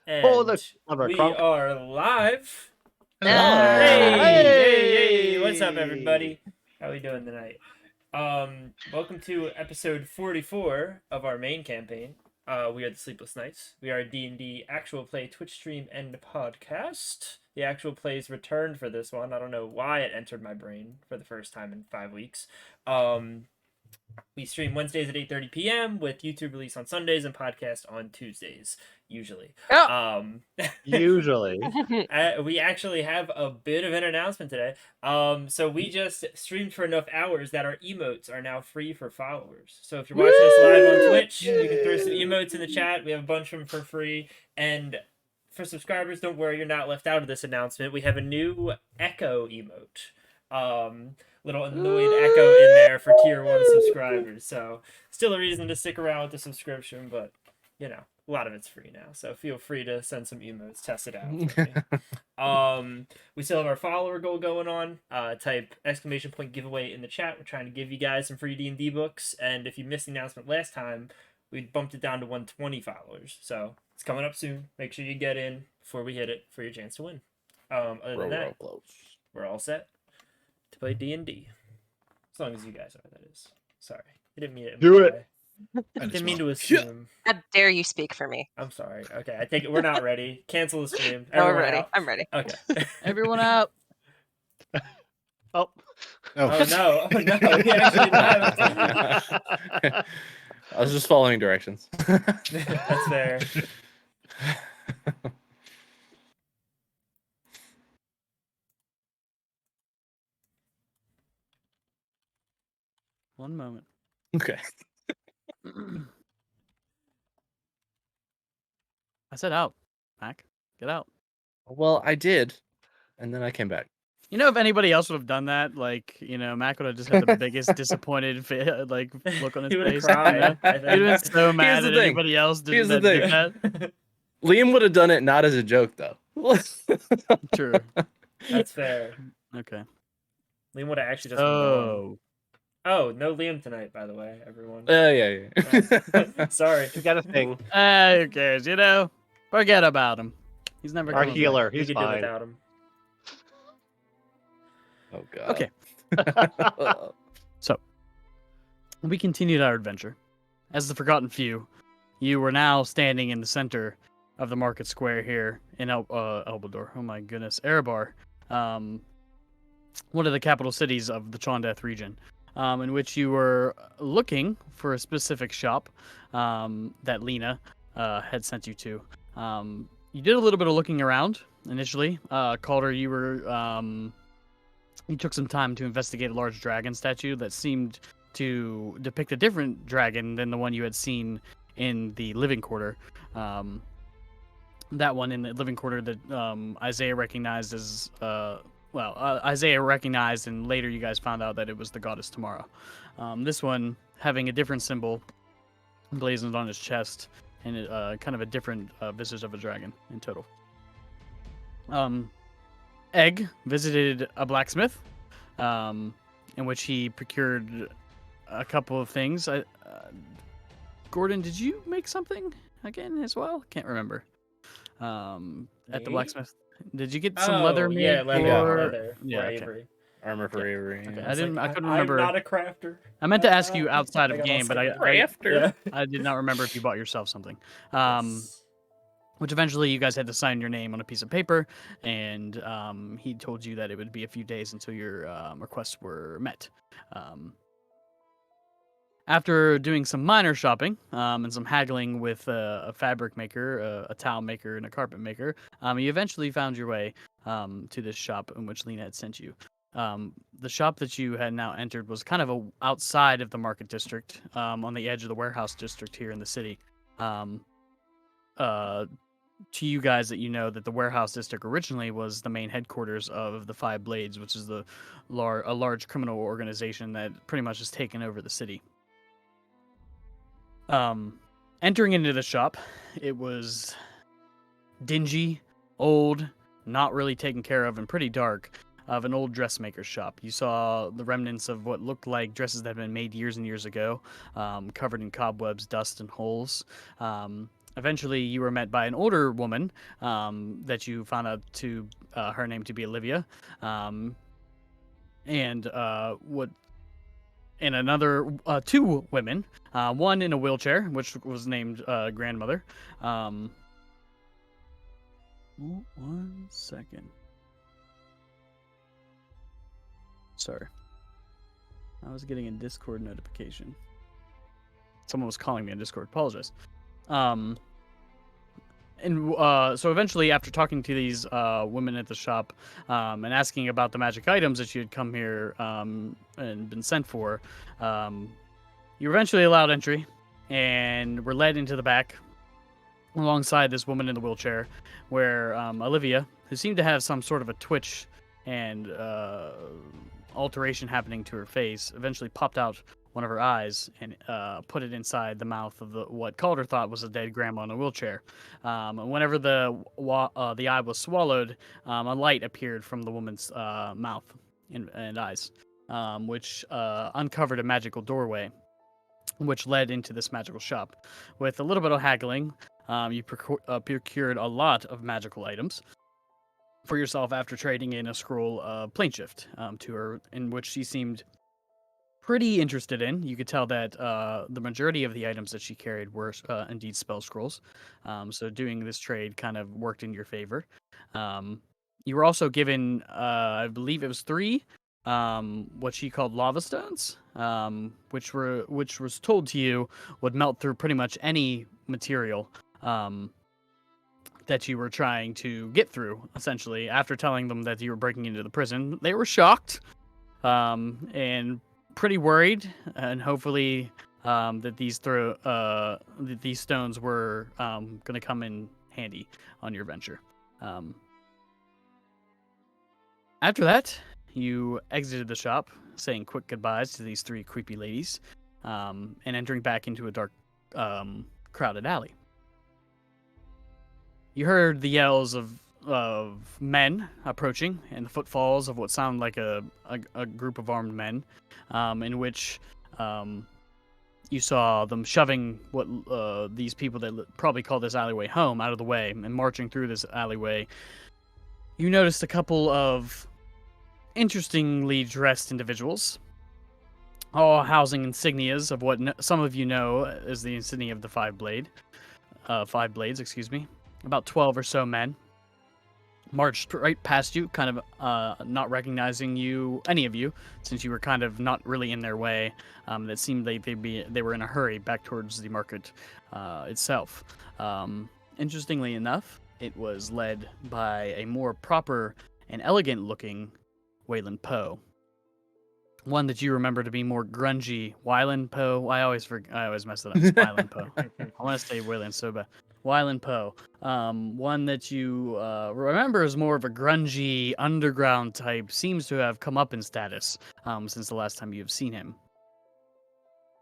Pull And the lever, we Crunk. are live. Hello. Hey, what's up, everybody? How we doing tonight? Welcome to episode 44 of our main campaign. We are the Sleepless Knights. We are a D&D actual play Twitch stream and podcast. The actual plays returned for this one. I don't know why it entered my brain for the first time in 5 weeks. We stream Wednesdays at 8:30 p.m. with YouTube release on Sundays and podcast on Tuesdays, usually. Usually. We actually have a bit of an announcement today. So we just streamed for enough hours that our emotes are now free for followers. So if you're watching us live on Twitch, you can throw some emotes in the chat. We have a bunch of them for free. And for subscribers, don't worry, you're not left out of this announcement. We have a new Echo emote. Little annoyed echo in there for tier 1 subscribers. So still a reason to stick around with the subscription, but you know, a lot of it's free now. So feel free to send some emotes, test it out for me. We still have our follower goal going on. Type ! Giveaway in the chat. We're trying to give you guys some free D&D books, and if you missed the announcement last time, we bumped it down to 120 followers. So it's coming up soon. Make sure you get in before we hit it for your chance to win. Other than that, we're all set to play D&D. As long as you guys are, that is. Sorry. I didn't mean to Do it. I didn't mean to assume. How dare you speak for me? I'm sorry. Okay, I take it we're not ready. Cancel the stream. No, we're Everyone ready. out. I'm ready. Okay. Everyone out. Oh. Oh no. Oh no. He actually left. I was just following directions. That's fair. One moment. Okay. I said out. Mac, get out. Well, I did, and then I came back. You know, if anybody else would have done that, like, Mac would have just had the biggest disappointed look on his He would have face. cried. I He'd have been think. so mad the that thing. anybody else did, Here's the did thing. that. Liam would have done it not as a joke, though. True. That's fair. Okay. Liam would have actually just been gone. Oh. Oh, no Liam tonight, by the way, everyone. Yeah. Sorry. We got a thing. Who cares, Forget about him. He's never Our coming healer. We He's could do fine. without him. Oh god. Okay. So, we continued our adventure. As the Forgotten Few, you were now standing in the center of the market square here in Elbador. Oh my goodness, Erebar, one of the capital cities of the Chondath region, in which you were looking for a specific shop that Lena had sent you to. You did a little bit of looking around initially. Calder, you took some time to investigate a large dragon statue that seemed to depict a different dragon than the one you had seen in the living quarter. That one in the living quarter that Isaiah recognized as, Isaiah recognized, and later you guys found out that it was the goddess Tamara. This one having a different symbol blazoned on his chest, and kind of a different visage of a dragon in total. Egg visited a blacksmith, in which he procured a couple of things. Gordon, did you make something again as well? Can't remember. At the Me? blacksmith, did you get some leather made? Yeah, leather. Yeah, okay. Avery. Armor for Avery. Okay, yeah. I couldn't remember. I'm not a crafter. I meant to ask you outside of game, but Crafter. I did not remember if you bought yourself something. Which eventually you guys had to sign your name on a piece of paper, and he told you that it would be a few days until your requests were met. After doing some minor shopping and some haggling with a fabric maker, a towel maker, and a carpet maker, you eventually found your way to this shop in which Lena had sent you. The shop that you had now entered was kind of outside of the market district, on the edge of the warehouse district here in the city. To you guys that that the warehouse district originally was the main headquarters of the Five Blades, which is a large criminal organization that pretty much has taken over the city. Entering into the shop, it was dingy, old, not really taken care of, and pretty dark, of an old dressmaker's shop. You saw the remnants of what looked like dresses that had been made years and years ago, covered in cobwebs, dust, and holes. eventually you were met by an older woman that you found out to her name to be Olivia, and another two women, one in a wheelchair, which was named grandmother. 1 second. Sorry. I was getting a Discord notification. Someone was calling me on Discord. Apologize. So eventually, after talking to these women at the shop and asking about the magic items that you had come here and been sent for, you were eventually allowed entry and were led into the back alongside this woman in the wheelchair, where Olivia, who seemed to have some sort of a twitch and alteration happening to her face, eventually popped out one of her eyes and put it inside the mouth of what Calder thought was a dead grandma in a wheelchair. And whenever the eye was swallowed, a light appeared from the woman's mouth and eyes, which uncovered a magical doorway, which led into this magical shop. With a little bit of haggling, you procured a lot of magical items for yourself after trading in a scroll of plane shift to her, in which she seemed pretty interested in. You could tell that the majority of the items that she carried were indeed spell scrolls. So doing this trade kind of worked in your favor. You were also given, I believe it was 3, what she called lava stones, which was told to you would melt through pretty much any material that you were trying to get through. Essentially, after telling them that you were breaking into the prison, they were shocked and pretty worried, and hopefully that these stones were going to come in handy on your venture. After that, you exited the shop, saying quick goodbyes to these 3 creepy ladies, and entering back into a dark, crowded alley. You heard the yells of men approaching and the footfalls of what sounded like a group of armed men, in which you saw them shoving what these people that probably call this alleyway home out of the way and marching through this alleyway. You noticed a couple of interestingly dressed individuals, all housing insignias of what some of you know as the insignia of the five blades, excuse me. About 12 or so men marched right past you, kind of not recognizing you, any of you, since you were kind of not really in their way. That seemed like they were in a hurry back towards the market itself. Interestingly enough, it was led by a more proper and elegant-looking Wayland Poe. One that you remember to be more grungy. Wyland Poe. I always mess it up. It's Wyland Poe. I want to say Wayland so bad. Wyland Poe. One that you remember is more of a grungy underground type. Seems to have come up in status since the last time you have seen him.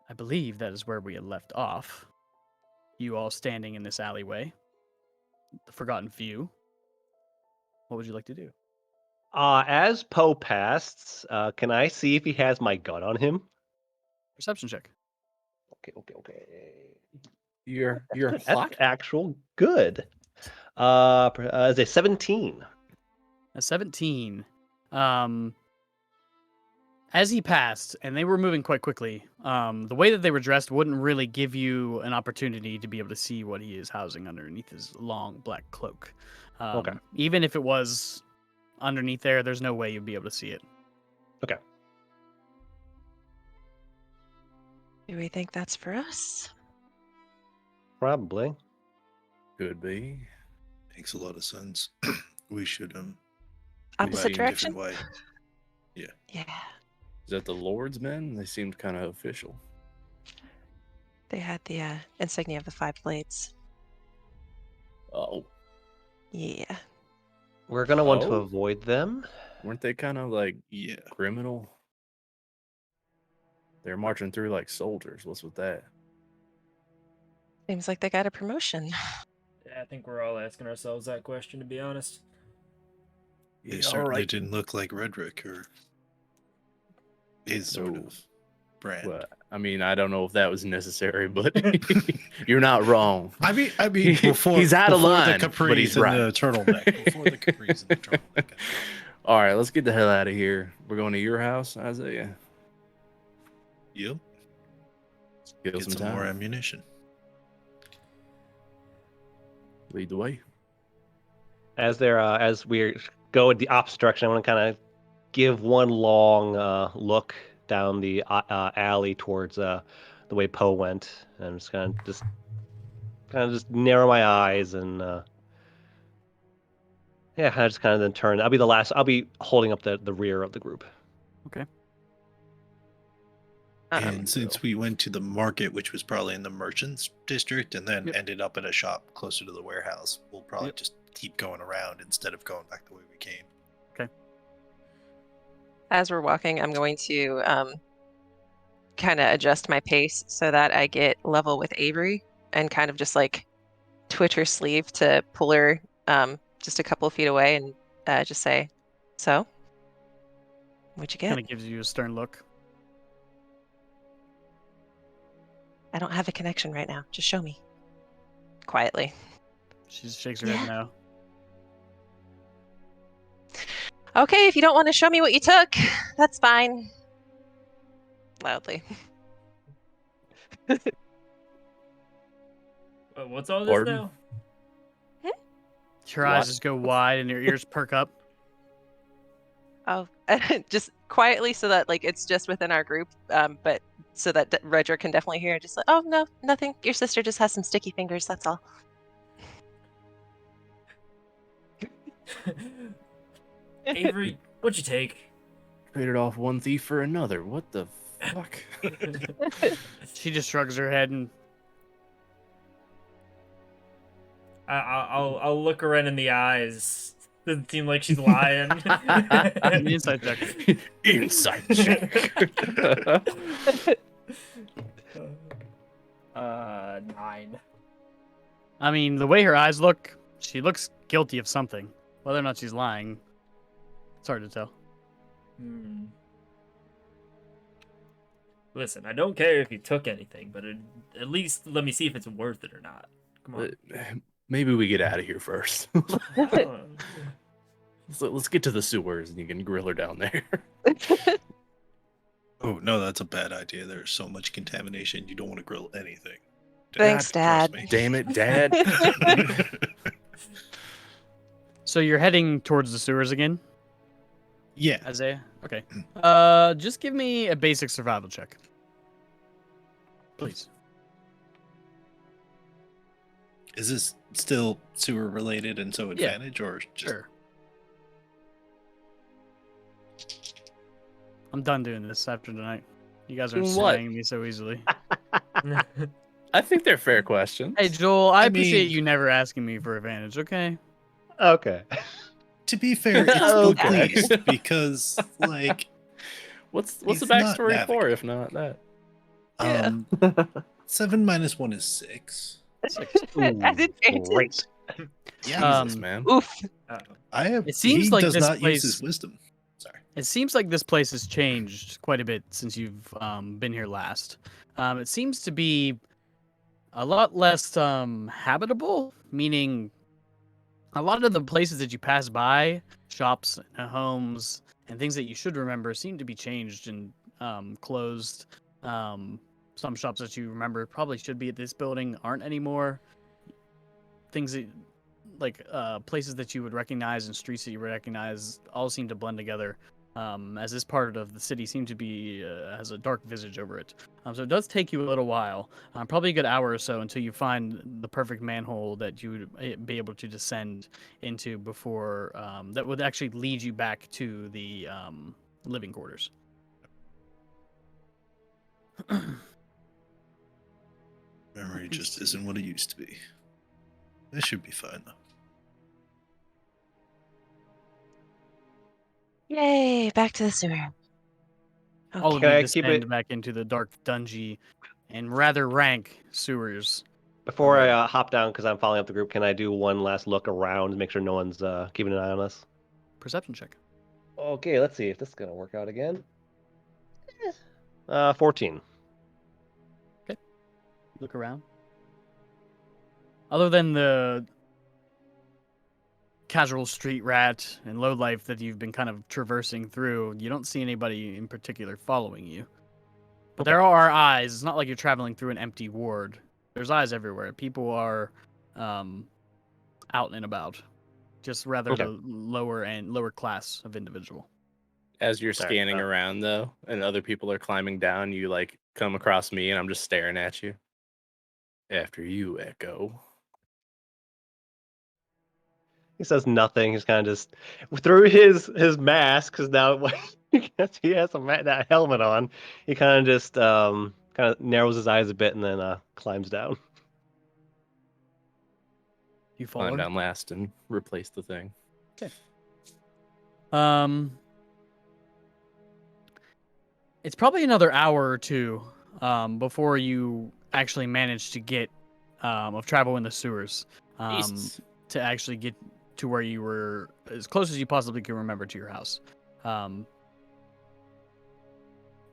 I believe that is where we had left off. You all standing in this alleyway. The Forgotten Few. What would you like to do? As Poe passes, can I see if he has my gun on him? Perception check. Okay. You're That's hot. actual good. Is a 17. A 17. As he passed, and they were moving quite quickly, the way that they were dressed wouldn't really give you an opportunity to be able to see what he is housing underneath his long black cloak. Okay. Even if it was underneath there's no way you'd be able to see it. Okay. Do we think that's for us? Probably. Could be. Makes a lot of sense. We should go Opposite back a direction? different way. Yeah. Is that the Lord's men? They seemed kind of official. They had the insignia of the five blades. Oh, Yeah. We're gonna want to Oh. avoid them. weren't they kind of like Yeah. criminal? They're marching through like soldiers. What's with that? Seems like they got a promotion. Yeah, I think we're all asking ourselves that question, to be honest. They Yeah, certainly alright. didn't look like Redrick or his sort No. of brand. Well, I mean, I don't know if that was necessary, but you're not wrong. I mean, before He's out of before line, the but capris he's and right. the turtleneck. Before the capris and the turtleneck. All right, let's get the hell out of here. We're going to your house, Isaiah. Yep. Kill Get some some more time. ammunition. Lead the way. As we go in the opposite direction, I want to kind of give one long look down the alley towards the way Poe went, and I'm just kind of just narrow my eyes and yeah, I just kind of then turn. I'll be the last. I'll be holding up the rear of the group. And since we went to the market, which was probably in the merchants district, and then ended up at a shop closer to the warehouse, we'll probably just keep going around instead of going back the way we came. As we're walking, I'm going to kind of adjust my pace so that I get level with Avery and kind of just like twitch her sleeve to pull her just a couple of feet away and just say, "So, what'd you get?" Kind of gives you a stern look. I don't have a connection right now. Just show me. Quietly. She just shakes her Yeah. head no. Okay, if you don't want to show me what you took, that's fine. Loudly. What's all this Pardon? now? Your eyes just go wide and your ears perk up. Oh, just quietly so that like it's just within our group, but so that Redra can definitely hear. Just like, oh no, nothing. Your sister just has some sticky fingers. That's all. Avery, what'd you take? Traded off one thief for another. What the fuck? She just shrugs her head and I'll look her in the eyes. Doesn't seem like she's lying. an inside check. Inside check. 9. I mean, the way her eyes look, she looks guilty of something. Whether or not she's lying, it's hard to tell. Listen, I don't care if you took anything, but at least let me see if it's worth it or not. Come on. Maybe we get out of here first. Let's get to the sewers and you can grill her down there. Oh no, that's a bad idea. There's so much contamination. You don't want to grill anything. Thanks, Trust Dad. me. Damn it, Dad. So you're heading towards the sewers again, Yeah. Isaiah? Okay. Just give me a basic survival check. Please. Is this still sewer related and so advantage, or just Sure. I'm done doing this after tonight. You guys aren't Doing what? swaying me so easily. I think they're fair questions. Hey, Joel, I appreciate mean- you never asking me for advantage, okay? Okay. To be fair, it's the Okay. least because like What's He's the not backstory for if not that? Yeah. 7 minus 1 is 6. As advantage. Great. Yeah. Jesus, man. Oof. I have. It seems he like does this not place- use his wisdom. Sorry. It seems like this place has changed quite a bit since you've been here last. It seems to be a lot less habitable, meaning a lot of the places that you pass by, shops, homes, and things that you should remember seem to be changed and closed. Some shops that you remember probably should be at this building aren't anymore. Things that, like places that you would recognize and streets that you recognize all seem to blend together. As this part of the city seems to be has a dark visage over it. So it does take you a little while, probably a good hour or so, until you find the perfect manhole that you would be able to descend into before that would actually lead you back to the living quarters. Memory just isn't what it used to be. This should be fine though. Yay, back to the sewer. All of Can you I keep descend it- back into the dark, dungy, and rather rank sewers. Before I hop down, because I'm following up the group, can I do one last look around to make sure no one's keeping an eye on us? Perception check. Okay, let's see if this is gonna work out again. 14. Look around. Other than the casual street rat and low life that you've been kind of traversing through, you don't see anybody in particular following you. But Okay. there are eyes. It's not like you're traveling through an empty ward. There's eyes everywhere. People are out and about. Just rather Okay. the lower class of individual. As you're Sorry, scanning around though, and other people are climbing down, you like come across me, and I'm just staring at you. After you, Echo. He says nothing. He's kind of just through his mask, because now because he has that helmet on. He kind of just kind of narrows his eyes a bit and then climbs down. You Climb follow. down last and replace the thing. It's probably another hour or two before you actually manage to get of travel in the sewers Jesus. to actually get to where you were as close as you possibly can remember to your house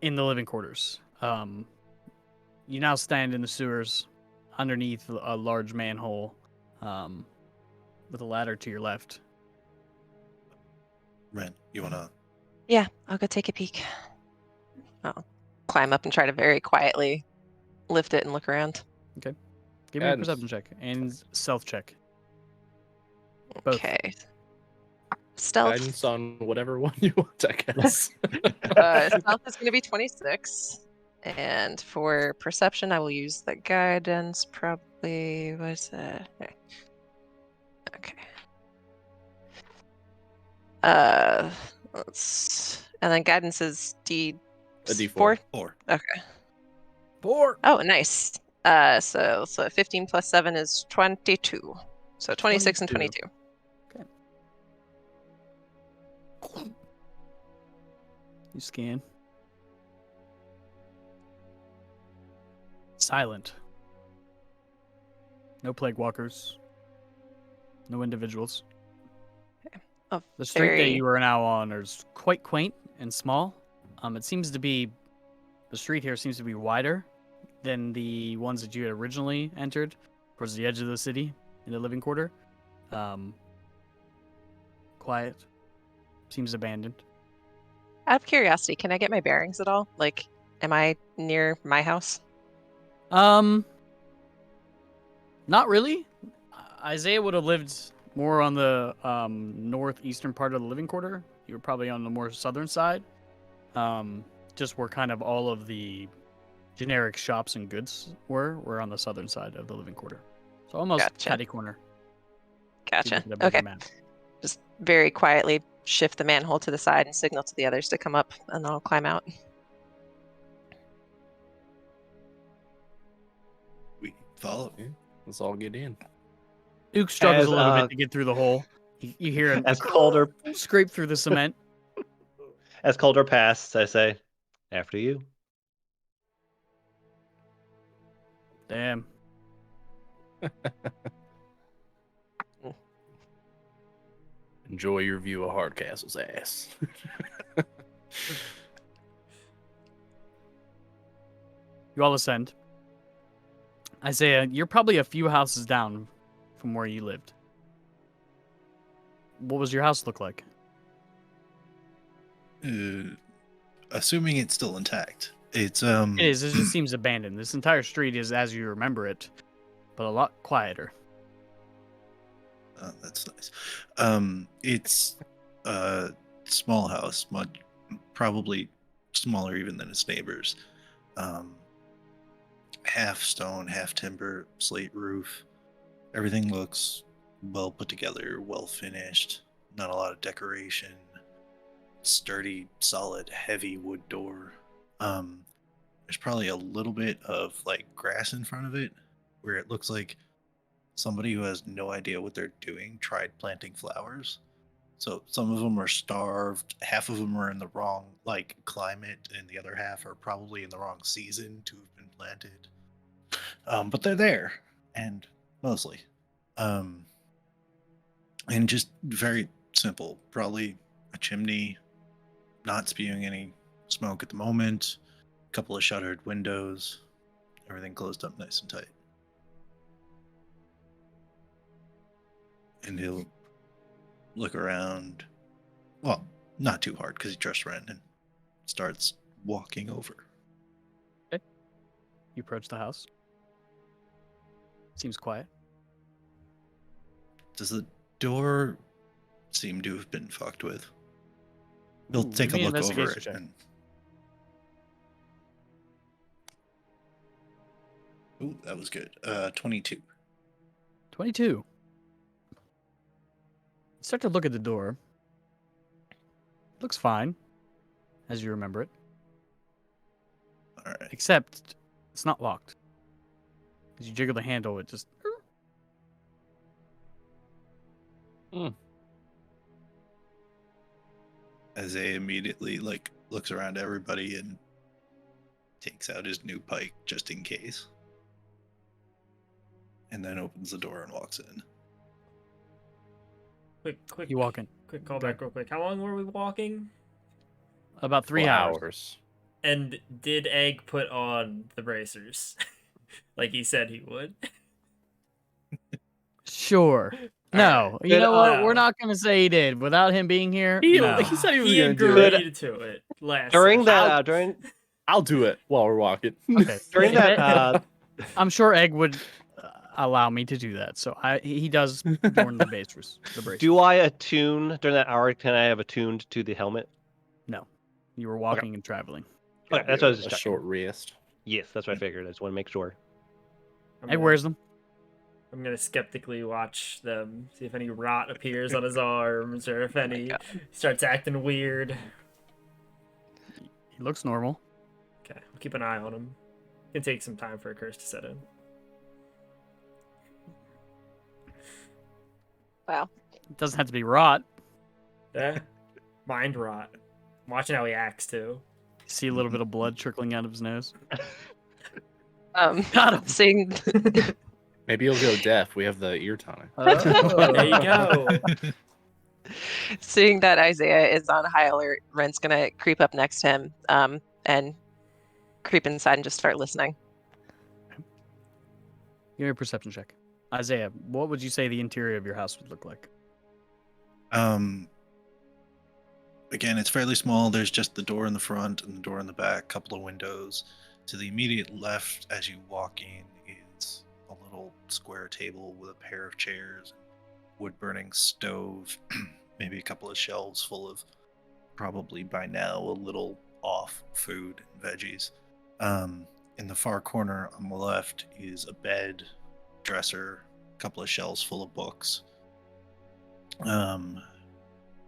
in the living quarters. You now stand in the sewers underneath a large manhole with a ladder to your left. Ren, you wanna? Yeah, I'll go take a peek. I'll climb up and try to very quietly lift it and look around. Give me a Guidance. perception check and stealth check. Both. Okay. Stealth. Guidance on whatever one you want, I guess. Stealth is going to be 26. And for perception, I will use the guidance. Probably, what's that? Okay. And then guidance is D4. A D4. 4. Okay. 4. Oh, nice. So 15 plus 7 is 22. So 26 and 22. You scan. Silent. No plague walkers. No individuals. Oh, The street that very- you are now on is quite quaint and small. It seems to be the street here seems to be wider than the ones that you had originally entered towards the edge of the city in the living quarter. Quiet. Seems abandoned. Out of curiosity, can I get my bearings at all? Like, am I near my house? Not really. Isaiah would have lived more on the northeastern part of the living quarter. You were probably on the more southern side. Just where kind of all of the generic shops and goods were on the southern side of the living quarter. So almost Gotcha. catty corner. if you Gotcha. look at a bigger Okay. map. Just very quietly shift the manhole to the side and signal to the others to come up, and then I'll climb out. We follow. Yeah, let's all get in. Duke struggles As, a little bit to get through the hole. You hear him As Calder scrape through the cement. passes, I say, after you. Damn. Enjoy your view of Hardcastle's ass. You all ascend. Isaiah, you're probably a few houses down from where you lived. What was your house look like? Assuming it's still intact. It's It is. It just seems abandoned. This entire street is as you remember it, but a lot quieter. Oh, that's nice. It's a small house, probably smaller even than its neighbors. Half stone, half timber, slate roof. Everything looks well put together, well finished. Not a lot of decoration. Sturdy, solid, heavy wood door. There's probably a little bit of like grass in front of it, where it looks like somebody who has no idea what they're doing tried planting flowers. So some of them are starved, half of them are in the wrong like climate, and the other half are probably in the wrong season to have been planted. But they're there, and mostly. And just very simple. Probably a chimney, not spewing any smoke at the moment. couple of shuttered windows, everything closed up nice and tight. And he'll look around, well, not too hard because he trusts Ren, and starts walking over. You approach the house. Seems quiet. Does the door seem to have been fucked with? He'll Ooh, take give a me an look over investigation it. check. And... Ooh, that was good. 22. 22. Start to look at the door. Looks fine, as you remember it. All right. Except it's not locked. As you jiggle the handle, it just. Isaiah immediately looks around everybody and takes out his new pike just in case. And then opens the door and walks in. Quick. You walk in. Quick callback, real quick. How long were we walking? About 3 hours. And did Egg put on the bracers, like he said he would? Sure. All No, right. you know what? No. We're not gonna say he did. Without him being here, He no. said he was He gonna do it. agreed to it last During session. that, during I'll do it while we're walking. Okay. during that, I'm sure Egg would allow me to do that. So he does adorn the bracers. do I attune during that hour? Can I have attuned to the helmet? No, you were walking and traveling. Okay, that's what I was a just checking. short rest. Yes, that's what I figured. I just want to make sure. Egg wears them. I'm gonna skeptically watch them, see if any rot appears on his arms or if any starts acting weird. He looks normal. Okay, I'll keep an eye on him. It can take some time for a curse to set in. Wow. It doesn't have to be rot. Yeah, mind rot. I'm watching how he acts too. See a little bit of blood trickling out of his nose. Got him. Seeing Maybe he'll go deaf. We have the ear tonic. There you go. seeing that Isaiah is on high alert, Ren's gonna creep up next to him, and creep inside and just start listening. Give me a perception check. Isaiah, what would you say the interior of your house would look like? Again, it's fairly small. There's just the door in the front and the door in the back, couple of windows. To the immediate left, as you walk in, is a little square table with a pair of chairs, wood-burning stove, maybe a couple of shelves full of probably by now a little off food and veggies. In the far corner on the left is a bed, dresser, a couple of shelves full of books.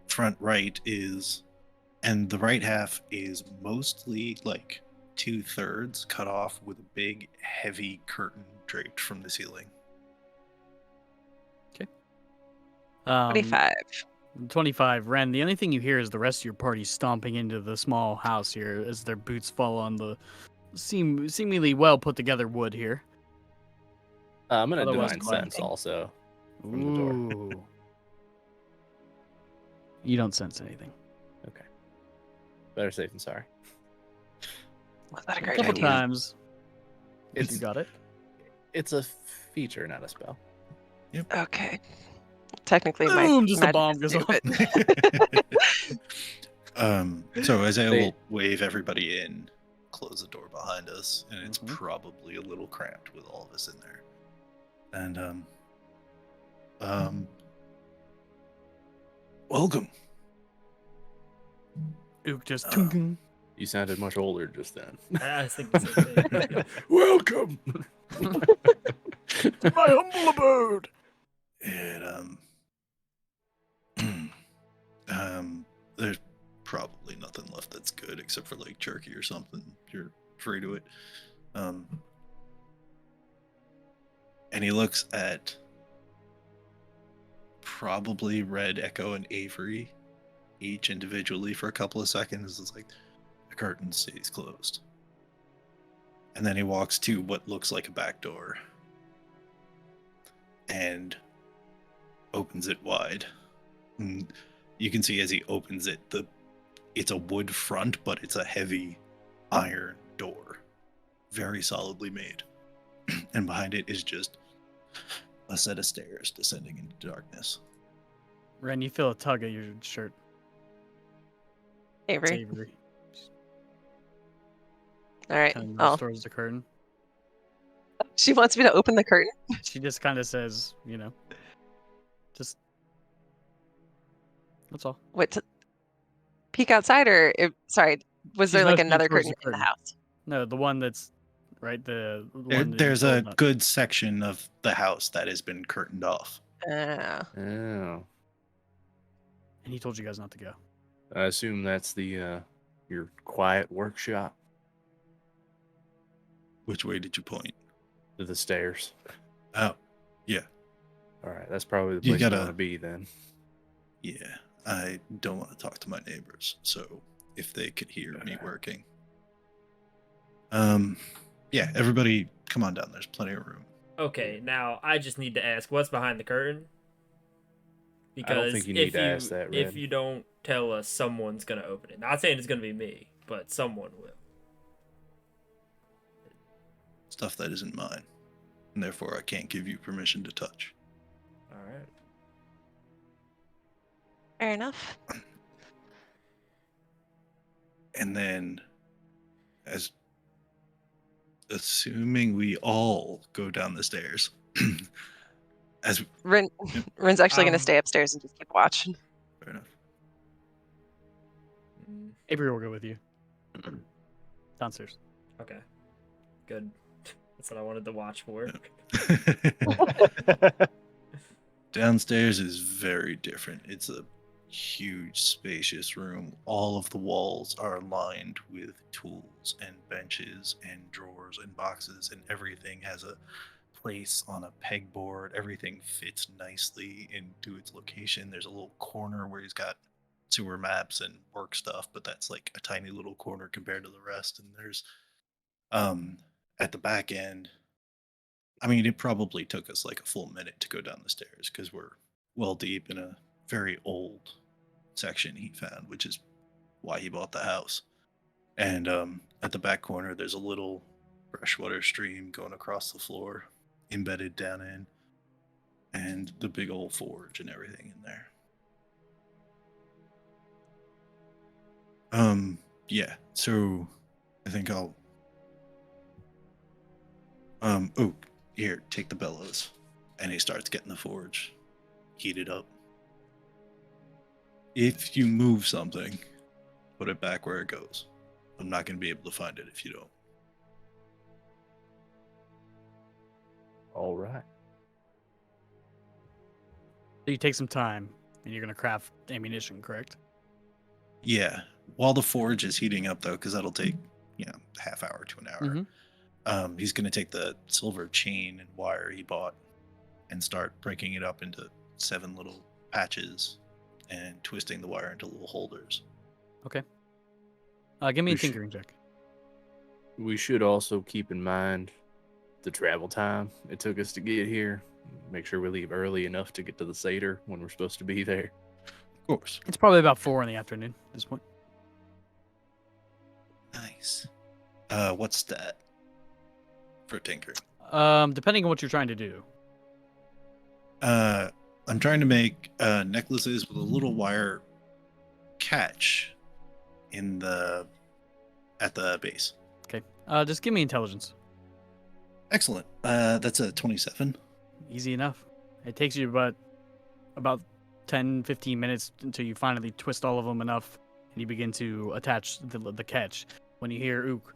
Front right is, and the right half is mostly like 2/3 cut off with a big heavy curtain draped from the ceiling. 25. 25. Ren, the only thing you hear is the rest of your party stomping into the small house here as their boots fall on the seemingly well put together wood here. I'm gonna Otherwise divine quiet. sense also from the door. Ooh. You don't sense anything. Okay. Better safe than sorry. Was that a A great couple idea? times. It's You got it. it's a feature, not a spell. Okay. Technically, my Boom, just a magic bomb is goes off. stupid. So Isaiah They- will wave everybody in, close the door behind us, and it's Mhm. probably a little cramped with all of us in there. And welcome. Ook just Um, You sounded much older just then. I was thinking the same thing. Welcome. my humble abode. And there's probably nothing left that's good except for like jerky or something. You're free to it. And he looks at probably Red, Echo, and Avery each individually for a couple of seconds. It's like the curtain stays closed. And then he walks to what looks like a back door and opens it wide. And you can see as he opens it, it's a wood front, but it's a heavy iron door, very solidly made. And behind it is just a set of stairs descending into darkness. Ren, you feel a tug at your shirt. It's Avery. Avery. All right. Kind of Oh, moves towards the curtain. she wants me to open the curtain. She just kind of says, just. That's all. What? To peek outside, or sorry, was She's there like motioning another towards curtain the in the curtain. house? No, the one that's right. The one that There's you a told not- good section of the house that has been curtained off. Oh. And he told you guys not to go. I assume that's the your quiet workshop Which way did you point? to the stairs. Oh, yeah. All right, that's probably the You place you gotta- want to be then. Yeah, I don't want to talk to my neighbors, so if they could hear me working. Yeah, everybody come on down. There's plenty of room. Okay, now I just need to ask, what's behind the curtain? Because think you need to ask that, if Red. you don't tell us, someone's gonna open it. Not saying it's gonna be me, but someone will. Stuff that isn't mine. And therefore I can't give you permission to touch. All right. Fair enough. And then assuming we all go down the stairs. Ren's actually going to Um, stay upstairs and just keep watch. Fair enough. Mm, Avery will go with you. Downstairs. okay. Good. That's what I wanted to watch for. Downstairs is very different. It's a huge, spacious room. All of the walls are lined with tools and benches and drawers and boxes, and everything has a place on a pegboard. Everything fits nicely into its location. There's a little corner where he's got sewer maps and work stuff, but that's like a tiny little corner compared to the rest. And there's at the back end, I mean, it probably took us like a full minute to go down the stairs because we're well deep in a very old section he found, which is why he bought the house. And at the back corner, there's a little freshwater stream going across the floor, embedded down in, and the big old forge and everything in there. Yeah, so I think I'll oh, here, take the bellows. And he starts getting the forge heated up. If you move something, put it back where it goes. I'm not going to be able to find it if you don't. All right. So you take some time, and you're gonna craft ammunition, correct? Yeah, while the forge is heating up, though, because that'll take, half hour to an hour. Mhm. He's going to take the silver chain and wire he bought and start breaking it up into 7 little patches and twisting the wire into little holders. Okay. Give me a We should- tinkering check. We should also keep in mind the travel time it took us to get here. Make sure we leave early enough to get to the Satyr when we're supposed to be there. Of course. It's probably about 4 in the afternoon at this point. Nice. What's that for tinkering? Depending on what you're trying to do. I'm trying to make necklaces with a little wire catch at the base. Okay. Just give me intelligence. Excellent. That's a 27. Easy enough. It takes you about 10, 15 minutes until you finally twist all of them enough, and you begin to attach the catch. When you hear ook,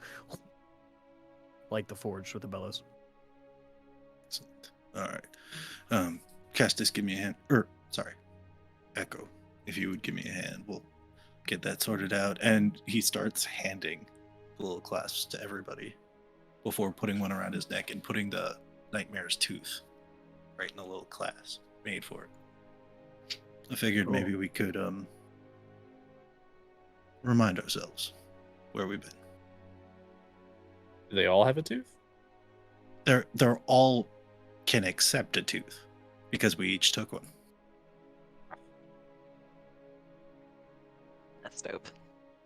like the forge with the bellows. Excellent. All right. Castus, give me a hand. Sorry. Echo, if you would give me a hand, we'll get that sorted out. And he starts handing the little clasps to everybody before putting one around his neck and putting the Nightmare's tooth right in the little clasp made for it. I figured Cool. maybe we could remind ourselves where we've been. Do they all have a tooth? They're all can accept a tooth because we each took one. That's dope.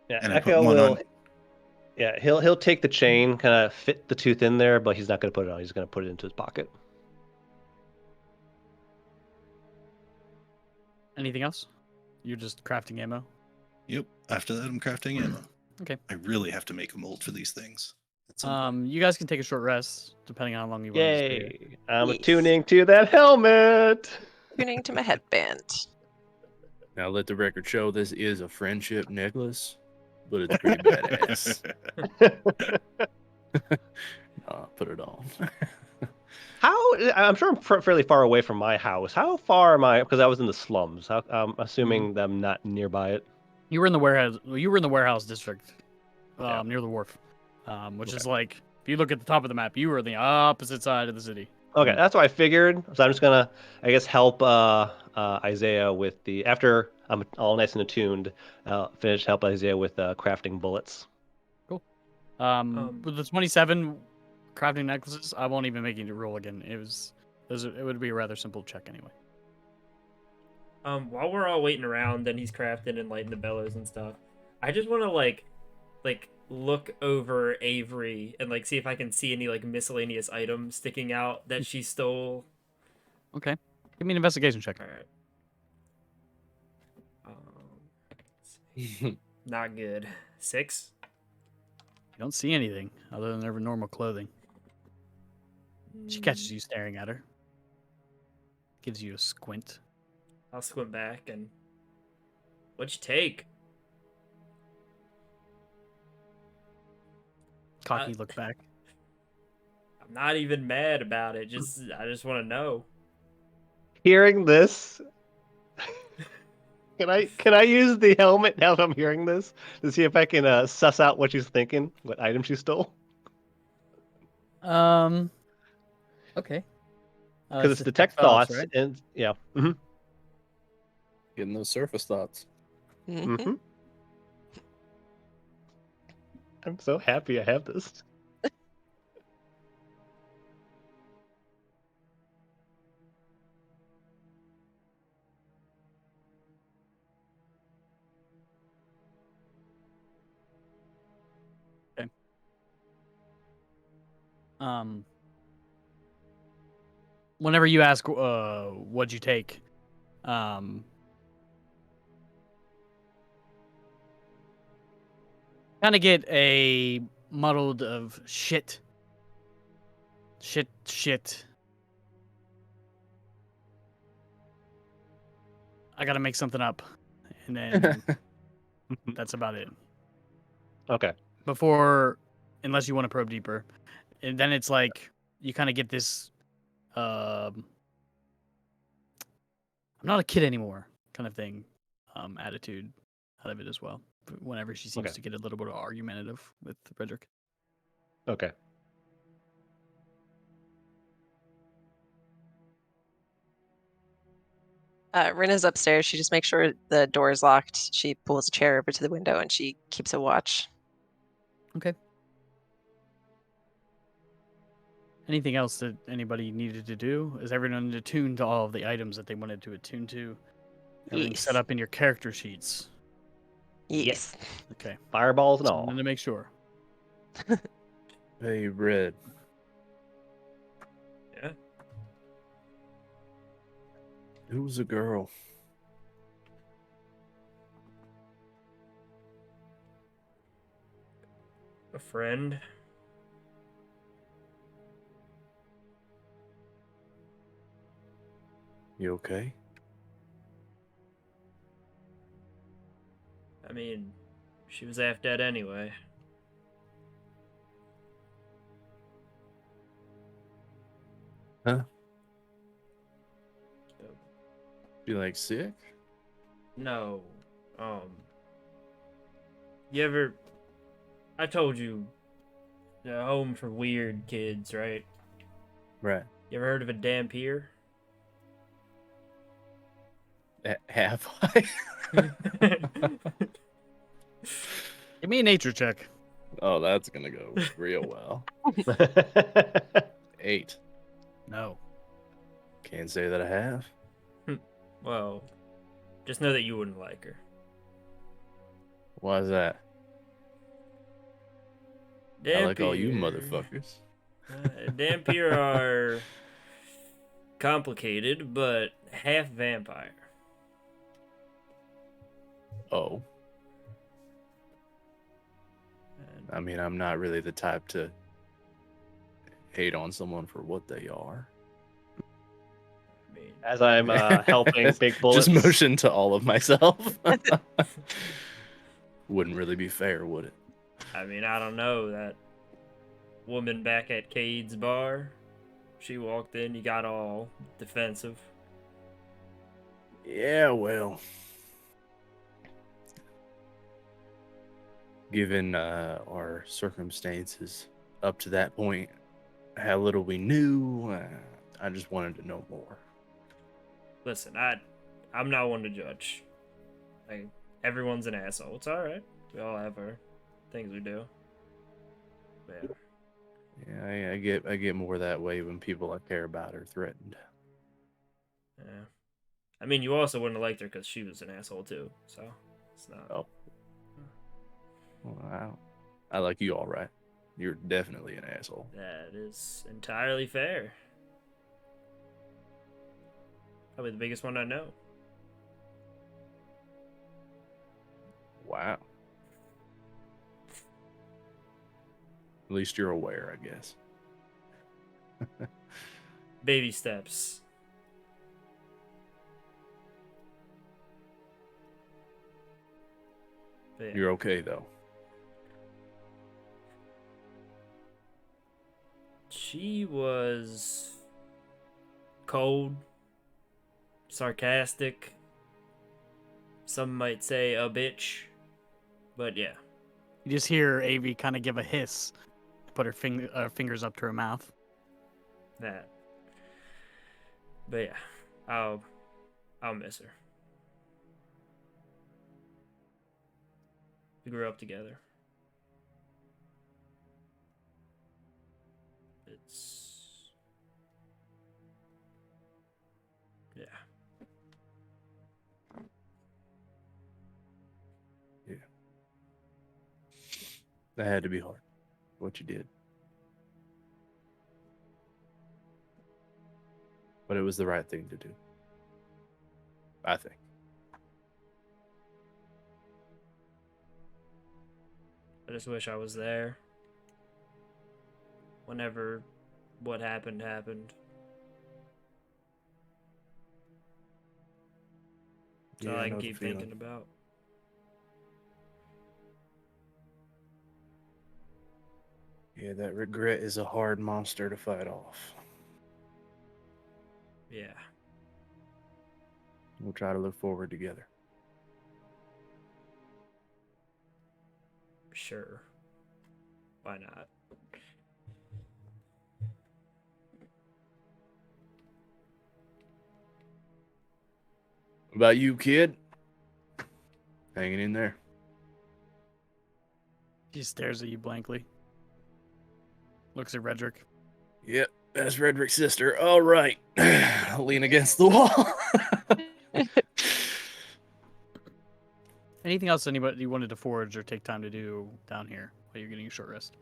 Yeah, And I put Echo one will on Yeah, he'll take the chain, kind of fit the tooth in there, but he's not going to put it on. He's going to put it into his pocket. Anything else? You're just crafting ammo? Yep. After that, I'm crafting ammo. Okay. I really have to make a mold for these things. at some point. You guys can take a short rest, depending on how long you want to stay here. Yay! I'm Yes. attuning to that helmet. Tuning to my headband. Now let the record show this is a friendship necklace, but it's pretty badass. Put it on. How? I'm sure I'm fairly far away from my house. How far am I? Because I was in the slums. I'm assuming that I'm not nearby it. You were in the warehouse. You were in the warehouse district, Yeah. near the wharf, which is like if you look at the top of the map, you were on the opposite side of the city. Okay, that's what I figured. So I'm just gonna, I guess, help Isaiah with the after I'm all nice and attuned. Help Isaiah with crafting bullets. With the 27 crafting necklaces, I won't even make you roll again. It would be a rather simple check anyway. While we're all waiting around and he's crafting and lighting the bellows and stuff, I just want to like look over Avery and like see if I can see any like miscellaneous items sticking out that she stole. Okay, give me an investigation check. All right. Not good. 6. You don't see anything other than their normal clothing. She catches you staring at her. Gives you a squint. I'll squint back and what'd you take? Cocky look back. I'm not even mad about it. I just want to know. Hearing this, can I use the helmet now that I'm hearing this to see if I can suss out what she's thinking, what item she stole? Okay. Because it's detect thoughts, right? and yeah. Mm-hmm. Getting those surface thoughts. Mhm. Mm-hmm. I'm so happy I have this. Whenever you ask, what'd you take? Kind of get a muddled of shit. I gotta make something up. And then that's about it. Okay. Unless you want to probe deeper. And then it's like, you kind of get this, I'm not a kid anymore kind of thing, attitude out of it as well. Whenever she seems Okay. to get a little bit argumentative with Frederick. Okay. Rena's upstairs. She just makes sure the door is locked. She pulls a chair over to the window and she keeps a watch. Okay. Anything else that anybody needed to do? Is everyone attuned to all of the items that they wanted to attune to? Everything's set Yes. up in your character sheets. Yes. Okay. Fireballs and Just all. wanted to make sure. Hey, Red. Yeah. Who's a girl? A friend. You okay? I mean, she was half dead anyway. Huh? So, You like sick? no. You ever... I told you, the home for weird kids, right? Right. You ever heard of a Dampier? Have I? Give me a nature check. Oh, that's gonna go real well. 8. No. Can't say that I have. Well, just know that you wouldn't like her. Why is that? I like all you Dampier. motherfuckers. Dampier are complicated, but half vampire. Oh, And I mean, I'm not really the type to hate on someone for what they are. I mean, As I'm helping Big Bullets. Just motion to all of myself. Wouldn't really be fair, would it? I mean, I don't know. That woman back at Cade's bar, she walked in, you got all defensive. Yeah, well, given our circumstances up to that point, how little we knew, I just wanted to know more. Listen, I'm not one to judge. Like, everyone's an asshole. It's all right. We all have our things we do. But yeah. Yeah, I get more that way when people I care about are threatened. Yeah. I mean, you also wouldn't have liked her because she was an asshole too. So it's not. Oh, well, I like you all right. You're definitely an asshole. That is entirely fair. Probably the biggest one I know. Wow. At least you're aware, I guess. Baby steps. But yeah. You're okay though. She was cold, sarcastic. Some might say a bitch. But yeah. You just hear Avi kind of give a hiss, put her fingers up to her mouth. That. But yeah. I'll miss her. We grew up together. Yeah. Yeah. That had to be hard. What you did. But it was the right thing to do. I think. I just wish I was there. Whenever what happened. That's all I can keep thinking about. Yeah, that regret is a hard monster to fight off. Yeah. We'll try to look forward together. Sure. Why not? What about you, kid? Hanging in there. She stares at you blankly. Looks at Redrick. Yep, that's Redrick's sister. All right. Lean against the wall. Anything else anybody you wanted to forage or take time to do down here while you're getting a short rest?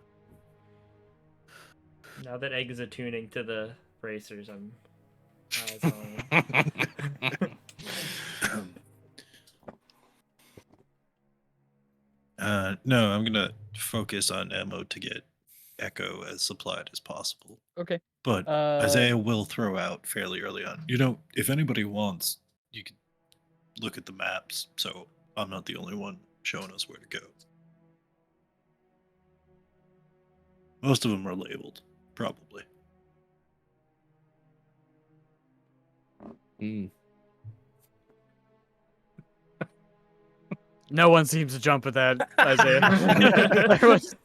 Now that Egg is attuning to the racers, I'm eyes on. No, I'm gonna focus on ammo to get Echo as supplied as possible. Okay. But Isaiah will throw out fairly early on. If anybody wants, you can look at the maps, so I'm not the only one showing us where to go. Most of them are labeled, probably. No one seems to jump at that, Isaiah.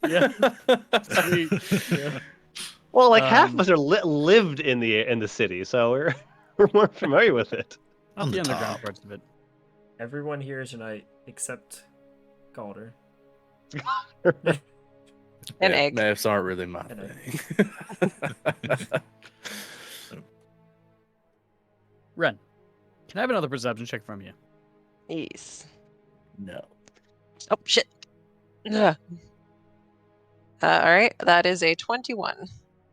Yeah. Sweet. Yeah. Well, like half of us are lived in the city, so we're more familiar with it. On the underground top. parts of it. Everyone here is a knight except Calder. An egg. Maps aren't really my An egg. thing. Ren, can I have another perception check from you? Yes. No. Oh shit. Ugh. All right, that is a 21.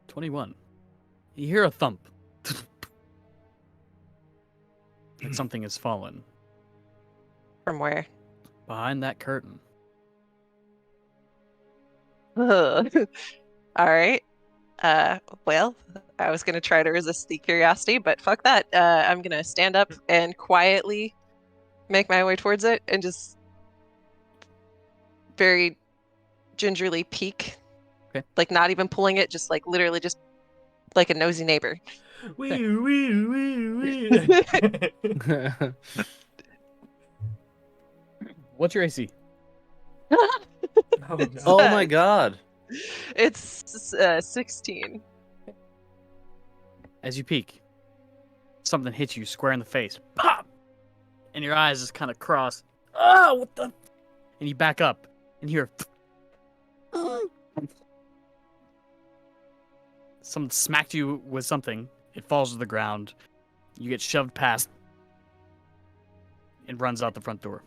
21. You hear a thump. Like something has fallen From where? behind that curtain. All right. Well, I was gonna try to resist the curiosity, but fuck that. I'm gonna stand up and quietly make my way towards it and just very gingerly peek. Okay. Like not even pulling it, just like literally just like a nosy neighbor. Wee wee wee wee. What's your AC? Oh no. Oh my god. It's 16. As you peek, something hits you square in the face. Pop! And your eyes just kind of cross. Oh, what the? And you back up and hear. Someone smacked you with something. It falls to the ground. You get shoved past and runs out the front door.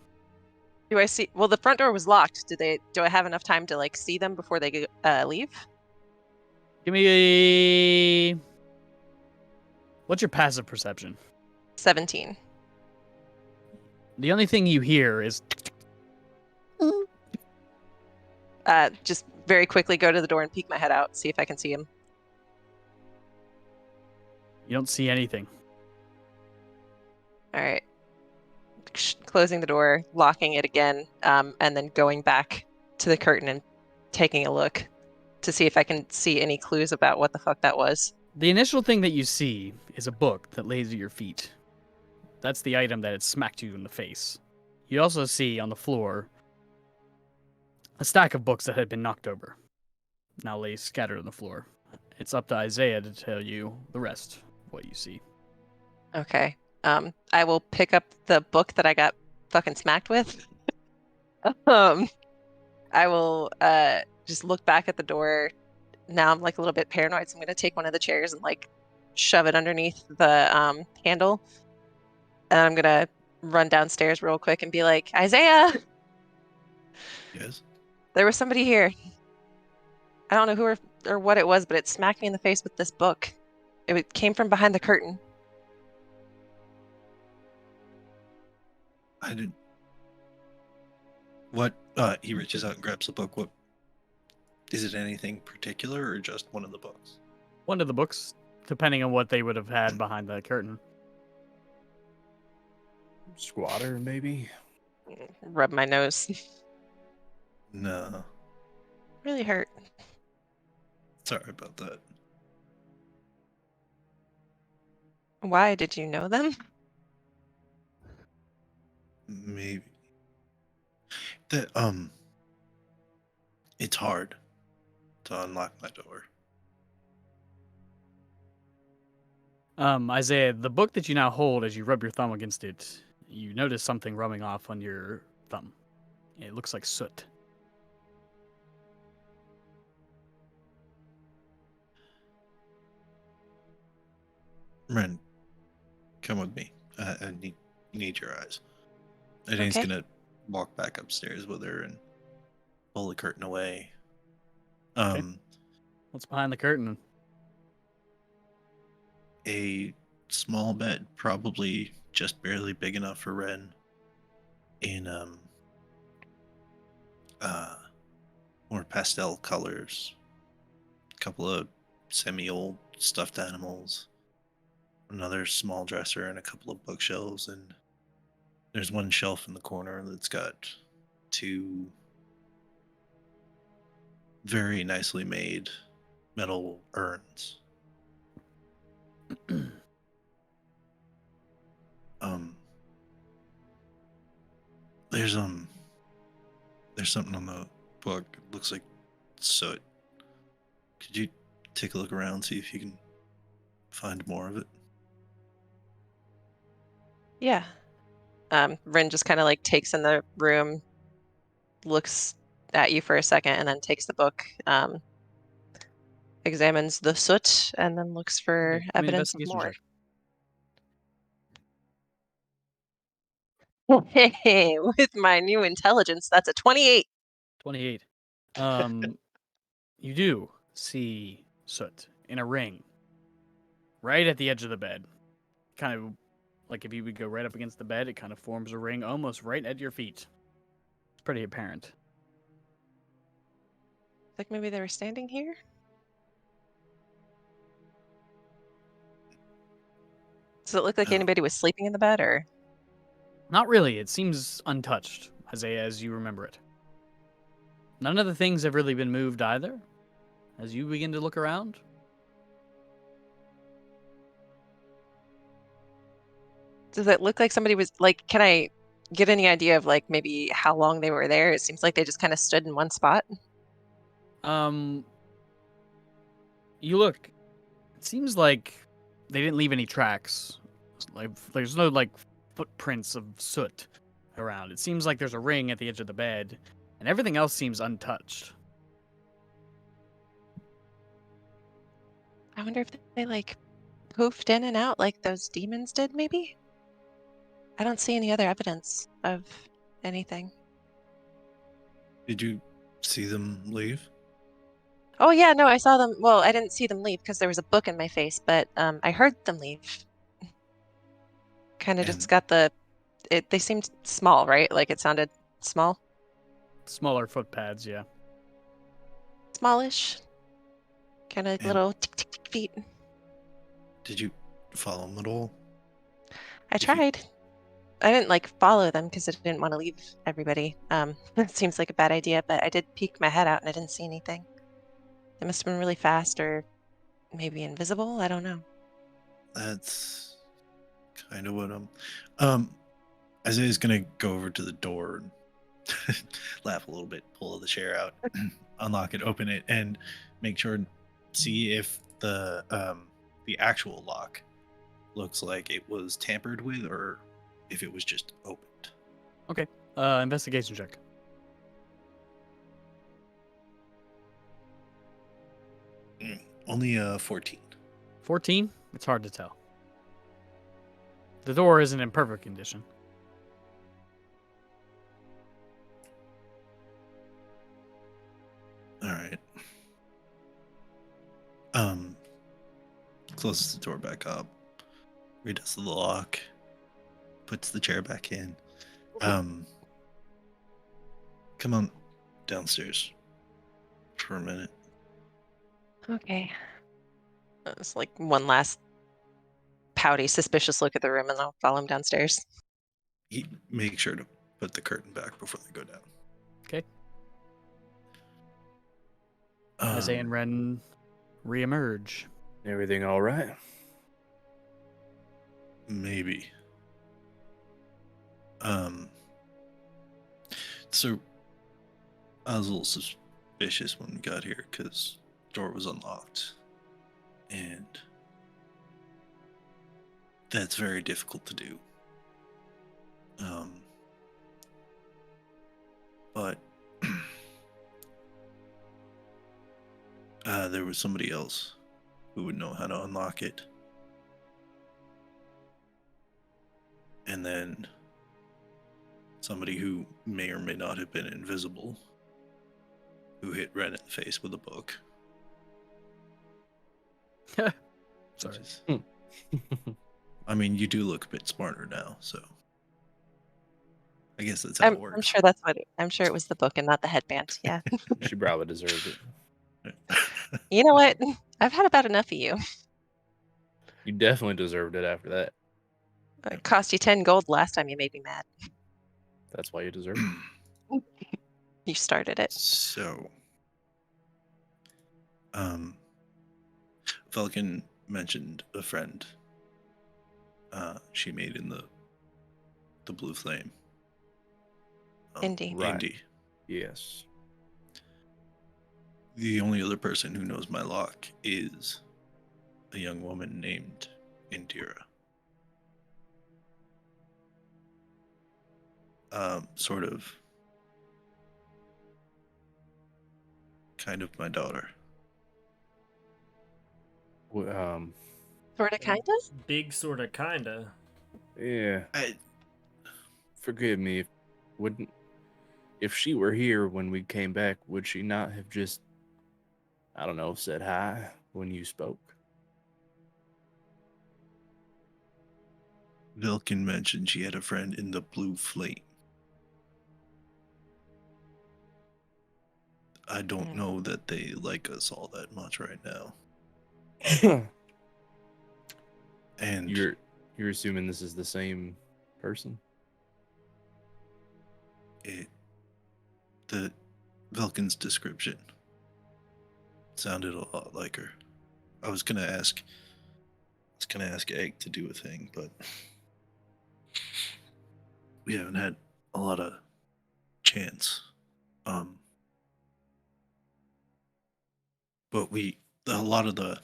Do I see? Well, the front door was locked. Do I have enough time to like see them before they leave? Give me a. What's your passive perception? 17. The only thing you hear is. Just very quickly go to the door and peek my head out, see if I can see him. You don't see anything. All right. Closing the door, locking it again, and then going back to the curtain and taking a look to see if I can see any clues about what the fuck that was. The initial thing that you see is a book that lays at your feet. That's the item that had smacked you in the face. You also see on the floor a stack of books that had been knocked over, now lay scattered on the floor. It's up to Isaiah to tell you the rest of what you see. Okay. I will pick up the book that I got fucking smacked with. I will just look back at the door. Now I'm like a little bit paranoid, so I'm gonna take one of the chairs and like shove it underneath the handle. And I'm gonna run downstairs real quick and be like, Isaiah, Yes. there was somebody here. I don't know who or what it was, but it smacked me in the face with this book. It came from behind the curtain. I didn't. What? He reaches out and grabs the book. What? Is it anything particular or just one of the books? One of the books, depending on what they would have had behind the curtain. Squatter, maybe? Rub my nose. No. Really hurt. Sorry about that. Why did you know them? Maybe. It's hard to unlock my door. Isaiah, the book that you now hold as you rub your thumb against it, you notice something rubbing off on your thumb. It looks like soot. Ren, come with me. I need your eyes. I think he's Okay. gonna walk back upstairs with her and pull the curtain away. Okay. What's behind the curtain? A small bed, probably just barely big enough for Ren, in more pastel colors. A couple of semi-old stuffed animals, another small dresser, and a couple of bookshelves. And there's one shelf in the corner that's got two very nicely made metal urns. There's something on the book. It looks like soot. Could you take a look around, see if you can find more of it? Yeah. Rin just kind of like takes in the room, looks at you for a second, and then takes the book, examines the soot, and then looks for Okay, give me an evidence of investigation more. check. With my new intelligence, that's a 28. 28. You do see soot in a ring right at the edge of the bed. Kind of like if you would go right up against the bed, it kind of forms a ring almost right at your feet. It's pretty apparent. Like maybe they were standing here? Does it look like Oh. anybody was sleeping in the bed, or? Not really. It seems untouched, as you remember it. None of the things have really been moved either. As you begin to look around, Does it look like somebody was like, can I get any idea of like maybe how long they were there? It seems like they just kind of stood in one spot. you look. It seems like they didn't leave any tracks. Like there's no like footprints of soot around. It seems like there's a ring at the edge of the bed, and everything else seems untouched. I wonder if they like poofed in and out like those demons did, maybe? I don't see any other evidence of anything. Did you see them leave? Oh yeah, no, I saw them. Well, I didn't see them leave because there was a book in my face, but I heard them leave. Kind of just And- got they seemed small, right? Like it sounded small, Smaller foot pads, yeah. smallish, kind of like And- little tick tick tick feet. Did you follow them at all? I If you- tried. I didn't like follow them because I didn't want to leave everybody. It seems like a bad idea, but I did peek my head out and I didn't see anything. They must have been really fast or maybe invisible. I don't know. That's kind of what Isaiah's gonna go over to the door and laugh a little bit, pull the chair out, unlock it, open it, and make sure and see if the actual lock looks like it was tampered with or if it was just opened. Investigation check. Only 14. 14? It's hard to tell. The door isn't in perfect condition. All right. Closes the door back up, redoes the lock, puts the chair back in. Come on downstairs for a minute. Okay. It's like one last pouty, suspicious look at the room and I'll follow him downstairs. Make sure to put the curtain back before they go down. Okay. Isaiah and Ren reemerge. Everything all right? Maybe. So I was a little suspicious when we got here because the door was unlocked. And that's very difficult to do. But there was somebody else who would know how to unlock it. And then somebody who may or may not have been invisible who hit Ren in the face with a book. Sorry. I mean, you do look a bit smarter now, so I guess that's how it I'm works. sure that's what I'm sure it was the book and not the headband. Yeah. She probably deserved it. You know what? I've had about enough of you. You definitely deserved it after that. It cost you 10 gold last time you made me mad. That's why you deserve it. You started it. So, Falcon mentioned a friend she made in the Blue Flame. Indy. Right. Indy. Yes. The only other person who knows my lock is a young woman named Indira. Sort of, kind of my daughter. Sort of, kind of? Big sorta kinda. Yeah. Forgive me. If she were here when we came back, would she not have just I don't know, said hi when you spoke. Vilkin mentioned she had a friend in the Blue Flame. I don't know that they like us all that much right now. And You're assuming this is the same person? the Vilkin's description sounded a lot like her. I was gonna ask Egg to do a thing, but we haven't had a lot of chance. But a lot of the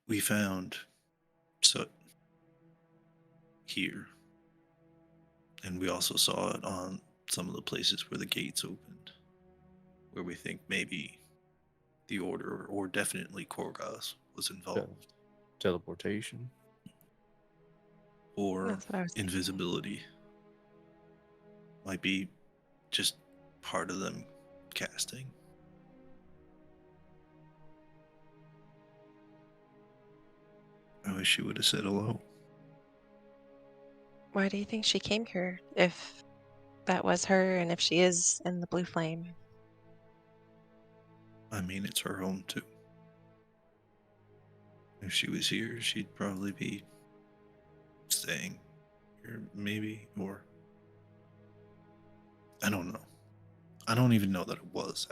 we found soot here, and we also saw it on some of the places where the gates opened, where we think maybe the Order or definitely Korgos was involved, Teleportation. or That's what I was thinking. invisibility. Might be just part of them casting. I wish she would have said hello. Why do you think she came here if that was her and if she is in the Blue Flame? I mean, it's her home too. If she was here, she'd probably be staying here, maybe, or I don't know. I don't even know that it was.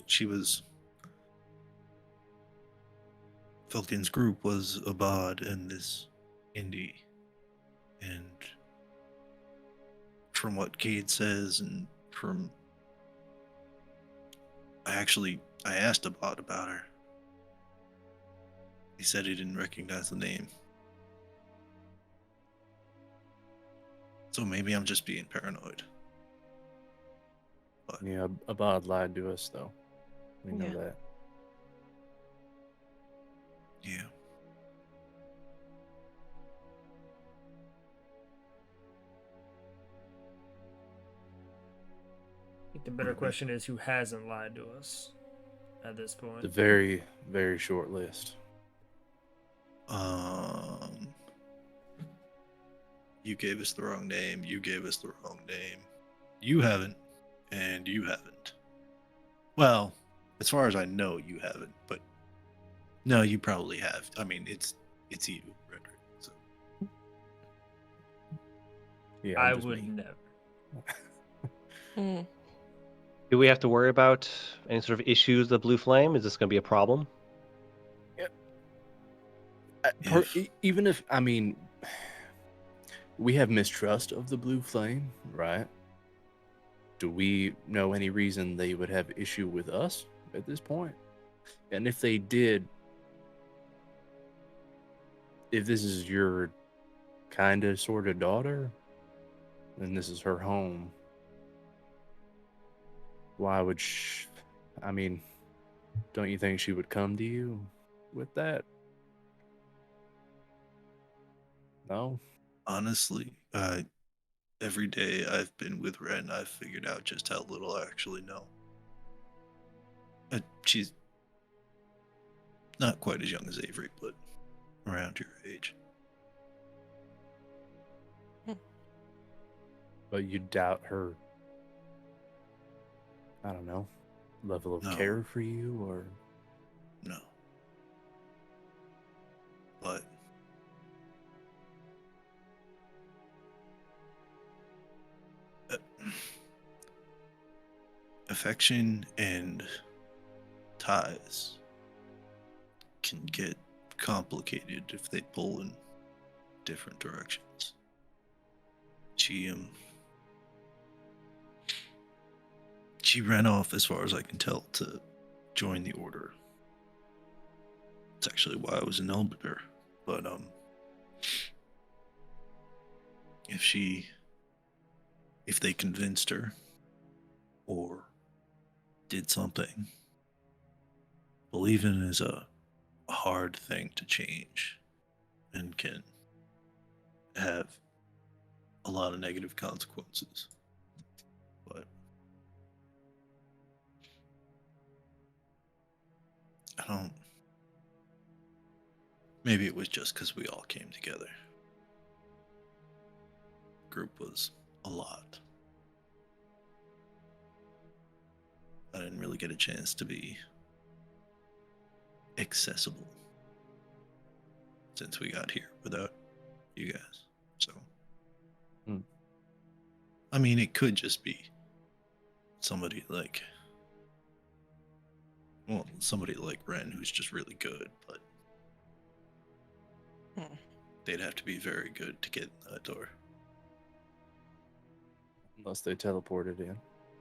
She was. Vilkin's group was Abad and this Indie. And from what Cade says, and from. I asked Abad about her. He said he didn't recognize the name. So maybe I'm just being paranoid. But Yeah, Abad lied to us, though. We know Yeah. that. yeah. I think the better question is who hasn't lied to us at this point. It's a very, very short list. You gave us the wrong name. You gave us the wrong name. You haven't, and you haven't. Well, as far as I know, you haven't. But no, you probably have. I mean, it's you, Frederick. So. Yeah, I just would me. never. Do we have to worry about any sort of issues with the Blue Flame? Is this going to be a problem? Even if, I mean, we have mistrust of the Blue Flame, right? Do we know any reason they would have issue with us at this point? And if they did, if this is your kind of sort of daughter, and this is her home, why would I mean, don't you think she would come to you with that? No? Honestly, every day I've been with Ren, I've figured out just how little I actually know. She's not quite as young as Avery, but around your age. But you doubt her, I don't know, level of No. care for you, or No. But affection and ties can get complicated if they pull in different directions. She ran off, as far as I can tell, to join the Order. It's actually why I was in Elbiter. But if they convinced her or did something, believing is a hard thing to change and can have a lot of negative consequences. But I don't. Maybe it was just because we all came together. Group was a lot. I didn't really get a chance to be accessible since we got here without you guys. So, I mean, it could just be somebody like, well, somebody like Ren who's just really good, but they'd have to be very good to get in that door. Unless they teleported in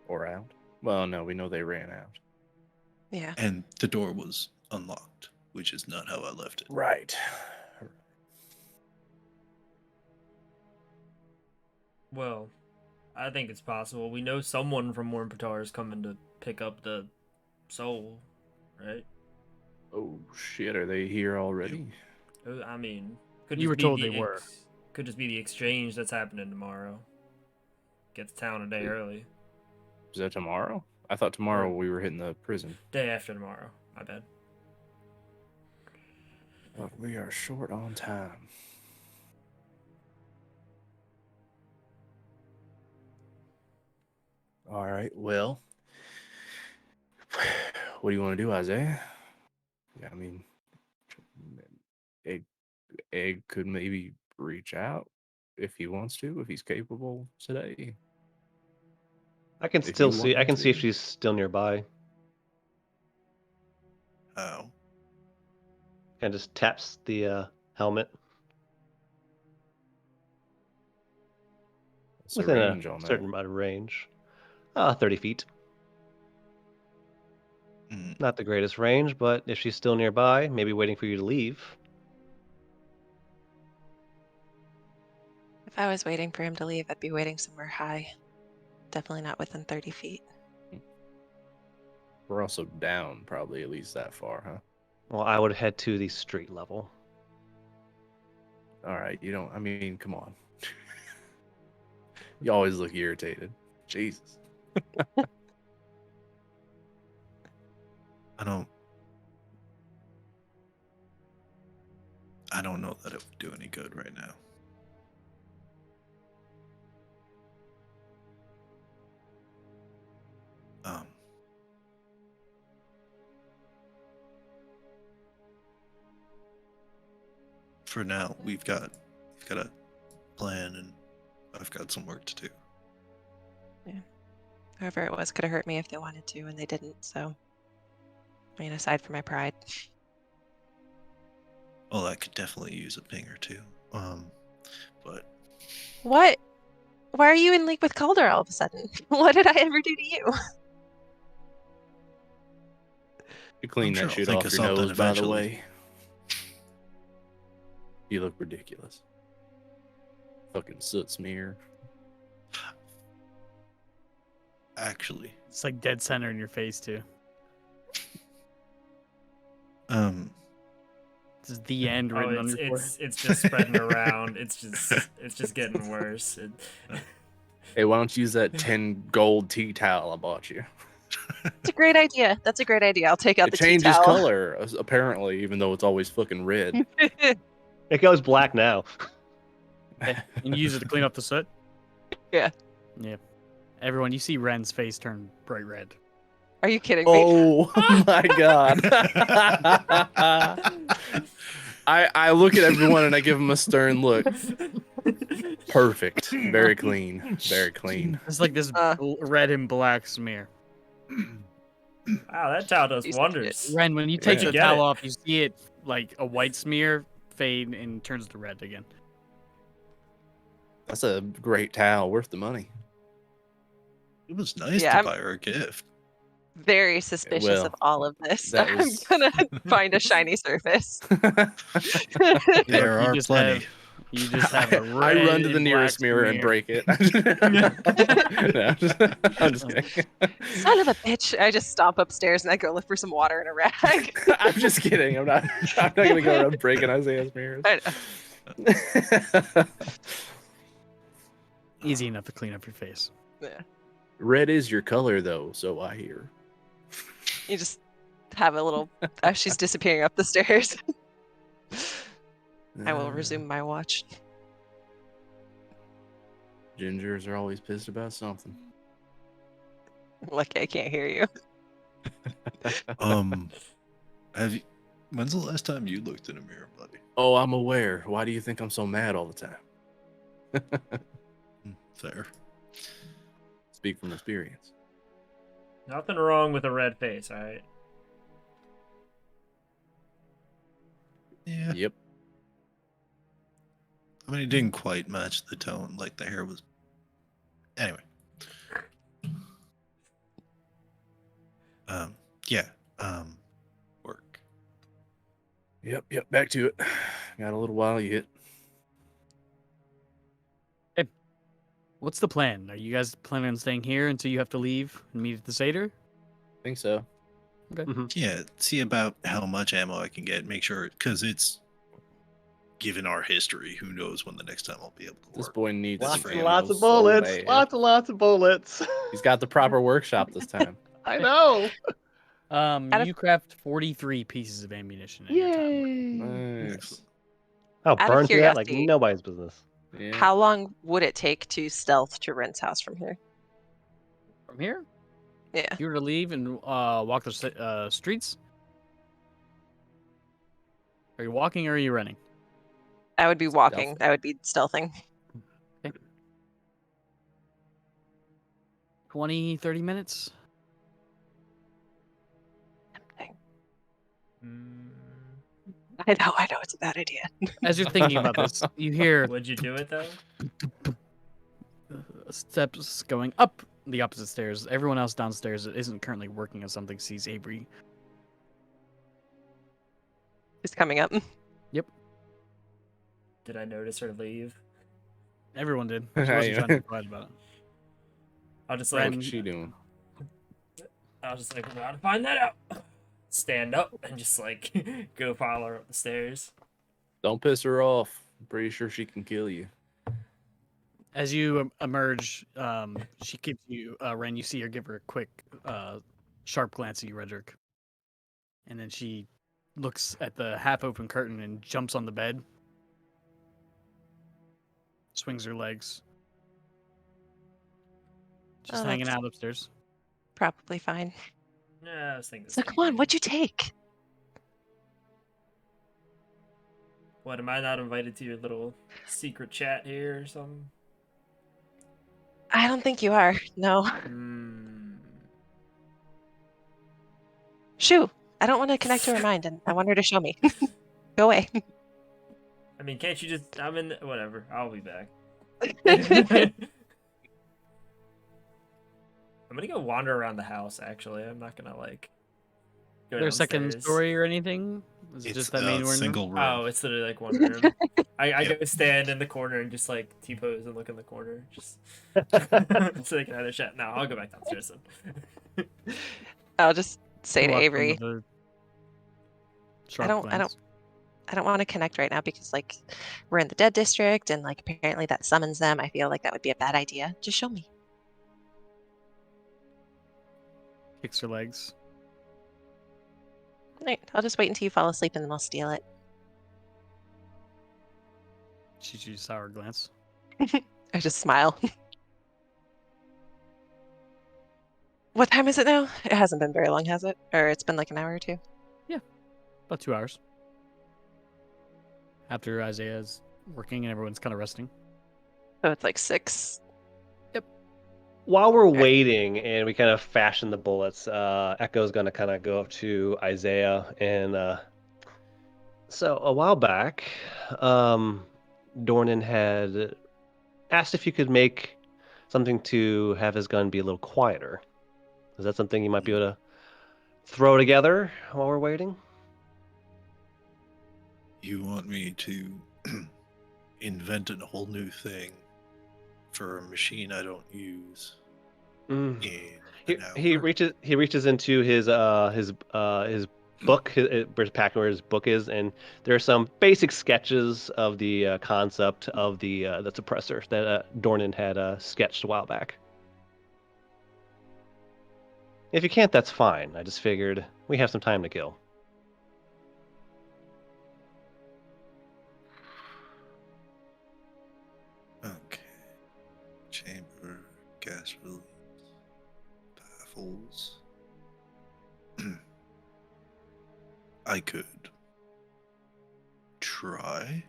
or out. Well, no, we know they ran out. Yeah. And the door was unlocked, which is not how I left it. Right. Well, I think it's possible. We know someone from Wormpatar is coming to pick up the soul, right? Oh shit, are they here already? I mean, could You just were be told the they were. Could just be the exchange that's happening tomorrow. Get to town a day early. Is that tomorrow? I thought tomorrow Or- we were hitting the prison. Day after tomorrow. My bad. But we are short on time. All right, well, what do you want to do, Isaiah? Yeah, I mean, Egg could maybe reach out if he wants to, if he's capable today. I can If still you see. want I me can see if to. she's still nearby. How? And just taps the helmet What's the within a range on certain that? amount of range. 30 feet. Not the greatest range, but if she's still nearby, maybe waiting for you to leave. If I was waiting for him to leave, I'd be waiting somewhere high. Definitely not within 30 feet. We're also down probably at least that far, huh? Well, I would head to the street level. All right, you don't, I mean, come on. You always look irritated. Jesus. I don't know that it would do any good right now. For now, we've got a plan, and I've got some work to do. Yeah. Whoever it was could have hurt me if they wanted to, and they didn't. So, I mean, aside from my pride. Well, I could definitely use a ping or two. But What? Why are you in league with Calder all of a sudden? What did I ever do to you? You clean I'm that sure I'll shit think off of your something nose, by the eventually. way. You look ridiculous. Fucking soot smear. actually, It's like dead center in your face too. This is the end Oh, written on your forehead. it's just spreading around. It's just getting worse. Hey, why don't you use that 10 gold tea towel I bought you? It's a great idea. That's a great idea. I'll take out It the tea changes towel. color, apparently, even though it's always fucking red. It goes black now. And you use it to clean up the soot? Yeah. Yeah. Everyone, you see Ren's face turn bright red. Are you kidding me? Oh my god. I look at everyone and I give them a stern look. Perfect. Very clean. Very clean. It's like this red and black smear. Wow, that towel does Piece of wonders. Ren, when you take Where'd you the get towel it? off, you see it like a white smear fade and turns to red again. That's a great towel, worth the money. it was nice Yeah, to I'm- buy her a gift. Very suspicious Well, of all of this. that I'm was- gonna find a shiny surface. There you are just plenty. You just have I, a red I run to the and nearest black mirror and smear. break it. No, I'm just kidding. Son of a bitch! I just stomp upstairs and I go look for some water and a rag. I'm just kidding. I'm not gonna go around breaking Isaiah's mirrors. I know. Easy enough to clean up your face. Yeah. Red is your color, though, so I hear. You just have a little as she's disappearing up the stairs. I will resume my watch. Gingers are always pissed about something. Lucky I can't hear you. Have you? When's the last time you looked in a mirror, buddy? Oh, I'm aware. Why do you think I'm so mad all the time? Fair. Speak from experience. Nothing wrong with a red face, all right? Yeah. Yep. I mean, it didn't quite match the tone. Like the hair was. Anyway. Yeah. Work. Yep. Back to it. Got a little while yet. What's the plan? Are you guys planning on staying here until you have to leave and meet at the Satyr? Think so. Yeah. See about how much ammo I can get. Make sure, because it's. Given our history, who knows when the next time I'll be able to This work. boy needs Lots some and ammo lots of so bullets. bad. Lots of bullets. He's got the proper workshop this time. I know. You craft 43 pieces of ammunition in your time. Yay. Nice. I'll Out of burn through that like curiosity, nobody's business. Yeah. how long would it take to stealth to Ren's house from here? From here, Yeah. if you were to leave and walk the streets, are you walking or are you running? I would be walking. Stealth. I would be stealthing. 20, 30 minutes? I know it's a bad idea. As you're thinking about this, you hear Would you do it though? steps going up the opposite stairs. Everyone else downstairs that isn't currently working on something sees Avery. It's coming up. Did I notice her leave? Everyone did. She wasn't trying to be quiet about it. I'll just Ren- like, What's she doing? I'll just like, we're about to find that out. Stand up and just like go follow her up the stairs. Don't piss her off. I'm pretty sure she can kill you. As you emerge, she gives you, Ren, you see her give her a quick, sharp glance at you, Redrick. And then she looks at the half-open curtain and jumps on the bed. Swings her legs. Just Oh, hanging that's- out upstairs. Probably fine. Yeah, I was thinking. the So same come on, thing. what'd you take? What, am I not invited to your little secret chat here or something? I don't think you are. No. Shoo! I don't want to connect to her mind, and I want her to show me. Go away. I mean, can't you just? I'm in. Whatever. I'll be back. I'm gonna go wander around the house. Actually, I'm not gonna like. Go Is there a second downstairs. story or anything? Is it It's just that main a room? single room. Oh, it's literally like one room. I Yep. go stand in the corner and just like T-pose and look in the corner, just so they can either chat. No, I'll go back downstairs then. I'll just say to Walk from Avery, the I sharp don't glance. want to connect right now because like we're in the dead district and like apparently that summons them. I feel like that would be a bad idea. Just show me. Kicks her legs. All right, I'll just wait until you fall asleep and then I'll steal it. She shoots a sour glance. I just smile. What time is it now? It hasn't been very long, has it? Or it's been like an hour or two? About 2 hours. After Isaiah's working and everyone's kind of resting. So it's like 6. While we're waiting and we kind of fashion the bullets, Echo's going to kind of go up to Isaiah. And so a while back, Dornan had asked if you could make something to have his gun be a little quieter. Is that something you might be able to throw together while we're waiting? You want me to invent a whole new thing for a machine I don't use? Mm. In He an hour? reaches into his book, where's packed where his book is, and there are some basic sketches of the concept of the suppressor that Dornan had sketched a while back. If you can't, that's fine. I just figured we have some time to kill. Okay. Chamber, gas release, baffles. I could try.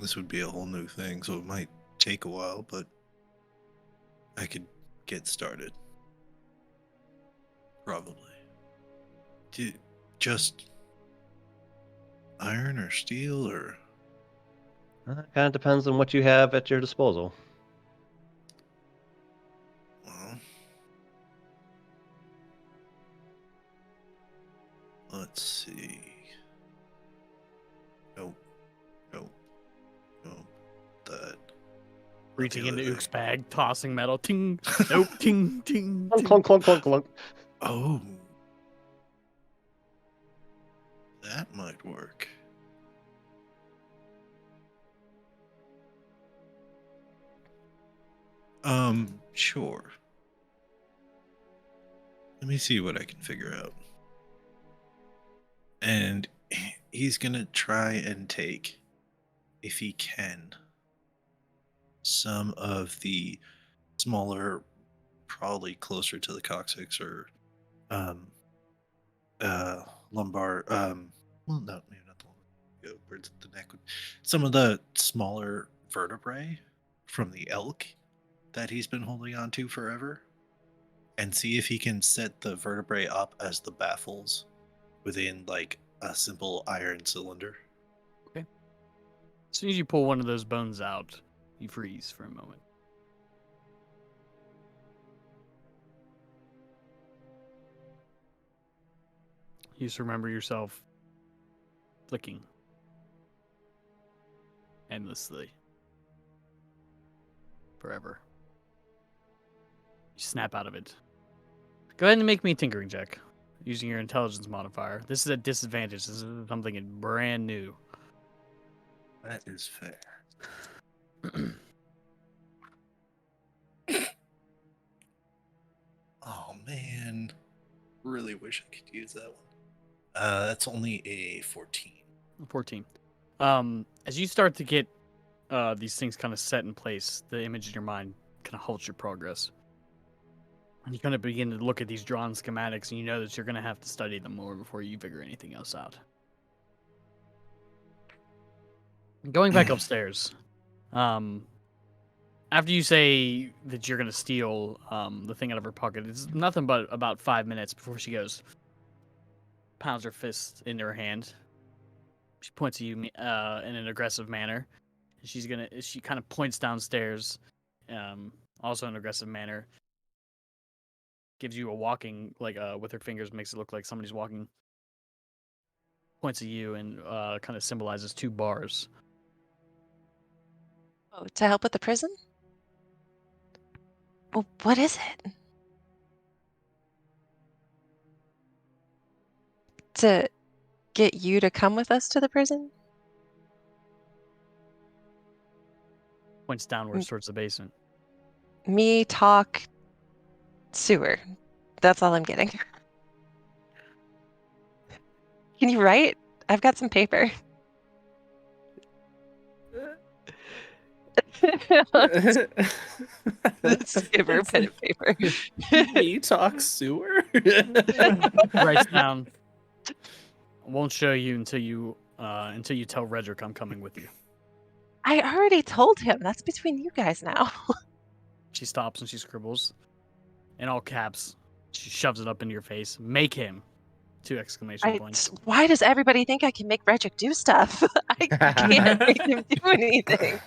This would be a whole new thing, so it might take a while, but I could get started. Probably. Just iron or steel or... Kind of depends on what you have at your disposal. Well, let's see. Nope. That. Reaching the into other Ook's thing. bag, tossing metal. Ting. Nope. Ting. Ting. Clunk, ting. clunk, clunk, clunk, clunk. Oh. That might work. Sure. Let me see what I can figure out. And he's gonna try and take, if he can, some of the smaller, probably closer to the coccyx or lumbar, well, no, maybe not the lumbar, where's the neck, some of the smaller vertebrae from the elk that he's been holding on to forever, and see if he can set the vertebrae up as the baffles within like a simple iron cylinder. As soon as you pull one of those bones out, you freeze for a moment. You just remember yourself flicking endlessly. Forever. You snap out of it. Go ahead and make me a tinkering check using your intelligence modifier. This is a disadvantage. This is something brand new. That is fair. Oh man, really wish I could use that one. That's only a 14. 14. As you start to get these things kind of set in place, the image in your mind kind of halts your progress. And you kind of begin to look at these drawn schematics, and you know that you're going to have to study them more before you figure anything else out. Going back upstairs, after you say that you're going to steal the thing out of her pocket, it's nothing but about 5 minutes before she goes, pounds her fist into her hand. She points at you in an aggressive manner. She kind of points downstairs, also in an aggressive manner. Gives you a walking, like with her fingers, makes it look like somebody's walking. Points at you and kind of symbolizes 2 bars. Oh, to help with the prison? Well, what is it? To get you to come with us to the prison? Points downwards towards the basement. Me talk sewer. That's all I'm getting. Can you write? I've got some paper. Let's give her a pen and paper. Me talk sewer? Writes down. Won't show you until you tell Redrick I'm coming with you. I already told him. That's between you guys now. She stops and she scribbles. In all caps, she shoves it up into your face. Make him. 2 exclamation points. Why does everybody think I can make Redrick do stuff? I can't make him do anything.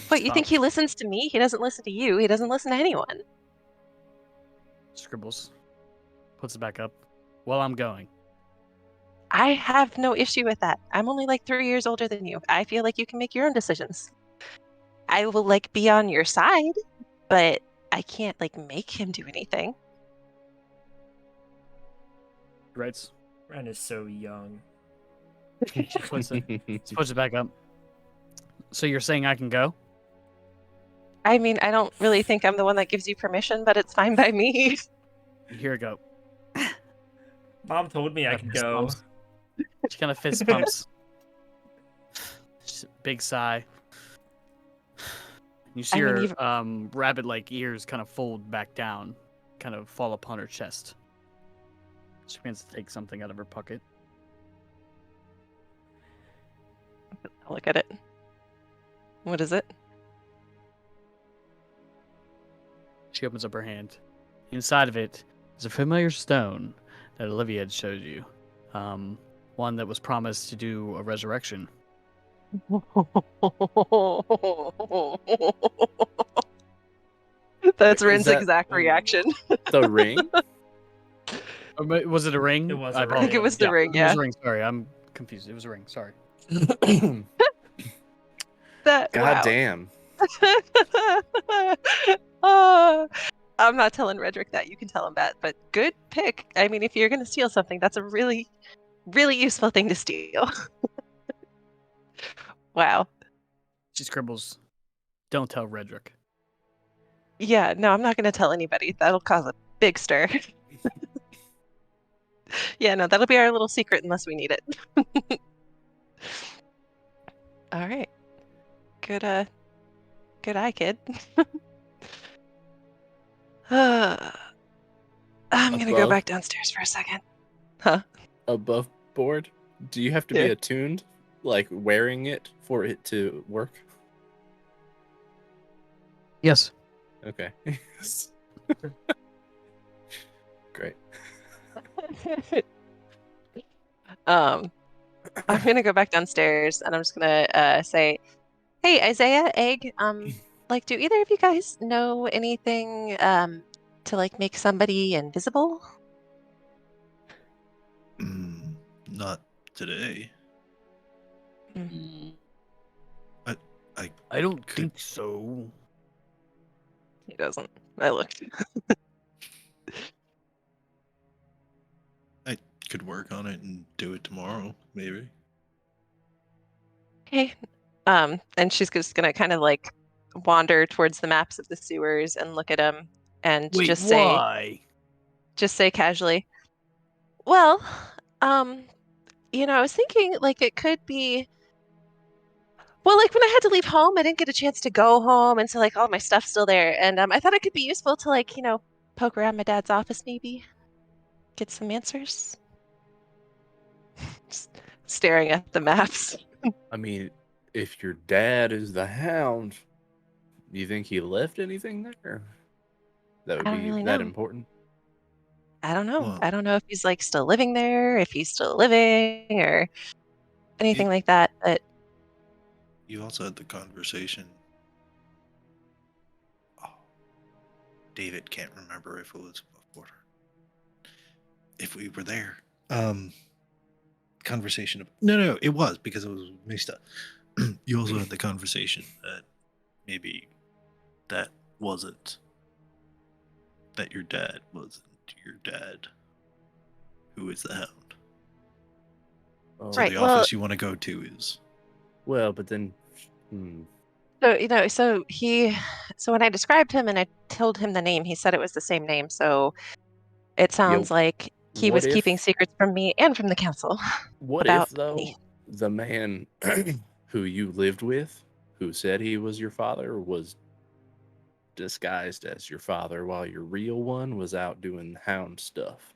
What, you think he listens to me? He doesn't listen to you. He doesn't listen to anyone. Scribbles. Puts it back up. Well, I'm going. I have no issue with that. I'm only like 3 years older than you. I feel like you can make your own decisions. I will like be on your side, but I can't like make him do anything. Right. Ren is so young. Puts it back up. So you're saying I can go? I mean, I don't really think I'm the one that gives you permission, but it's fine by me. Here we go. Mom told me I could go. She kind of fist pumps. Just a big sigh. You see I mean, her rabbit-like ears kind of fold back down, kind of fall upon her chest. She begins to take something out of her pocket. I'll look at it. What is it? She opens up her hand. Inside of it is a familiar stone that Olivia had showed you. One that was promised to do a resurrection. That's Is Rin's that- exact reaction. The ring? Was it a ring? It was a I think it ring. was the ring, It was yeah. a ring. Sorry, I'm confused. It was a ring. Sorry. That, God wow. damn. Oh, I'm not telling Redrick that. You can tell him that. But good pick. I mean, if you're going to steal something, that's a really, really useful thing to steal. Wow. She scribbles, "Don't tell Redrick." Yeah, no, I'm not going to tell anybody. That'll cause a big stir. Yeah, no, that'll be our little secret unless we need it. All right. Good eye, kid. I'm going to go Above? back downstairs for a second. Huh? Above board? Do you have to Yeah. be attuned, like wearing it for it to work? Yes. Okay. Great. I'm gonna go back downstairs and I'm just gonna say, "Hey, Isaiah, Egg, like, do either of you guys know anything to like make somebody invisible?" Not today. I don't Could- think so. He doesn't. I looked. I could work on it and do it tomorrow, maybe. Okay. And she's just gonna kind of like wander towards the maps of the sewers and look at them and Wait, just say, why? casually, "Well, I was thinking like it could be. Well, like when I had to leave home, I didn't get a chance to go home, and so like all my stuff's still there. And I thought it could be useful to like, poke around my dad's office, maybe get some answers." Just staring at the maps. I mean, if your dad is the Hound, do you think he left anything there? That would I don't be really that know. important? I don't know. Well- I don't know if he's like still living there, if he's still living, or anything You- like that. But You also had the conversation. Oh, David can't remember if it was before. If we were there. Conversation. No, it was because it was Mista. You also had the conversation that maybe that wasn't. That your dad wasn't your dad. Who is the Hound? Oh, So Right, the well- office you want to go to is. Well, but then, so when I described him and I told him the name, he said it was the same name. So it sounds like he was what keeping if- secrets from me and from the council. what about if though me. the man who you lived with, who said he was your father, was disguised as your father while your real one was out doing Hound stuff?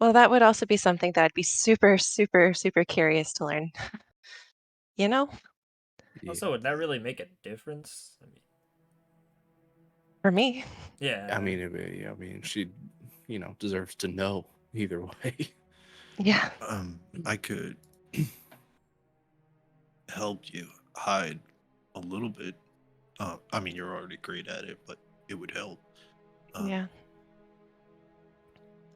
Well, that would also be something that I'd be super, super, super curious to learn. You know, Yeah. Also, would that really make a difference? I mean, for me. yeah. I mean, she, deserves to know either way. Yeah. I could help you hide a little bit. I mean, you're already great at it, but it would help. Yeah.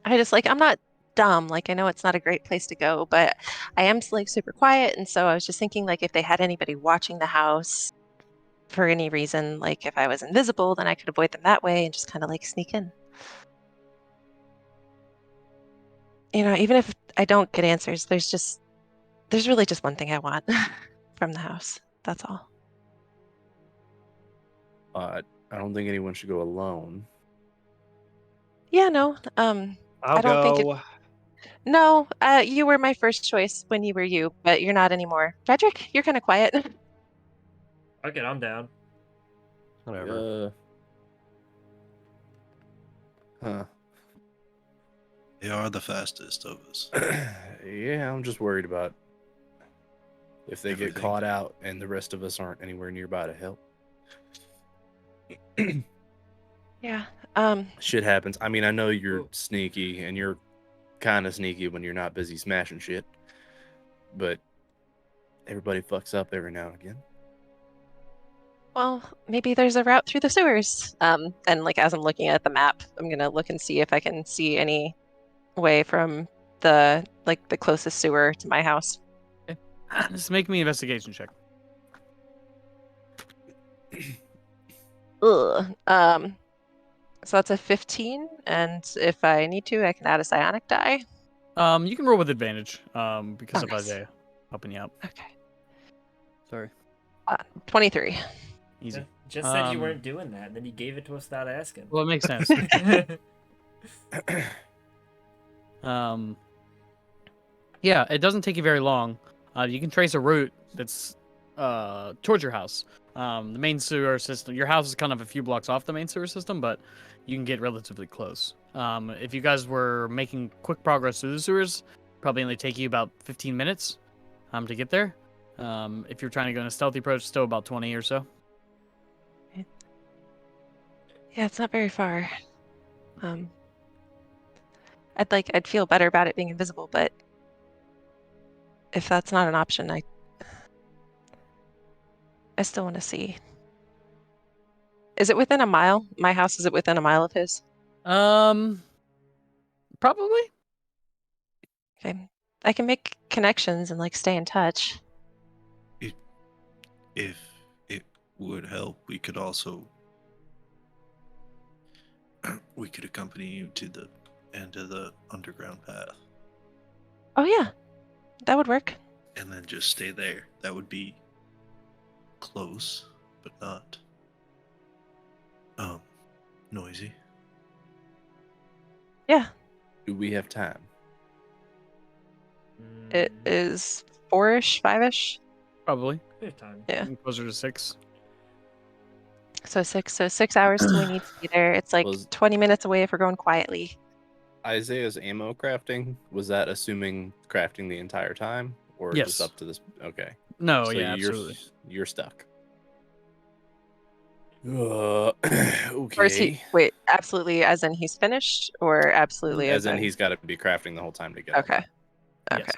I'm not dumb. Like, I know it's not a great place to go, but I am like super quiet. And so I was just thinking, like, if they had anybody watching the house, for any reason, like if I was invisible, then I could avoid them that way and just kind of like sneak in. Even if I don't get answers, there's really just one thing I want from the house. That's all. I don't think anyone should go alone. Yeah, no. I'll I don't think it. go. No, you were my first choice when you were you, but you're not anymore. Frederick, you're kind of quiet. Okay, I'm down. Whatever. Huh. They are the fastest of us. Yeah, I'm just worried about if they get Everything. caught out and the rest of us aren't anywhere nearby to help. Yeah. Shit happens. I mean, I know you're Ooh. sneaky and you're kind of sneaky when you're not busy smashing shit, but everybody fucks up every now and again. Well, maybe there's a route through the sewers. And like as I'm looking at the map, I'm gonna look and see if I can see any way from the closest sewer to my house. Just make me an investigation check. Ugh. So that's a 15, and if I need to, I can add a psionic die. You can roll with advantage. Because Oh, of nice. Isaiah helping you out. Okay. Sorry. 23. Easy. Just said you weren't doing that, and then you gave it to us without asking. Well, it makes sense. Yeah, it doesn't take you very long. You can trace a route that's towards your house. The main sewer system. Your house is kind of a few blocks off the main sewer system, but you can get relatively close. If you guys were making quick progress through the sewers, probably only take you about 15 minutes to get there. If you're trying to go in a stealthy approach, still about 20 or so. Yeah, it's not very far. I'd feel better about it being invisible, but if that's not an option, I still want to see. Is it within a mile? My house, is it within a mile of his? Probably. Okay. I can make connections and like stay in touch. If it would help, we could also we could accompany you to the end of the underground path Oh yeah, that would work. and then just stay there. That would be close, but not noisy. Yeah, Do we have time? it is 4-ish, 5-ish. Probably. We have time. Yeah. Closer to 6. So 6 hours till we need to be there. It's like Was- 20 minutes away if we're going quietly. Isaiah's ammo crafting, was that assuming crafting the entire time? Or Yes. just up to this? Okay. No, So yeah, you're, absolutely. You're stuck. Or is he Okay. wait, absolutely as in he's finished, or absolutely As in he's got to be crafting the whole time to get out. Okay. Yes.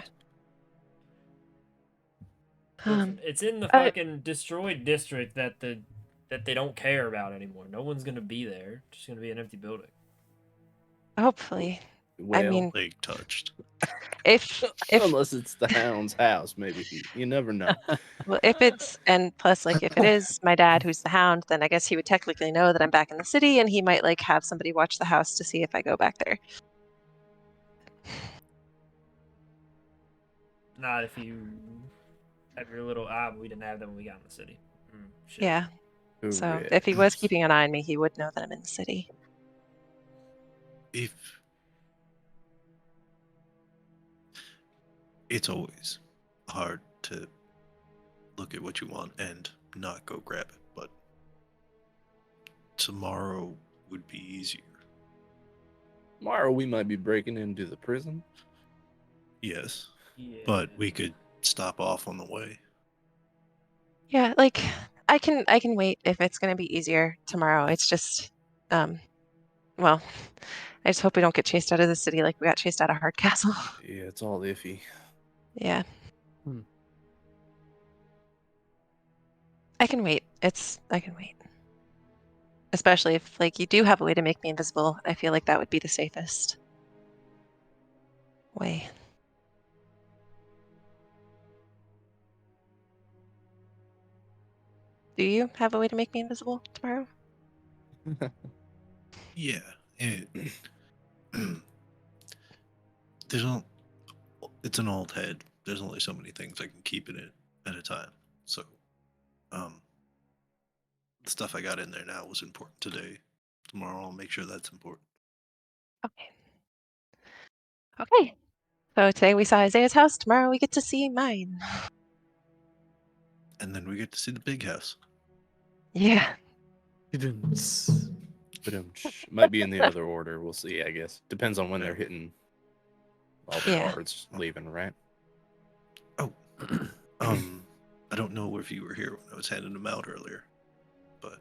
Okay. It's in the I- fucking destroyed district that they don't care about anymore. No one's gonna be there. It's just gonna be an empty building. Hopefully. Well, mean, Leg touched. if unless it's the hound's house, maybe. You never know. well, if it's, and plus like if it is my dad who's the hound, then I guess he would technically know that I'm back in the city, and he might like have somebody watch the house to see if I go back there. Not if you have your little we didn't have them when we got in the city. Shit. Yeah. So if he was keeping an eye on me, he would know that I'm in the city. If it's always hard to look at what you want and not go grab it, but tomorrow would be easier. Tomorrow we might be breaking into the prison. Yes, Yeah. but we could stop off on the way. Yeah, like I can wait if it's gonna be easier tomorrow. It's just well, I just hope we don't get chased out of the city like we got chased out of Hardcastle. Yeah, it's all iffy. Yeah. Hmm. I can wait. I can wait. Especially if like you do have a way to make me invisible. I feel like that would be the safest way. Do you have a way to make me invisible tomorrow? Yeah. There's not. It's an old head. There's only so many things I can keep in it at a time. So, the stuff I got in there now was important today. Tomorrow I'll make sure that's important. Okay. Okay. So today we saw Isaiah's house. Tomorrow we get to see mine. And then we get to see the big house. Yeah. Ba-dum-ts. Might be in the other order. We'll see, I guess. Depends on when they're Right. hitting all the Yeah. cards leaving, right? I don't know if you were here when I was handing them out earlier, but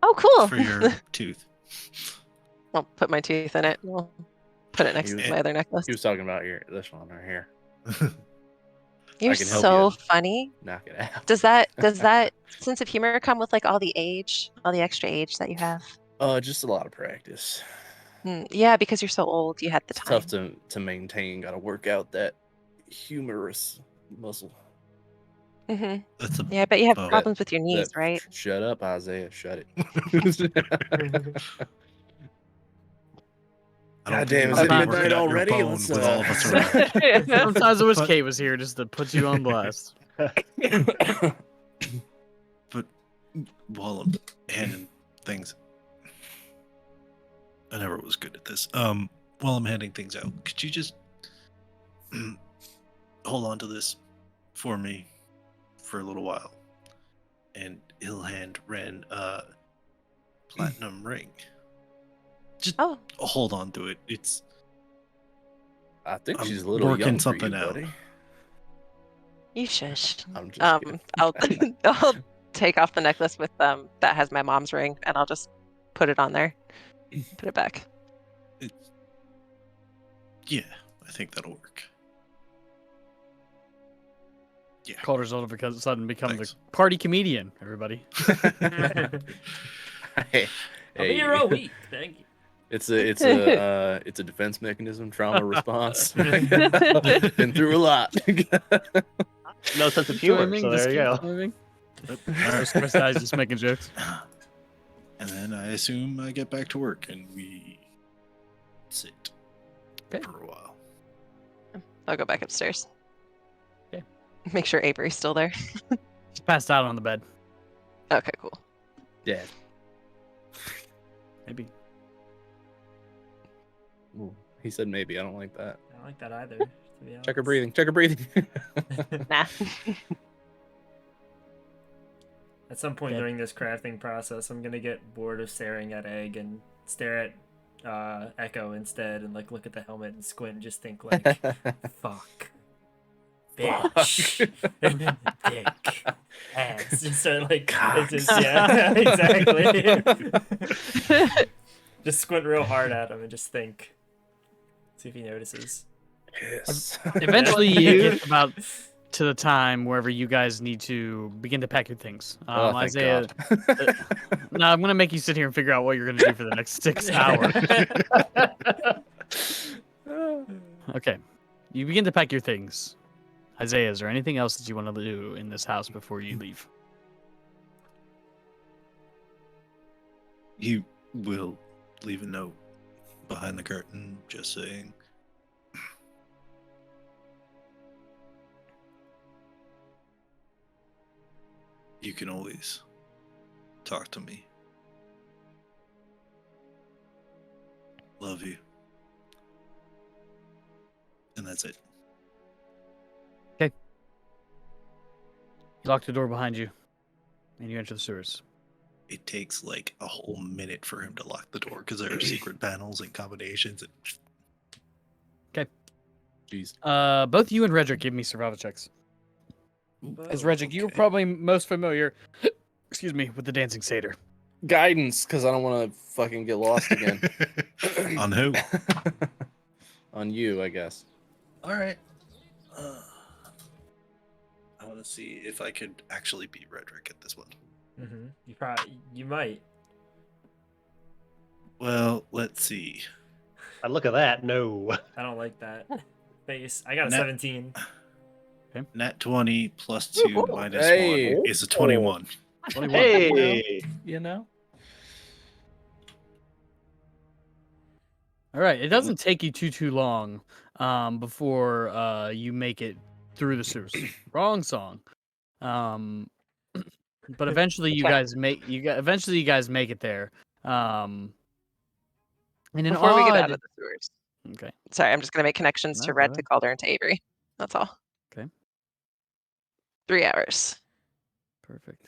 Oh, cool. for your tooth. I'll put my tooth in it. We'll put it next You- to my other necklace. He was talking about this one right here. You're can help so you. funny. Knock it out. Does that sense of humor come with like all the extra age that you have? Just a lot of practice. Yeah, because you're so old, you had the It's time. tough to maintain. Got to work out that humorous muscle. Hmm. That's a Yeah, but you have Oh. problems with your knees, right? Shut up, Isaiah. Shut it. I don't God think damn, it is was it me midnight working out your already? bone Let's, with all of us around. Sometimes I wish But- Kate was here just to put you on blast. But while I'm handing things, I never was good at this. While I'm handing things out, could you just hold on to this for me for a little while, and he'll hand Ren a platinum ring. Just Oh, hold on to it. It's I think I'm she's a little working young for something you, out. buddy. you shush. I'm just kidding. I'll take off the necklace with that has my mom's ring, and I'll just put it on there. Put it back. Yeah, I think that'll work. Yeah. Calder's all of a sudden become Thanks. the party comedian, everybody. Hey, I'll be here all week. Thank you. it's a defense mechanism, trauma response. Been through a lot. No sense of humor, so there you go. All Just Chris I's just making jokes. And then I assume I get back to work and we sit Okay. for a while. I'll go back upstairs. Okay. Make sure Avery's still there. He's passed out on the bed. Okay, cool. Yeah. Maybe. Ooh, he said maybe. I don't like that. I don't like that either. To be Check her honest. breathing. Check her breathing. Nah. At some point Okay. during this crafting process, I'm gonna get bored of staring at Egg and stare at Echo instead, and like look at the helmet and squint and just think like, fuck, bitch, dick, ass. Just start like, it's just, yeah, exactly. Just squint real hard at him and just think, see if he notices. Yes. Eventually, you get about to the time wherever you guys need to begin to pack your things. Oh, thank Isaiah, God. now I'm gonna make you sit here and figure out what you're gonna do for the next 6 hours. Okay, you begin to pack your things. Isaiah, is there anything else that you want to do in this house before you leave? You will leave a note behind the curtain just saying, you can always talk to me. Love you. And that's it. You lock the door behind you, and you enter the sewers. It takes like a whole minute for him to lock the door because there are secret panels and combinations. And Jeez. Both you and Redrick give me survival checks. As Redrick, you're okay. probably most familiar, excuse me, with the Dancing Satyr. Guidance, because I don't want to fucking get lost again. On who? On you, I guess. All right. I want to see if I could actually beat Redrick at this one. You might. Well, let's see. Look at that. No. I don't like that face. I got a No. 17. Nat 20 plus 2 minus Hey. 1 is a 21. 21. Hey, You know? All right. It doesn't take you too long before you make it through the sewers. Wrong song. But eventually you guys make it there. In an Before we get out odd. of the sewers. Okay. Sorry, I'm just gonna make connections No, to go Red, to ahead. Calder, and to Avery. That's all. Okay. 3 hours. Perfect.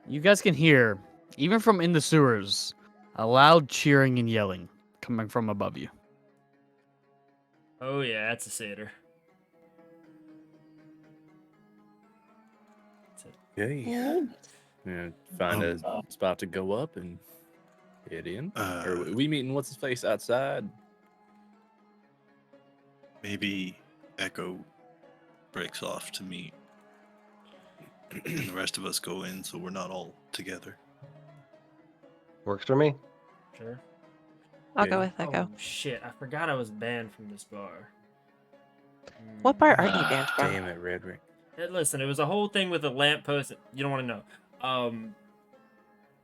You guys can hear, even from in the sewers, a loud cheering and yelling coming from above you. Oh yeah, that's a satyr. That's it. Okay. Yeah, find a spot to go up and head in. Or we meeting what's his face outside? Maybe Echo breaks off to meet, and the rest of us go in so we're not all together. works for me. Sure. I'll go Yeah. with Echo. Oh shit! I forgot I was banned from this bar. What bar aren't you banned from? Damn it, Redrick. Hey, listen, it was a whole thing with a lamppost. You don't want to know.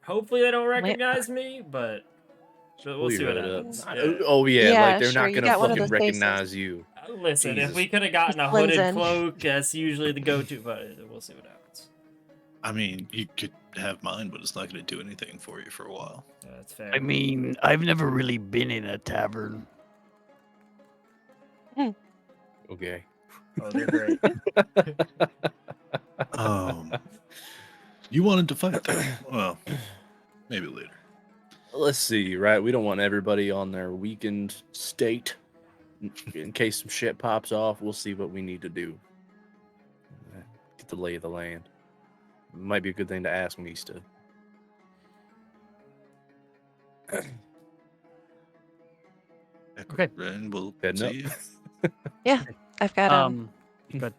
Hopefully they don't recognize me, but we'll see what hood up. happens. Oh yeah, Yeah, like they're sure, not you gonna got one of fucking those faces. recognize you. Listen, if Jesus. we could have gotten a Blends hooded in. cloak, that's usually the go-to. But we'll see what happens. I mean, you could have mine, but it's not going to do anything for you for a while. Yeah, that's fair. I mean, I've never really been in a tavern. Okay. Oh, they're great. You wanted to fight though. Well, maybe later. Let's see, right? We don't want everybody on their weakened state. In case some shit pops off, we'll see what we need to do. Get the lay of the land. Might be a good thing to ask Mista. Echo, Okay. and we'll Heading up. see you. Yeah, I've got Good.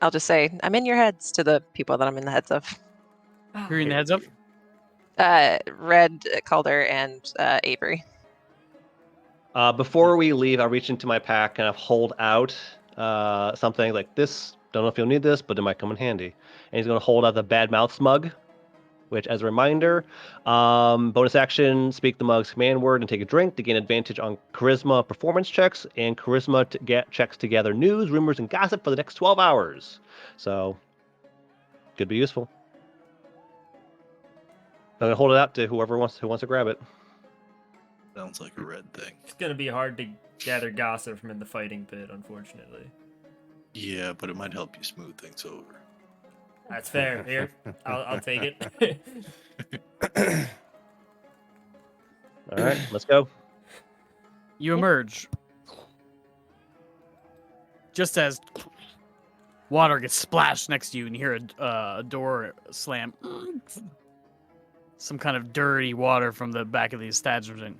I'll just say I'm in your heads to the people that I'm in the heads of. Who are you in the heads of? Red, Calder, and Avery. Before we leave, I'll reach into my pack and hold out something like this. Don't know if you'll need this, but it might come in handy. And he's going to hold out the bad mouth smug, which, as a reminder, bonus action, speak the mug's command word and take a drink to gain advantage on charisma performance checks and charisma to get checks to gather news, rumors, and gossip for the next 12 hours. So, could be useful. I'm gonna hold it out to who wants to grab it. Sounds like a red thing. It's gonna be hard to gather gossip from in the fighting pit, unfortunately. Yeah, but it might help you smooth things over. That's fair. Here, I'll take it. All right, let's go. You emerge. Just as water gets splashed next to you, and you hear a door slam. Some kind of dirty water from the back of the establishment.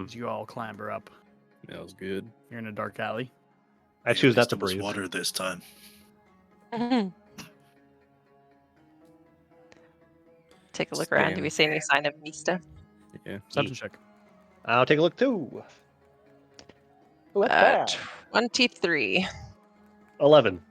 As you all clamber up. That was good. You're in a dark alley. I choose At not least to it was breathe. water this time. Take a look around. Do we see any sign of Mista? Yeah. Perception check. I'll take a look too. What's 23. 11.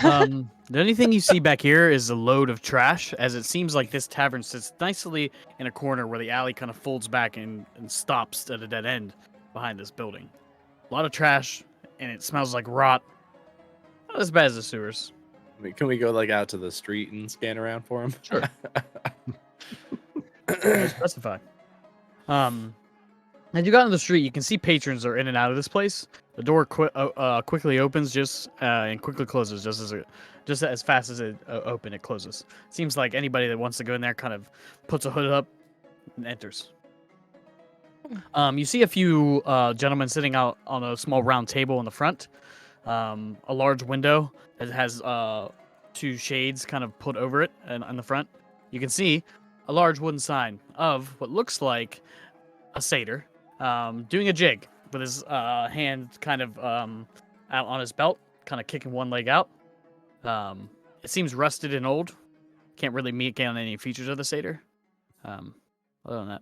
The only thing you see back here is a load of trash, as it seems like this tavern sits nicely in a corner where the alley kind of folds back and stops at a dead end behind this building. A lot of trash, and it smells like rot. Not as bad as the sewers. I mean, can we go like out to the street and scan around for him? Sure. Very specify. As you got on the street, you can see patrons are in and out of this place. The door quickly opens and quickly closes just as fast as it it closes. Seems like anybody that wants to go in there kind of puts a hood up and enters. You see a few gentlemen sitting out on a small round table in the front. A large window that has 2 shades kind of put over it and on the front. You can see a large wooden sign of what looks like a satyr doing a jig with his hand kind of out on his belt, kind of kicking one leg out. It seems rusted and old. Can't really make out any features of the satyr. Other than that.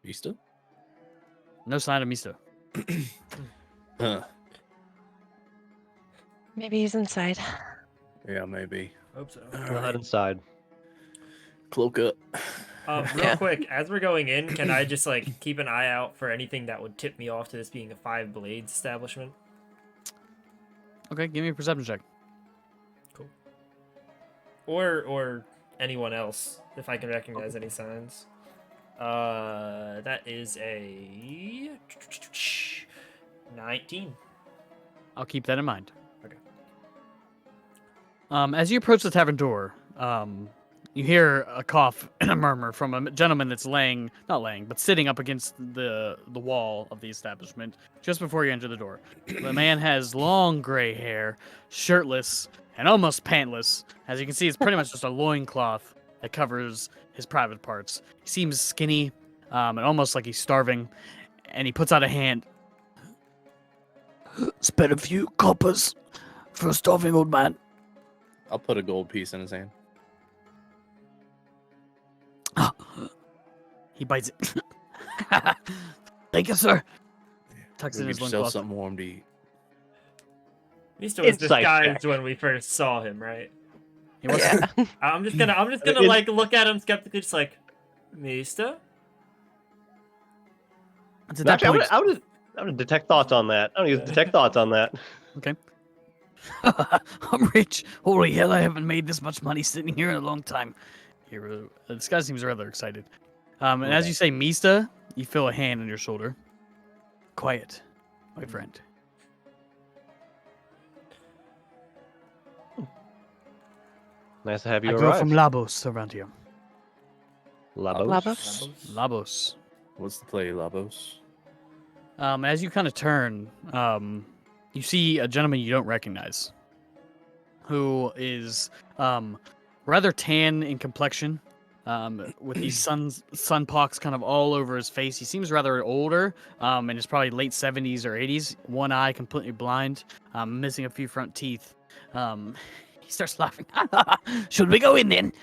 Mista? No sign of Mista. Huh. Maybe he's inside. Yeah, maybe. Hope so. All We'll head right. inside. Cloak up. Real Yeah. quick, as we're going in, can I just like keep an eye out for anything that would tip me off to this being a 5 Blades establishment? Okay, give me a perception check. Or anyone else, if I can recognize any signs. That is a 19. I'll keep that in mind. Okay. As you approach the tavern door, you hear a cough and a murmur from a gentleman that's sitting up against the wall of the establishment just before you enter the door. The man has long gray hair, shirtless, and almost pantless. As you can see, it's pretty much just a loincloth that covers his private parts. He seems skinny, and almost like he's starving, and he puts out a hand. Spend a few coppers for a starving old man. I'll put a gold piece in his hand. He bites it. Thank you, sir. Tucks Go in get his yourself loincloth. something warm to eat. Mista was Insight disguised check. when we first saw him, right? He was Yeah. I'm just gonna like look at him skeptically, just like, Mista? It's at that Actually, point. I'm gonna detect thoughts on that. I'm gonna use detect thoughts on that. Okay. I'm rich. Holy hell, I haven't made this much money sitting here in a long time. This guy seems rather excited. And as you say Mista, you feel a hand on your shoulder. Quiet, my friend. Nice to have you I go arrive. from Labos around here. Labos. Labos? Labos. What's the play, Labos? As you kind of turn, you see a gentleman you don't recognize, who is rather tan in complexion, with these sunpocks kind of all over his face. He seems rather older, and is probably late 70s or 80s. One eye completely blind, missing a few front teeth. He starts laughing. Should we go in then?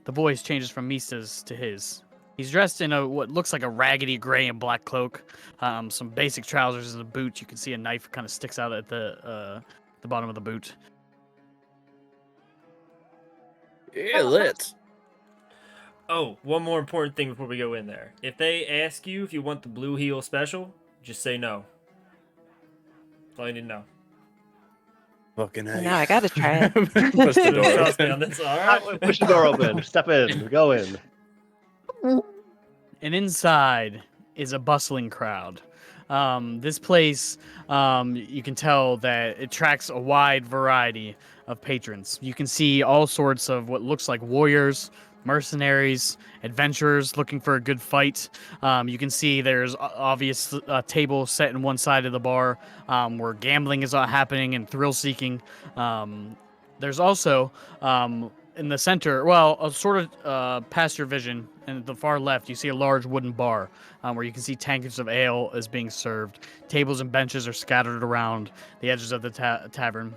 The voice changes from Mista's to his. He's dressed in what looks like a raggedy gray and black cloak, some basic trousers and a boot. You can see a knife kind of sticks out at the bottom of the boot. Yeah, let's. Oh, one more important thing before we go in there. If they ask you if you want the blue heel special, just say no. That's all you need to know. Fucking A. No, I gotta try it. Push the door Trust me on open. this, alright? Push the door open. Step in. Go in. And inside is a bustling crowd. This place, you can tell that it attracts a wide variety of patrons. You can see all sorts of what looks like warriors, mercenaries, adventurers looking for a good fight. You can see there's obvious table set in one side of the bar where gambling is happening and thrill seeking. There's also in the center, sort of past your vision, and at the far left, you see a large wooden bar where you can see tankards of ale is being served. Tables and benches are scattered around the edges of the tavern,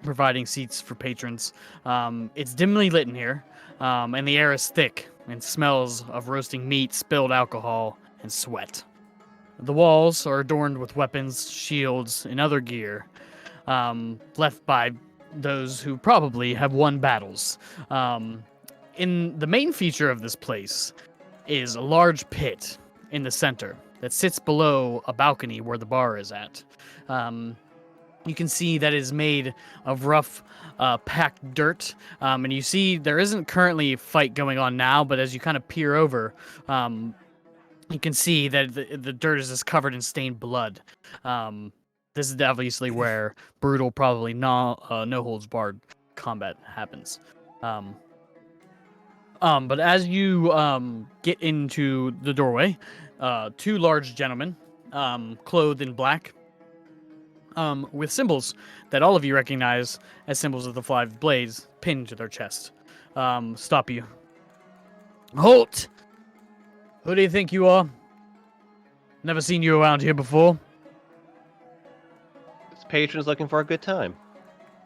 providing seats for patrons. It's dimly lit in here, and the air is thick and smells of roasting meat, spilled alcohol, and sweat. The walls are adorned with weapons, shields, and other gear left by those who probably have won battles. In the main feature of this place is a large pit in the center that sits below a balcony where the bar is at. You can see that it is made of rough, packed dirt, and you see there isn't currently a fight going on now, but as you kind of peer over, you can see that the dirt is just covered in stained blood. This is obviously where brutal, probably no holds barred combat happens. But as you get into the doorway, two large gentlemen, clothed in black, with symbols that all of you recognize as symbols of the Five Blades pinned to their chest, stop you. Halt! Who do you think you are? Never seen you around here before. This patron's looking for a good time.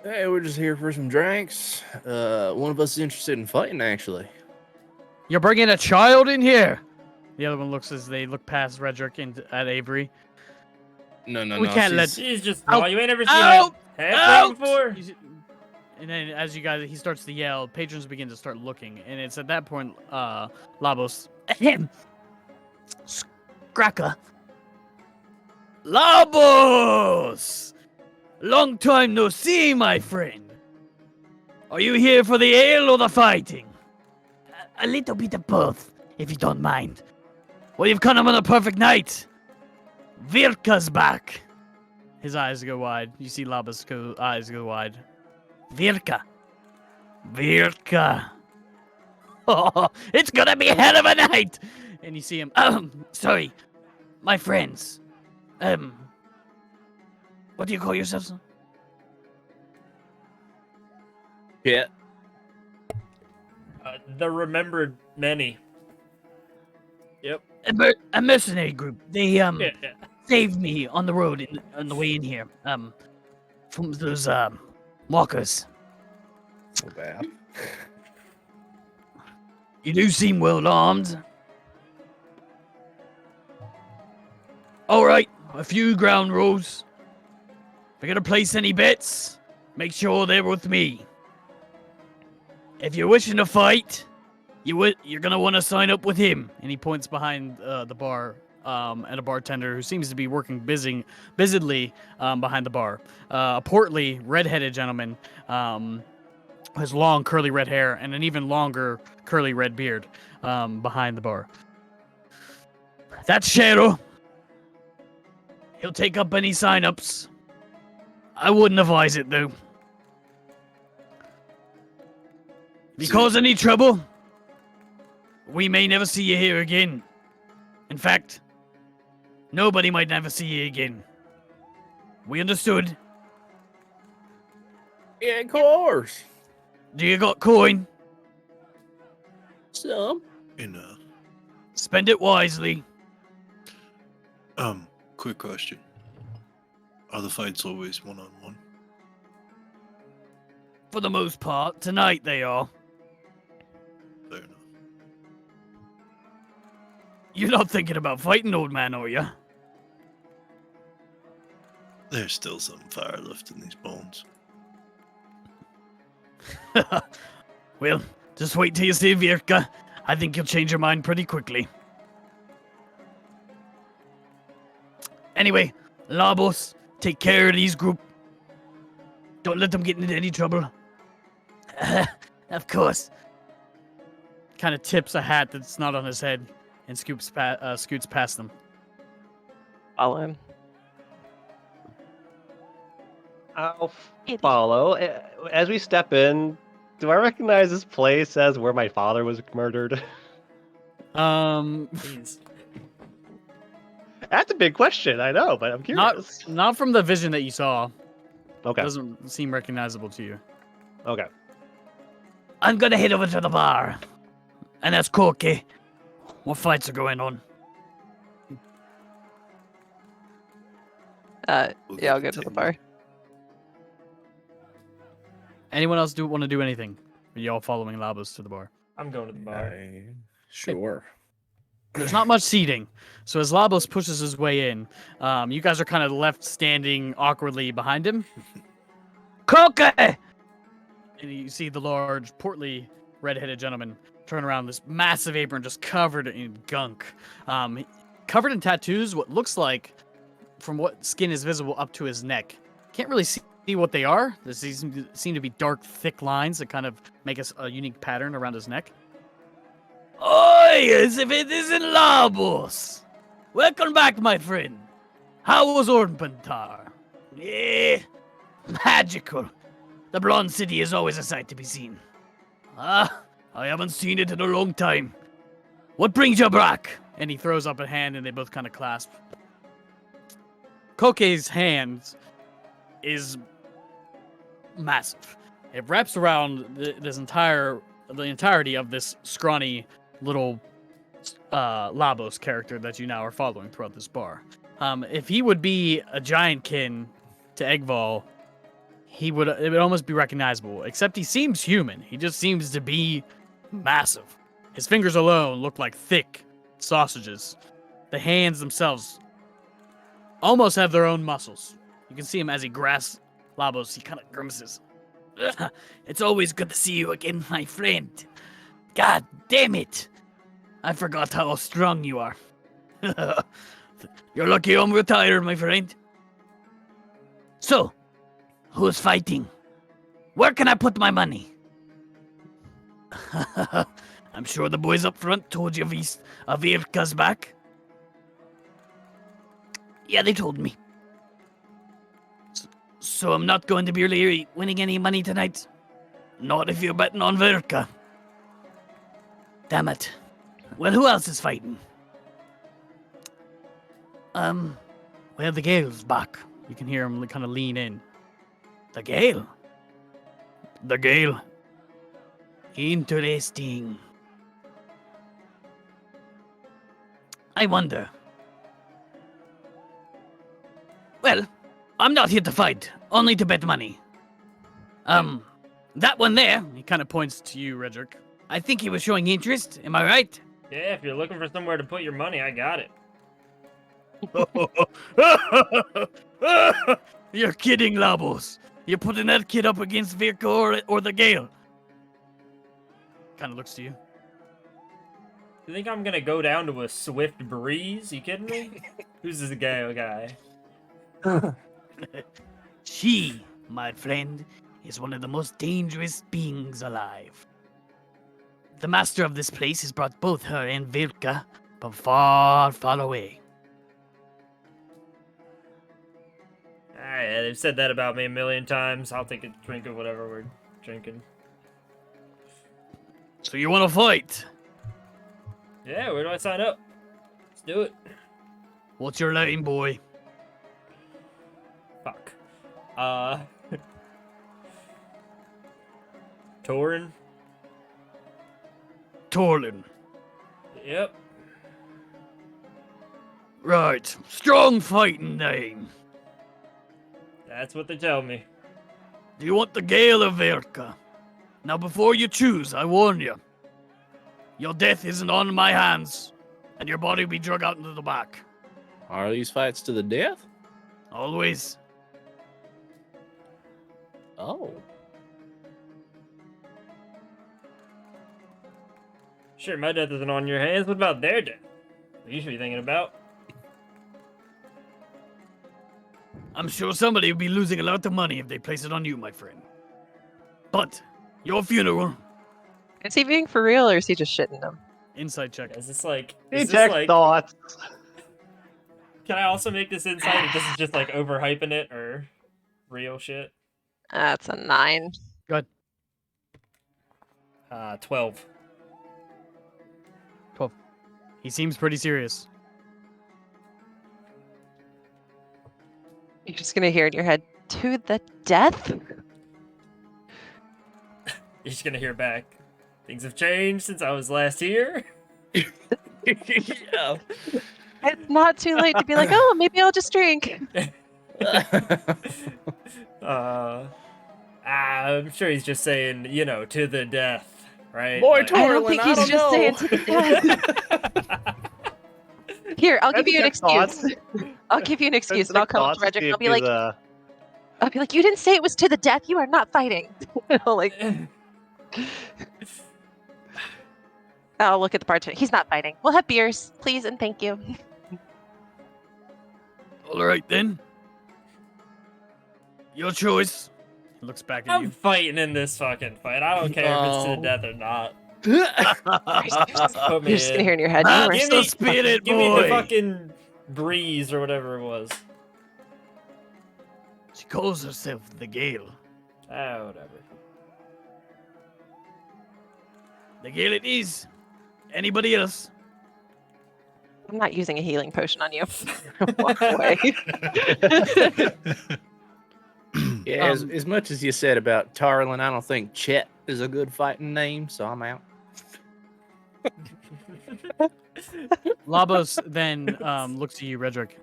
Hey, we're just here for some drinks. One of us is interested in fighting, actually. You're bringing a child in here? The other one looks as they look past Redrick and at Avery. No, We can't let- She's just Out. no. You ain't ever seen Out. halfling Out! before. And then as you guys, he starts to yell, patrons begin to start looking, and it's at that point, Labos, Scracker, Labos, long time no see, my friend. Are you here for the ale or the fighting? A little bit of both, if you don't mind. Well, you've come on a perfect night. Virka's back. His eyes go wide. You see Labos' eyes go wide. Virka. Oh, it's gonna be a hell of a night! And you see him, sorry, my friends. What do you call yourselves? Yeah. The remembered many. Yep. A mercenary group. They, Yeah. saved me on the road on the way in here, from those, walkers. So bad. You do seem well armed. Alright, a few ground rules. If you're gonna place any bets, make sure they're with me. If you're wishing to fight, you're gonna want to sign up with him. And he points behind the bar at a bartender who seems to be working busily behind the bar. A portly, red-headed gentleman who has long, curly red hair and an even longer, curly red beard behind the bar. That's Cheryl. He'll take up any sign-ups. I wouldn't advise it, though. If you cause any trouble, we may never see you here again. In fact, nobody might never see you again. We understood? Yeah, of course. Do you got coin? Some. And Spend it wisely. quick question. Are the fights always one-on-one? For the most part, tonight they are. Fair enough. You're not thinking about fighting, old man, are you? There's still some fire left in these bones. Well, just wait till you see Virka. I think you'll change your mind pretty quickly. Anyway, Labos, take care of these group. Don't let them get into any trouble. Of course. Kind of tips a hat that's not on his head and scoots past them. Follow him. I'll follow. As we step in, do I recognize this place as where my father was murdered? Please. That's a big question, I know, but I'm curious. Not from the vision that you saw. Okay. Doesn't seem recognizable to you. Okay. I'm gonna head over to the bar. And that's Corky. What fights are going on? Yeah, I'll go to the bar. Anyone else want to do anything? Are y'all following Labos to the bar? I'm going to the bar. Sure. There's not much seating, so as Labos pushes his way in, you guys are kind of left standing awkwardly behind him. Corky! And you see the large, portly, red-headed gentleman turn around, this massive apron just covered in gunk. Covered in tattoos, what looks like, from what skin is visible up to his neck. Can't really see what they are. These seem to be dark, thick lines that kind of make a unique pattern around his neck. Oi, as if it isn't Labos! Welcome back, my friend. How was Ornpentar? Magical. The Blonde City is always a sight to be seen. I haven't seen it in a long time. What brings you back? And he throws up a hand and they both kind of clasp. Koke's hand is massive. It wraps around the entirety of this scrawny little Labos character that you now are following throughout this bar. If he would be a giant kin to Eggval, it would almost be recognizable, except he seems human. He just seems to be massive. His fingers alone look like thick, sausages. The hands themselves almost have their own muscles. You can see him as he grasps Labos. He kind of grimaces. It's always good to see you again, my friend. God damn it! I forgot how strong you are. You're lucky I'm retired, my friend. So, who's fighting? Where can I put my money? I'm sure the boys up front told you Avirka's back. Yeah, they told me. So I'm not going to be really winning any money tonight. Not if you're betting on Virka. Damn it. Well, who else is fighting? Well, the Gale's back. You can hear him kind of lean in. The Gale? The Gale. Interesting. I wonder. Well, I'm not here to fight, only to bet money. That one there, he kind of points to you, Redrick. I think he was showing interest, am I right? Yeah, if you're looking for somewhere to put your money, I got it. You're kidding, Labos. You're putting that kid up against Virka or the Gale. Kind of looks to you. You think I'm gonna go down to a swift breeze? You kidding me? Who's this Gale guy? She, my friend, is one of the most dangerous beings alive. The master of this place has brought both her and Virka from far, far away. Alright, they've said that about me a million times. I'll take a drink of whatever we're drinking. So you want to fight? Yeah, where do I sign up? Let's do it. What's your name, boy? Fuck. Torin? Torlin. Yep. Right. Strong fighting name. That's what they tell me. Do you want the Gale or Virka? Now, before you choose, I warn you. Your death isn't on my hands, and your body will be drug out into the back. Are these fights to the death? Always. Oh. Sure, my death isn't on your hands. What about their death? What you should be thinking about? I'm sure somebody will be losing a lot of money if they place it on you, my friend. But, your funeral... Is he being for real or is he just shitting them? Insight check. Is this like... He Is this checks like... thoughts. Can I also make this insight if this is just like overhyping it or real shit? That's a 9. Good. 12. 12. He seems pretty serious. You're just gonna hear in your head, to the death? You're just gonna hear back. Things have changed since I was last here. Yeah. It's not too late to be like, oh, maybe I'll just drink. I'm sure he's just saying, you know, to the death, right? Boy, Like- I don't Torlin, think I he's don't just know. saying to the death. Here, I'll give you an excuse. I'll give you an excuse, and I'll come up to Redrick and I'll be like, you didn't say it was to the death. You are not fighting. Like, I'll look at the bartender. He's not fighting. We'll have beers, please, and thank you. All right, then. Your choice. He looks back at I'm you. fighting in this fucking fight. I don't care if it's to the No. death or not. You're Put me just gonna in. hear in your head. Ah, You are give it's so me- the spirit, Give me the boy. fucking breeze or whatever it was. She calls herself the Gale. Ah, whatever. The Gale it is. Anybody else? I'm not using a healing potion on you. Walk away. Yeah, as much as you said about Tarlin, I don't think Chet is a good fighting name, so I'm out. Labos then looks at you, Redrick.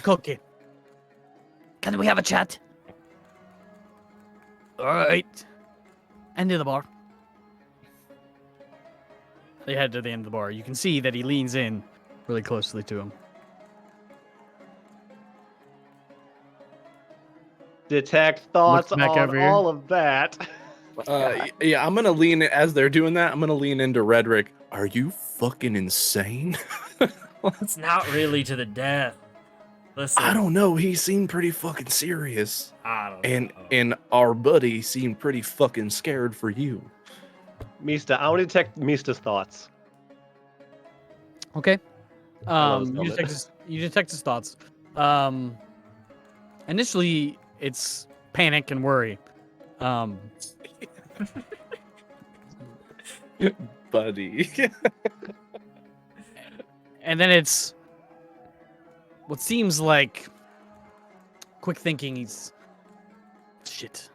Cookie. Can we have a chat? All right. End of the bar. They head to the end of the bar. You can see that he leans in really closely to him. Detect thoughts back on over here. all of that. Yeah, I'm gonna lean as they're doing that. I'm gonna lean into Redrick. Are you fucking insane? It's not really to the death. Listen, I don't know. He seemed pretty fucking serious, I don't and know. and our buddy seemed pretty fucking scared for you. Mista, I want to detect Mista's thoughts. Okay. love this You moment. detect his thoughts. Initially, it's panic and worry. Buddy. And then it's what seems like quick thinking. He's shit.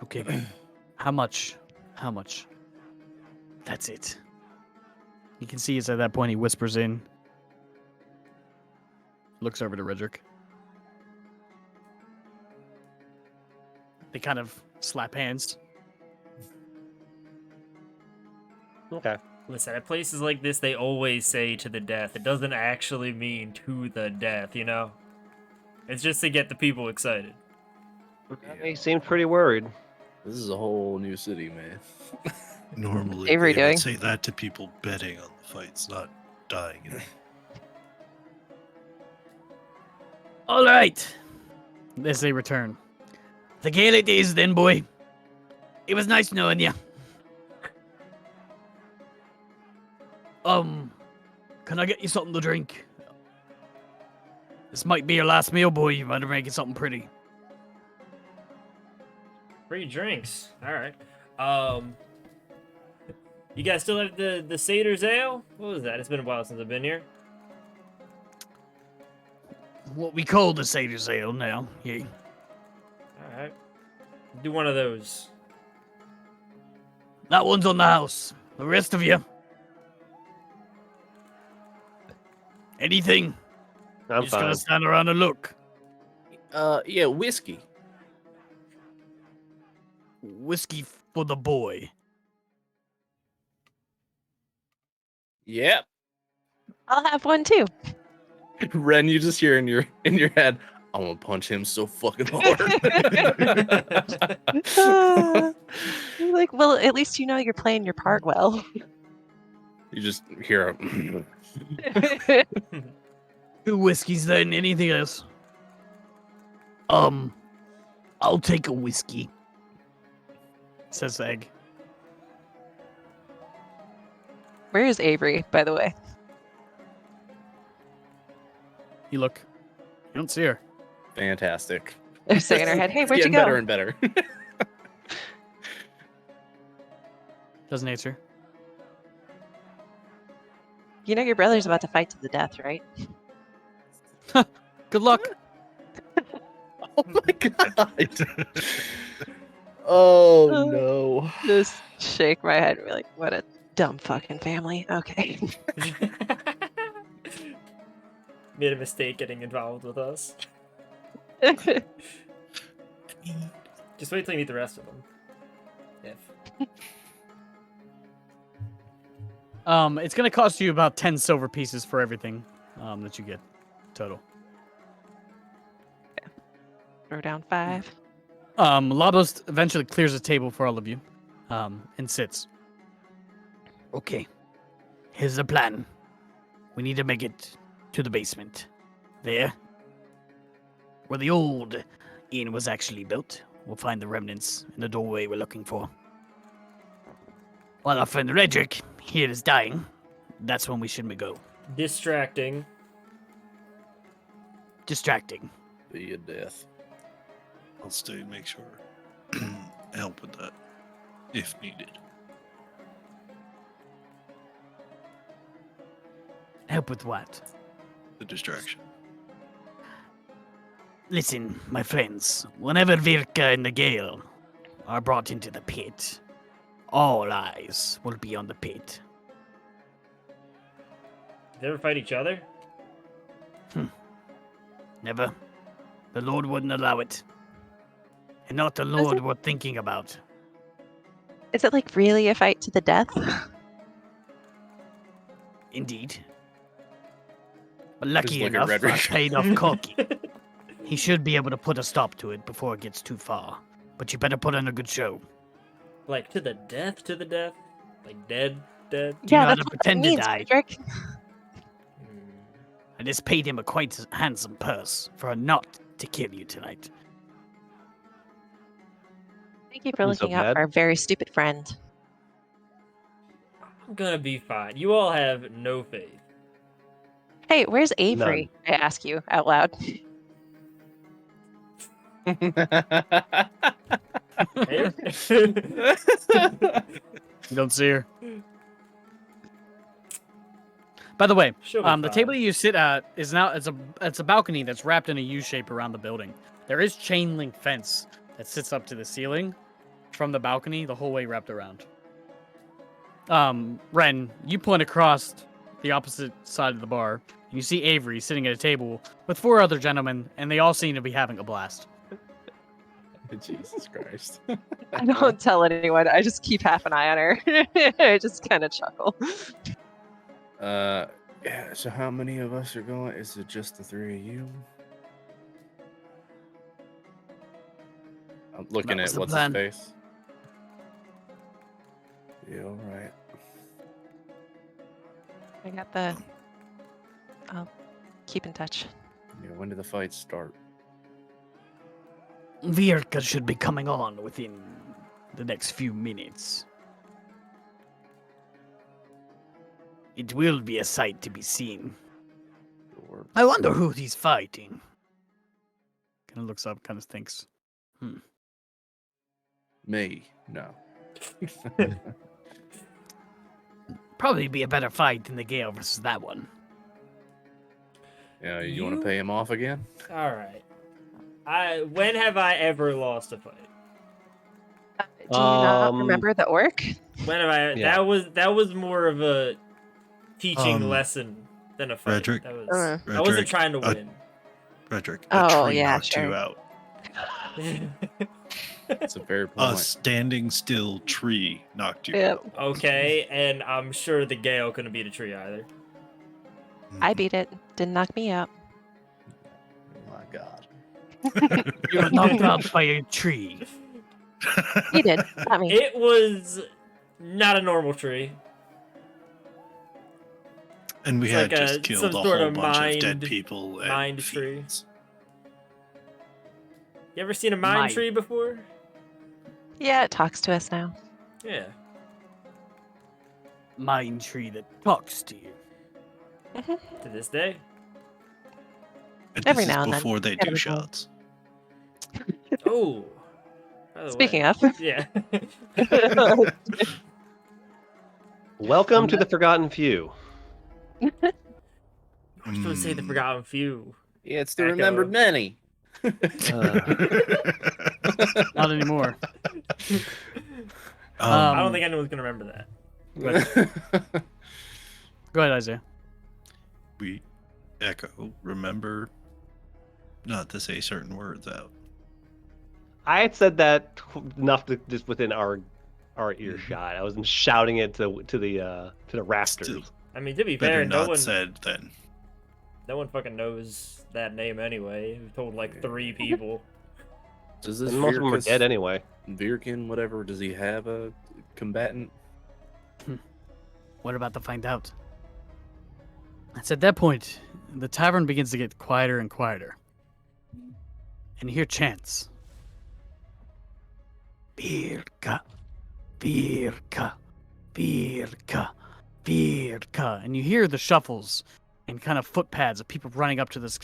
Okay. How much? How much? That's it. You can see it's at that point he whispers in. Looks over to Redrick. They kind of slap hands. Okay. Listen, at places like this, they always say to the death. It doesn't actually mean to the death, you know? It's just to get the people excited. He seemed pretty worried. This is a whole new city, man. Normally, Avery they doing? would say that to people betting on the fights, not dying in it. All right. As they return. The gale it is then, boy. It was nice knowing you. Can I get you something to drink? This might be your last meal, boy. You better make it something pretty. Free drinks. All right. You guys still have the Satyr's Ale? What was that? It's been a while since I've been here. What we call the Satyr's Ale now. Yeah. All right. Do one of those. That one's on the house. The rest of you. Anything? I'm You're just fine. gonna stand around and look. Yeah, whiskey. Whiskey for the boy. Yep. I'll have one too. Ren, you just hear in your head, I'm gonna punch him so fucking hard. Like, well, at least you know you're playing your part well. You just hear a Two whiskeys then. Anything else? I'll take a whiskey. Says Egg. Where is Avery, by the way? You look. You don't see her. fantastic. They're saying in her head, "Hey, It's where'd you getting go?" better and better. Doesn't answer. You know your brother's about to fight to the death, right? Good luck. Oh my god. Oh no. Just shake my head and be like, "What a dumb fucking family." Okay. Made a mistake getting involved with us. Just wait till you meet the rest of them. If. It's gonna cost you about 10 silver pieces for everything that you get total. Throw down 5. Labos eventually clears a table for all of you and sits. Okay, here's the plan. We need to make it to the basement. There, where the old inn was actually built. We'll find the remnants in the doorway we're looking for. While our friend Redrick here is dying, that's when we should go. Distracting. Distracting. Be a death. I'll stay and make sure. Help with that, if needed. Help with what? The distraction. Listen, my friends, whenever Virka and the Gale are brought into the pit, all eyes will be on the pit. They ever fight each other? Never. The Lord wouldn't allow it. And not the Does Lord it? we're thinking about. Is it like really a fight to the death? Indeed. But Just lucky look at enough, I Redrick. paid off Corky. He should be able to put a stop to it before it gets too far. But you better put on a good show. Like to the death, like dead. Do you Yeah, know how that's to what that pretend to means, die? Frederick. I just paid him a quite handsome purse for not to kill you tonight. Thank you for You so looking out bad? for our very stupid friend. I'm gonna be fine. You all have no faith. Hey, where's Avery? I ask you out loud. Hey? You don't see her. By the way, She'll be the fine. table you sit at is now it's a balcony that's wrapped in a U shape around the building. There is chain link fence that sits up to the ceiling from the balcony the whole way wrapped around. Ren, you point across the opposite side of the bar, and you see Avery sitting at a table with 4 other gentlemen, and they all seem to be having a blast. Jesus Christ. I don't tell anyone. I just keep half an eye on her. I just kind of chuckle. Yeah, so how many of us are going? Is it just the 3 of you? I'm looking That was at the what's plan. his face. Yeah, all right. I got the. I'll keep in touch. Yeah, when do the fights start? Virka should be coming on within the next few minutes. It will be a sight to be seen. Or I wonder who he's fighting. Kind of looks up, kind of thinks. me? No. Probably be a better fight than the Gale versus that one. Yeah, you want You- to pay him off again? All right. When have I ever lost a fight? Do you not Um, remember the orc? When have I? Yeah. That was more of a teaching lesson than a fight. Frederick. That was. Uh. I wasn't Frederick, trying to win. Frederick, Oh, a tree yeah, knocked sure. you out. It's a fair A point. standing still tree knocked you Yep. out. Okay, and I'm sure the Gale couldn't beat a tree either. I beat it. Didn't knock me out. Oh my God. You were knocked out by a tree. He did. Not me. It was not a normal tree. And we It's had like just some killed a sort whole of bunch of mind- dead people and mind tree. fiends. You ever seen a mine Mine. tree before? Yeah, it talks to us now. Yeah. Mind tree that talks to you. To this day. And Every this now is and then. before they Gotta do be cool. shots. Oh. By the Speaking way. of. Yeah. Welcome to the Forgotten Few. We're supposed to say the Mm. forgotten few. Yeah, it's the Echo. remembered many. Not anymore. I don't think anyone's gonna remember that. But Go ahead, Isaiah. we echo. Remember not to say certain words out. I had said that enough to just within our earshot. I wasn't shouting it to the rafters. Still, I mean, to be better fair, no not one said then. no one fucking knows that name anyway. We told like 3 people. Does this And most of them are Virkus- dead anyway. Virkin, whatever, does he have a combatant? What about to find out? It's at that point, the tavern begins to get quieter and quieter. And you hear chants. Virka, Virka, Virka, Virka. And you hear the shuffles and kind of footpads of people running up to this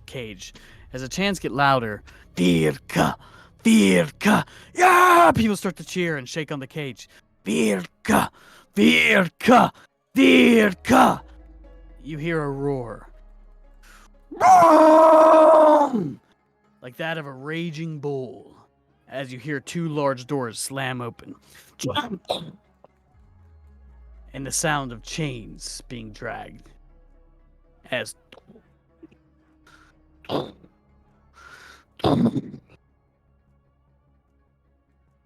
cage. As the chants get louder, Virka, Virka, yeah! People start to cheer and shake on the cage. Virka, Virka, Virka. You hear a roar. Boom! Like that of a raging bull. As you hear 2 large doors slam open. And the sound of chains being dragged. As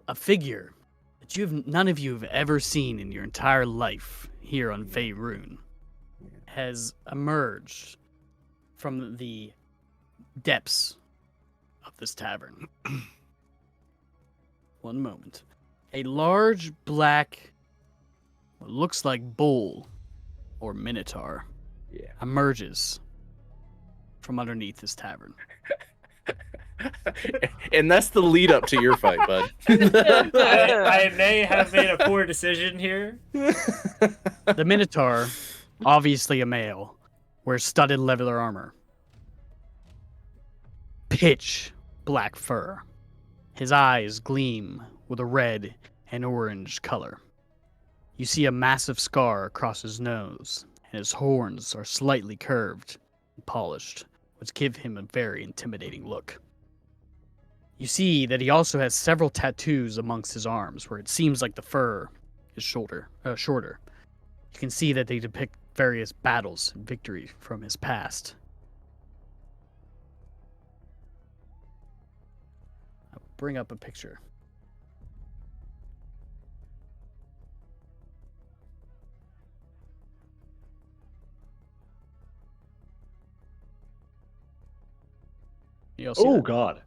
a figure that none of you have ever seen in your entire life here on Faerun has emerged from the depths of this tavern. One moment. A large black, what looks like bull or minotaur Yeah. emerges from underneath this tavern. And that's the lead up to your fight, bud. I may have made a poor decision here. The minotaur, obviously a male, wears studded leather armor, pitch black fur. His eyes gleam with a red and orange color. You see a massive scar across his nose, and his horns are slightly curved and polished, which give him a very intimidating look. You see that he also has several tattoos amongst his arms, where it seems like the fur is shorter. You can see that they depict various battles and victory from his past. I'll bring up a picture. You'll see Oh that. God.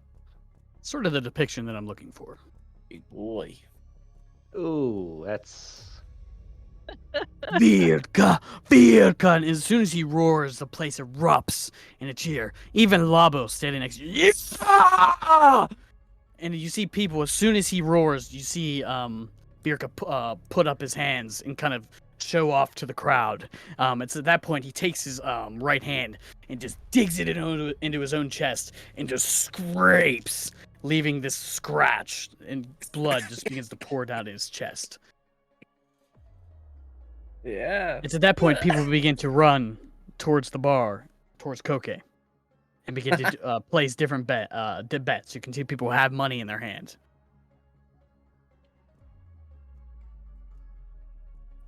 Sort of the depiction that I'm looking for. Big boy. Ooh, that's. Virka! Virka! And as soon as he roars, the place erupts in a cheer. Even Labo standing next to you. Yeah! And you see people, as soon as he roars, you see Virka put up his hands and kind of show off to the crowd. It's at that point he takes his right hand and just digs it into his own chest and just scrapes, leaving this scratch, and blood just begins to pour down his chest. Yeah. It's at that point people begin to run towards the bar, towards Koke, and begin to place different bets. You can see people have money in their hand.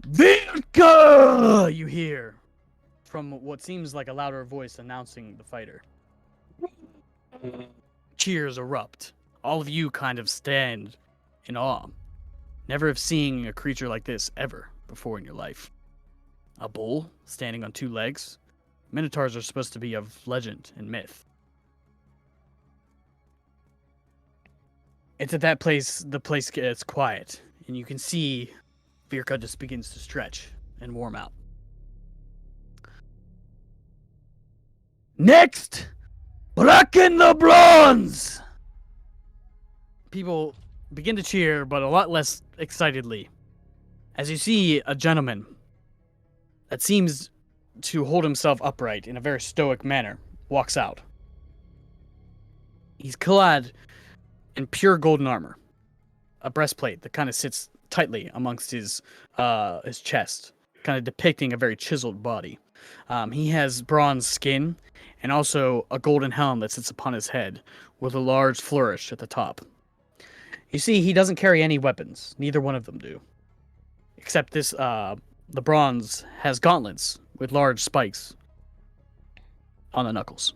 Virka! You hear from what seems like a louder voice announcing the fighter. Cheers erupt. All of you kind of stand in awe. Never have seen a creature like this ever before in your life. A bull standing on two legs. Minotaurs are supposed to be of legend and myth. It's at that place the place gets quiet, and you can see Virka just begins to stretch and warm out. Next, blacken the bronze! People begin to cheer, but a lot less excitedly, as you see a gentleman that seems to hold himself upright in a very stoic manner walks out. He's clad in pure golden armor, a breastplate that kind of sits tightly amongst his chest, kind of depicting a very chiseled body. He has bronze skin and also a golden helm that sits upon his head with a large flourish at the top. You see, he doesn't carry any weapons. Neither one of them do. Except this, the bronze has gauntlets with large spikes on the knuckles.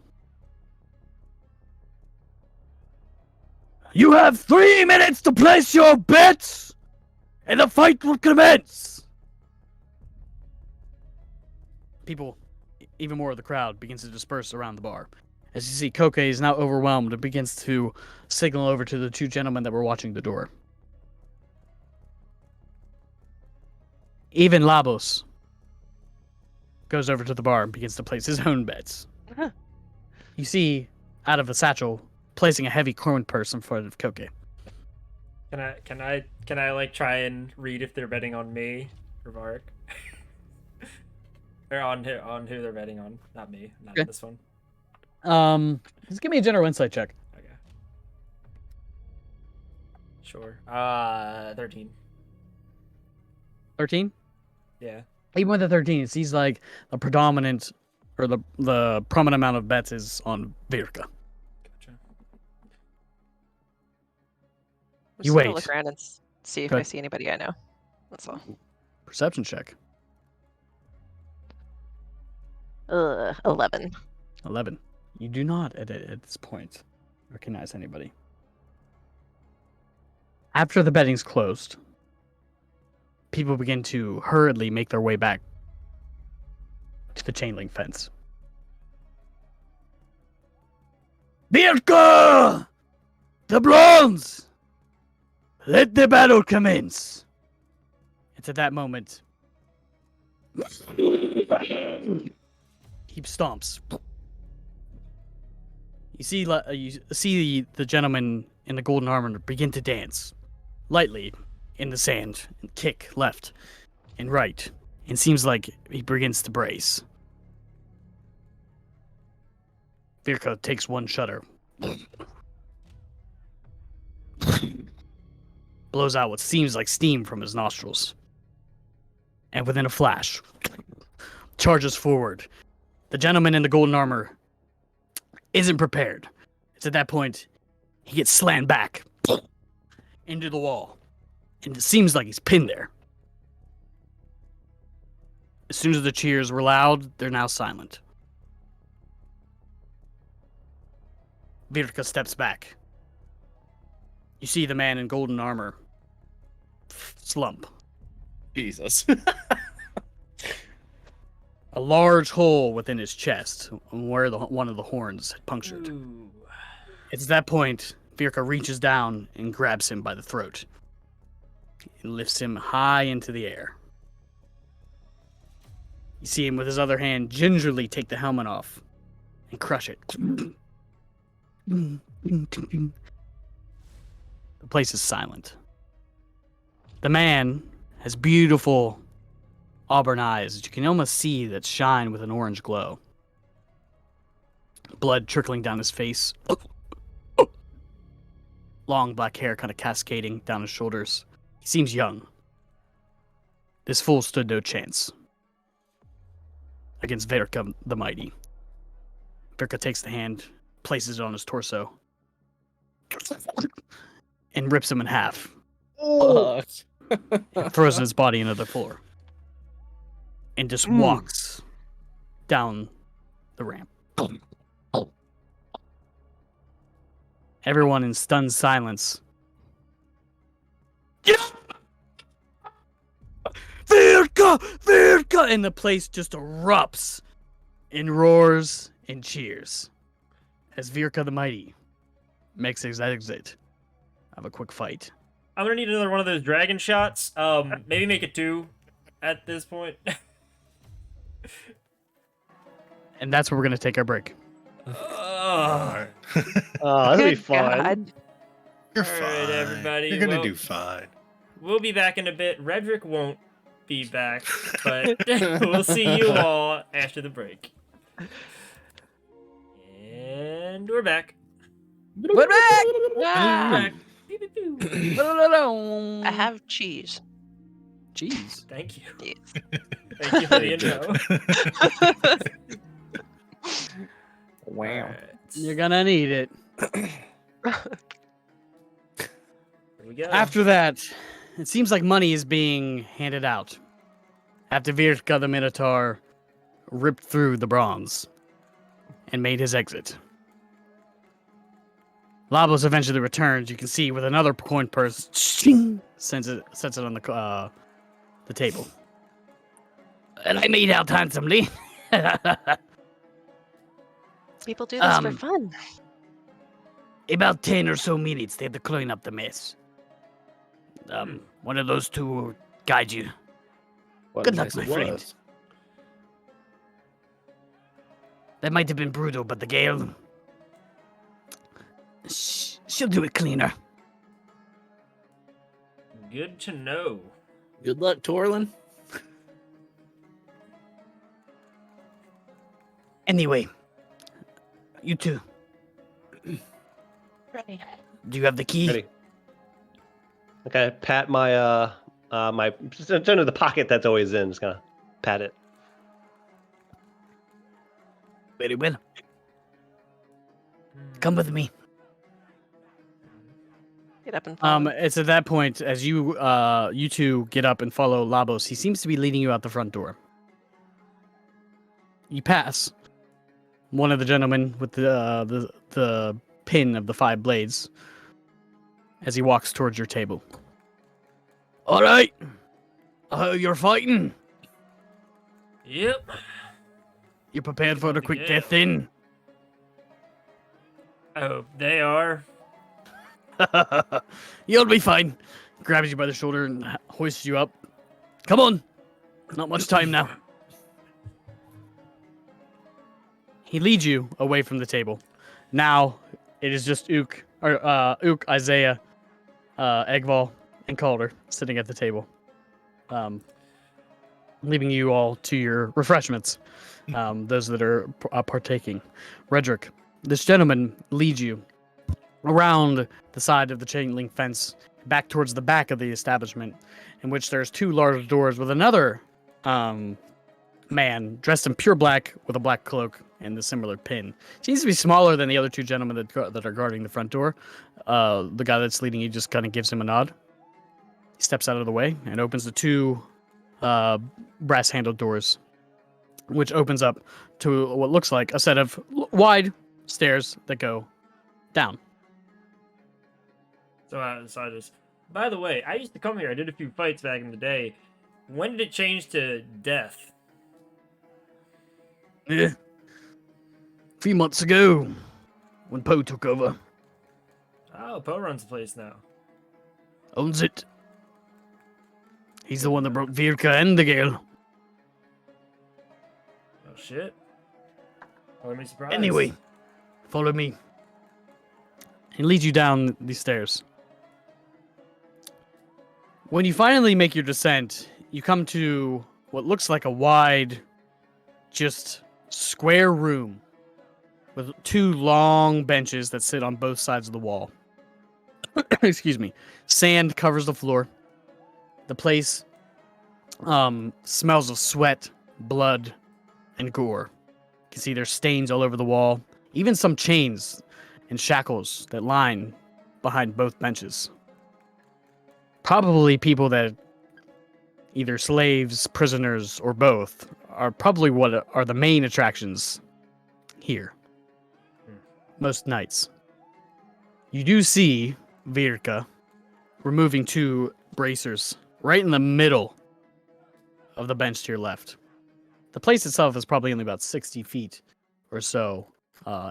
You have 3 minutes to place your bets, and the fight will commence! People, even more of the crowd, begins to disperse around the bar. As you see, Koke is now overwhelmed and begins to signal over to the two gentlemen that were watching the door. Even Labos goes over to the bar and begins to place his own bets. You see, out of a satchel, placing a heavy coin purse in front of Koke. Can I like try and read if they're betting on me or Vark? Or on who they're betting on, not me, not Okay. this one. Just give me a general insight check. Okay. Sure. 13. 13? Yeah. Even with the 13, it seems like the predominant, or the prominent amount of bets is on Virka. Gotcha. I'm You just gonna wait. look around and see if Go I ahead. see anybody I know. That's all. Perception check. 11. 11. You do not, at this point, recognize anybody. After the betting's closed, people begin to hurriedly make their way back to the chain link fence. Birka! The bronze! Let the battle commence! It's at that moment. He stomps. You see the gentleman in the golden armor begin to dance lightly in the sand and kick left and right. It seems like he begins to brace. Virka takes one shudder. Blows out what seems like steam from his nostrils. And within a flash, charges forward. The gentleman in the golden armor isn't prepared. It's at that point, he gets slammed back into the wall. And it seems like he's pinned there. As soon as the cheers were loud, they're now silent. Virka steps back. You see the man in golden armor slump. Jesus. A large hole within his chest, where one of the horns had punctured. Ooh. It's at that point, Virka reaches down and grabs him by the throat. And lifts him high into the air. You see him with his other hand gingerly take the helmet off and crush it. The place is silent. The man has beautiful auburn eyes that you can almost see that shine with an orange glow. Blood trickling down his face. Long black hair kind of cascading down his shoulders. He seems young. This fool stood no chance against Virka the Mighty. Virka takes the hand, places it on his torso, and rips him in half. Fuck. And throws his body into the floor. And just walks down the ramp. Everyone in stunned silence. Get up! Virka! Virka! And the place just erupts in roars and cheers as Virka the Mighty makes his exit of a quick fight. I'm gonna need another one of those dragon shots. Maybe make it 2 at this point. And that's where we're going to take our break. Alright. Oh, that'll be Good fun. God. You're All fine. right, everybody, You're gonna well- do fine. We'll be back in a bit. Redrick won't be back, but we'll see you all after the break. And we're back. We're back! We're Ah! back. Pew, pew, pew. I have cheese. Jeez. Thank you. Yes. Thank you for the intro. Wow. Alright. You're going to need it. Here we go. After that, it seems like money is being handed out. After Virka the Minotaur ripped through the bronze and made his exit. Labos eventually returns, you can see, with another coin purse. Sets it on the table. And I made out handsomely. People do this for Um, fun. About 10 or so minutes, they have to clean up the mess. One of those two will guide you. What Good a luck, mess my it friend. was. That might have been brutal, but the Gale... she'll do it cleaner. Good to know. Good luck, Torlin. Anyway, you two, Ready. do you have the key? Ready. Okay, pat my my just under the pocket that's always in. Just gonna pat it. Very well. Come with me. Get up and follow. It's at that point as you two get up and follow Labos. He seems to be leading you out the front door. You pass one of the gentlemen with the pin of the 5 blades as he walks towards your table. All right, you're fighting. Yep. You prepared for the quick Yeah. death then? Oh, they are. You'll be fine. Grabs you by the shoulder and hoists you up. Come on. Not much time now. He leads you away from the table. Now it is just Ook, Isaiah, Egval, and Calder sitting at the table, leaving you all to your refreshments. Those that are partaking. Redrick, this gentleman leads you around the side of the chain link fence, back towards the back of the establishment, in which there's two large doors with another man dressed in pure black with a black cloak and a similar pin. Seems to be smaller than the other two gentlemen that are guarding the front door. The guy that's leading you just kind of gives him a nod. He steps out of the way and opens the two brass-handled doors, which opens up to what looks like a set of wide stairs that go down. So I just. By the way, I used to come here. I did a few fights back in the day. When did it change to death? Yeah. A few months ago, when Poe took over. Oh, Poe runs the place now. Owns it. He's the one that broke Virka and the girl. Oh shit. Oh, let me surprise. Anyway, follow me. He leads you down these stairs. When you finally make your descent, you come to what looks like a wide, just square room with two long benches that sit on both sides of the wall. Excuse me. Sand covers the floor. The place smells of sweat, blood, and gore. You can see there's stains all over the wall, even some chains and shackles that line behind both benches. Probably people that either slaves, prisoners, or both are probably what are the main attractions here. Most nights. You do see Virka removing two bracers right in the middle of the bench to your left. The place itself is probably only about 60 feet or so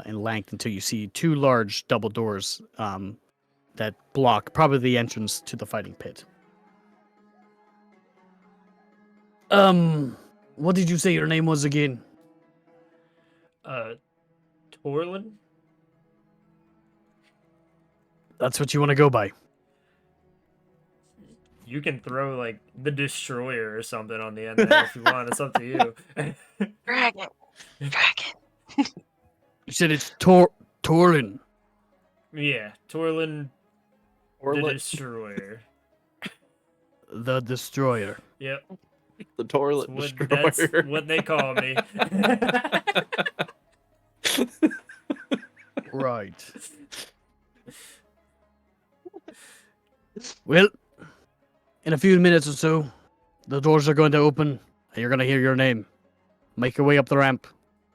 in length until you see two large double doors that block probably the entrance to the fighting pit. What did you say your name was again? Torlin? That's what you want to go by. You can throw, like, the Destroyer or something on the end there if you want. It's up to you. Dragon. Dragon. You said it's Torlin. Yeah, Torlin the Torlin. Destroyer. The Destroyer. Yep. The toilet That's destroyer. what they call me. Right. Well, in a few minutes or so, the doors are going to open, and you're going to hear your name. Make your way up the ramp.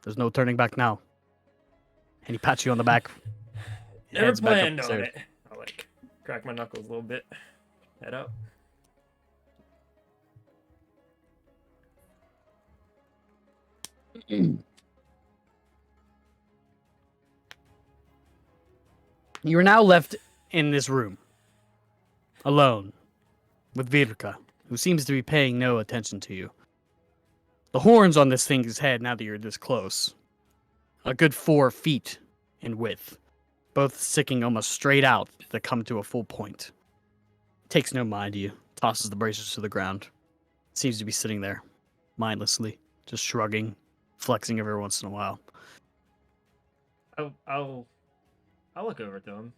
There's no turning back now. And he pats you on the back. Never Heads back up planned the on stairs. it. I'll, like, crack my knuckles a little bit. Head up. You are now left in this room, alone, with Virka, who seems to be paying no attention to you. The horns on this thing's head, now that you're this close, a good 4 feet in width, both sticking almost straight out that come to a full point. Takes no mind of you, tosses the bracers to the ground. Seems to be sitting there, mindlessly, just shrugging, flexing every once in a while. I'll look over to him.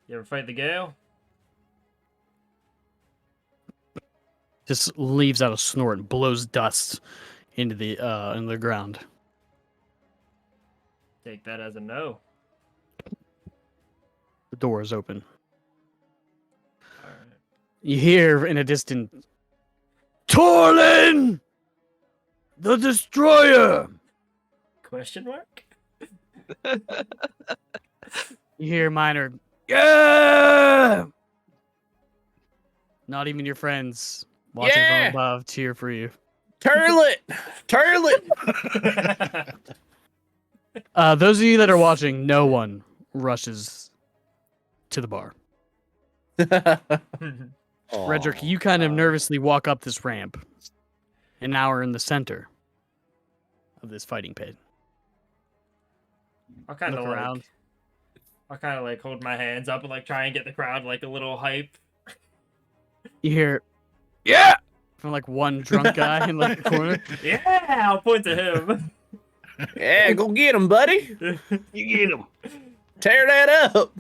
You ever fight the Gale? Just leaves out a snort and blows dust into the ground. Take that as a no. The door is open. Alright. You hear in a distant, Torlin! The Destroyer! Question mark? You hear minor, yeah! Not even your friends watching Yeah! from above cheer for you. Turlet! Turlet! Those of you that are watching, no one rushes to the bar. Redrick, you kind of nervously walk up this ramp, and now we're in the center of this fighting pit. I'll kind Look of around. like hold my hands up and like try and get the crowd like a little hype. You hear, yeah, from like one drunk guy in like the corner. Yeah, I'll point to him. Yeah, go get him, buddy. You get him. Tear that up.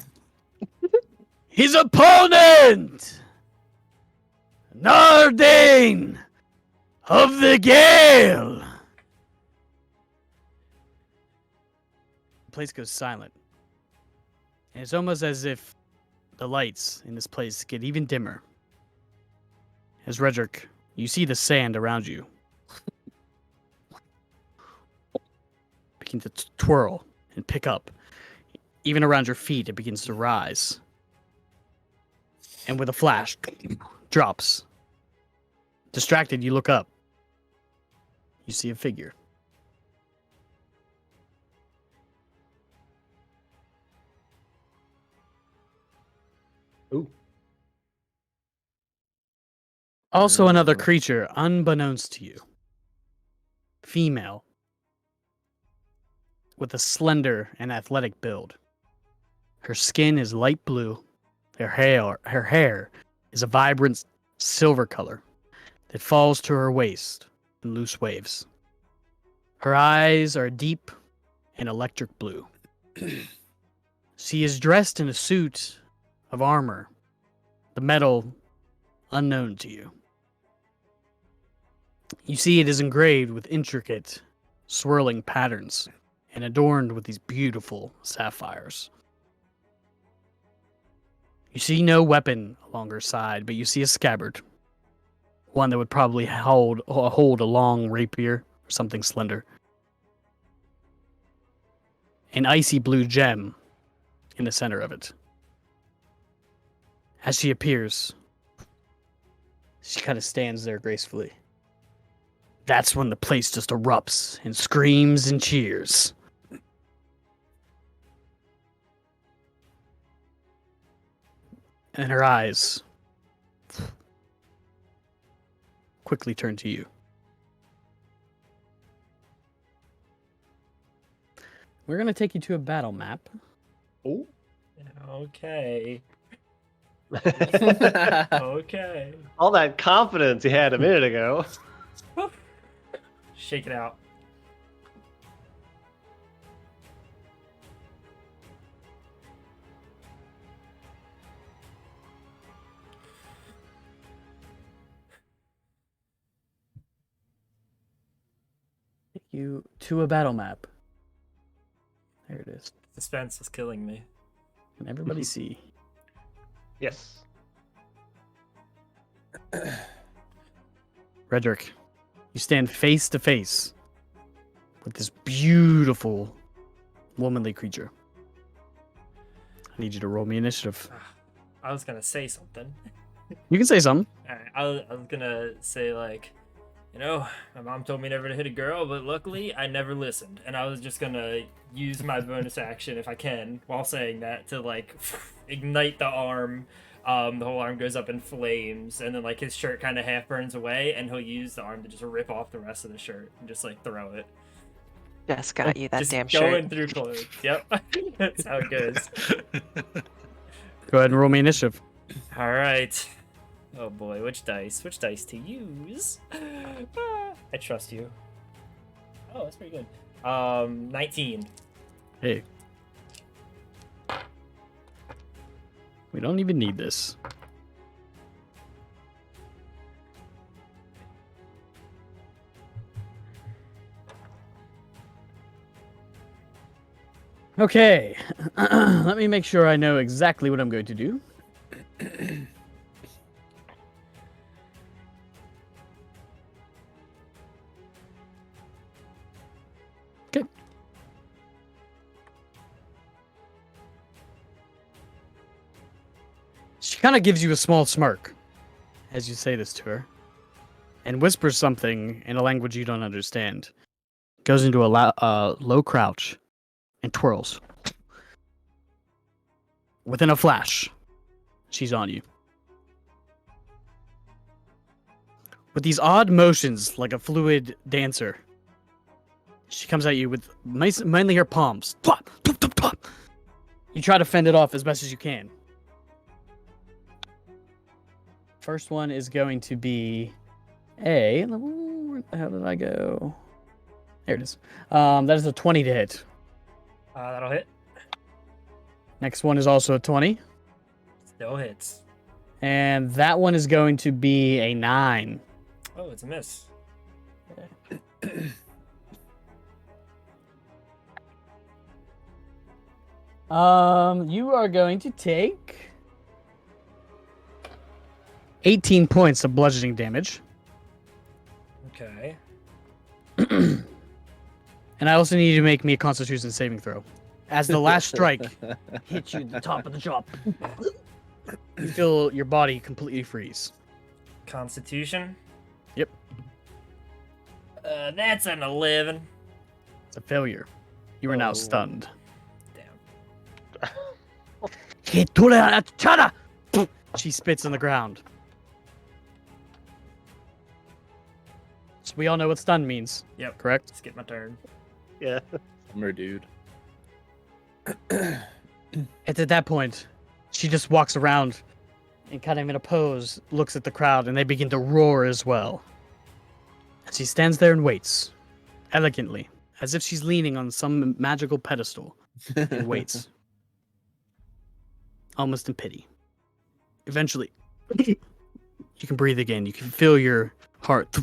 His opponent, Nardane of the Gale. The place goes silent. And it's almost as if the lights in this place get even dimmer. As Redrick, you see the sand around you begin to twirl and pick up. Even around your feet, it begins to rise. And with a flash, drops. Distracted, you look up. You see a figure. Ooh. Also another creature, unbeknownst to you. Female. With a slender and athletic build. Her skin is light blue. Her hair is a vibrant silver color that falls to her waist in loose waves. Her eyes are deep and electric blue. She is dressed in a suit of armor, the metal unknown to you. You see it is engraved with intricate, swirling patterns and adorned with these beautiful sapphires. You see no weapon along her side, but you see a scabbard. One that would probably hold a long rapier or something slender. An icy blue gem in the center of it. As she appears, she kind of stands there gracefully. That's when the place just erupts and screams and cheers. And her eyes quickly turn to you. We're going to take you to a battle map. Oh. Okay. Okay. All that confidence you had a minute ago. Shake it out. Take you to a battle map. There it is. Suspense is killing me. Can everybody see? Yes. Redrick, you stand face to face with this beautiful, womanly creature. I need you to roll me initiative. I was gonna say something. You can say something. Alright, I was gonna say like, you know, my mom told me never to hit a girl, but luckily I never listened. And I was just gonna use my bonus action if I can while saying that to like ignite the arm. The whole arm goes up in flames, and then like his shirt kind of half burns away, and he'll use the arm to just rip off the rest of the shirt and just like throw it. Just got you that Just damn going shirt. through clothes. Yep, that's how it goes. Go ahead and roll me initiative. All right. Oh boy, which dice? Which dice to use? I trust you. Oh, that's pretty good. 19. Hey. We don't even need this. Okay. Let me make sure I know exactly what I'm going to do. Okay. She kind of gives you a small smirk as you say this to her. and whispers something in a language you don't understand. Goes into a low crouch and twirls. Within a flash, she's on you. With these odd motions, like a fluid dancer, she comes at you with mainly her palms. Plop, plop, plop, plop. You try to fend it off as best as you can. First one is going to be a... Where the hell did I go? There it is. That is a 20 to hit. That'll hit. Next one is also a 20. Still hits. And that one is going to be a 9. Oh, it's a miss. You are going to take 18 points of bludgeoning damage. Okay. And I also need you to make me a Constitution saving throw. As the last strike hits you at the top of the jaw, you feel your body completely freeze. Constitution. Yep. That's an 11. It's a failure. You are now Oh. stunned. Damn. She spits on the ground. So we all know what stun means. Yep. Correct? Skip my turn. Yeah. Summer dude. And at that point, she just walks around and kind of in a pose, looks at the crowd, and they begin to roar as well. And she stands there and waits, elegantly, as if she's leaning on some magical pedestal, and waits. Almost in pity. Eventually, you can breathe again. You can feel your heart.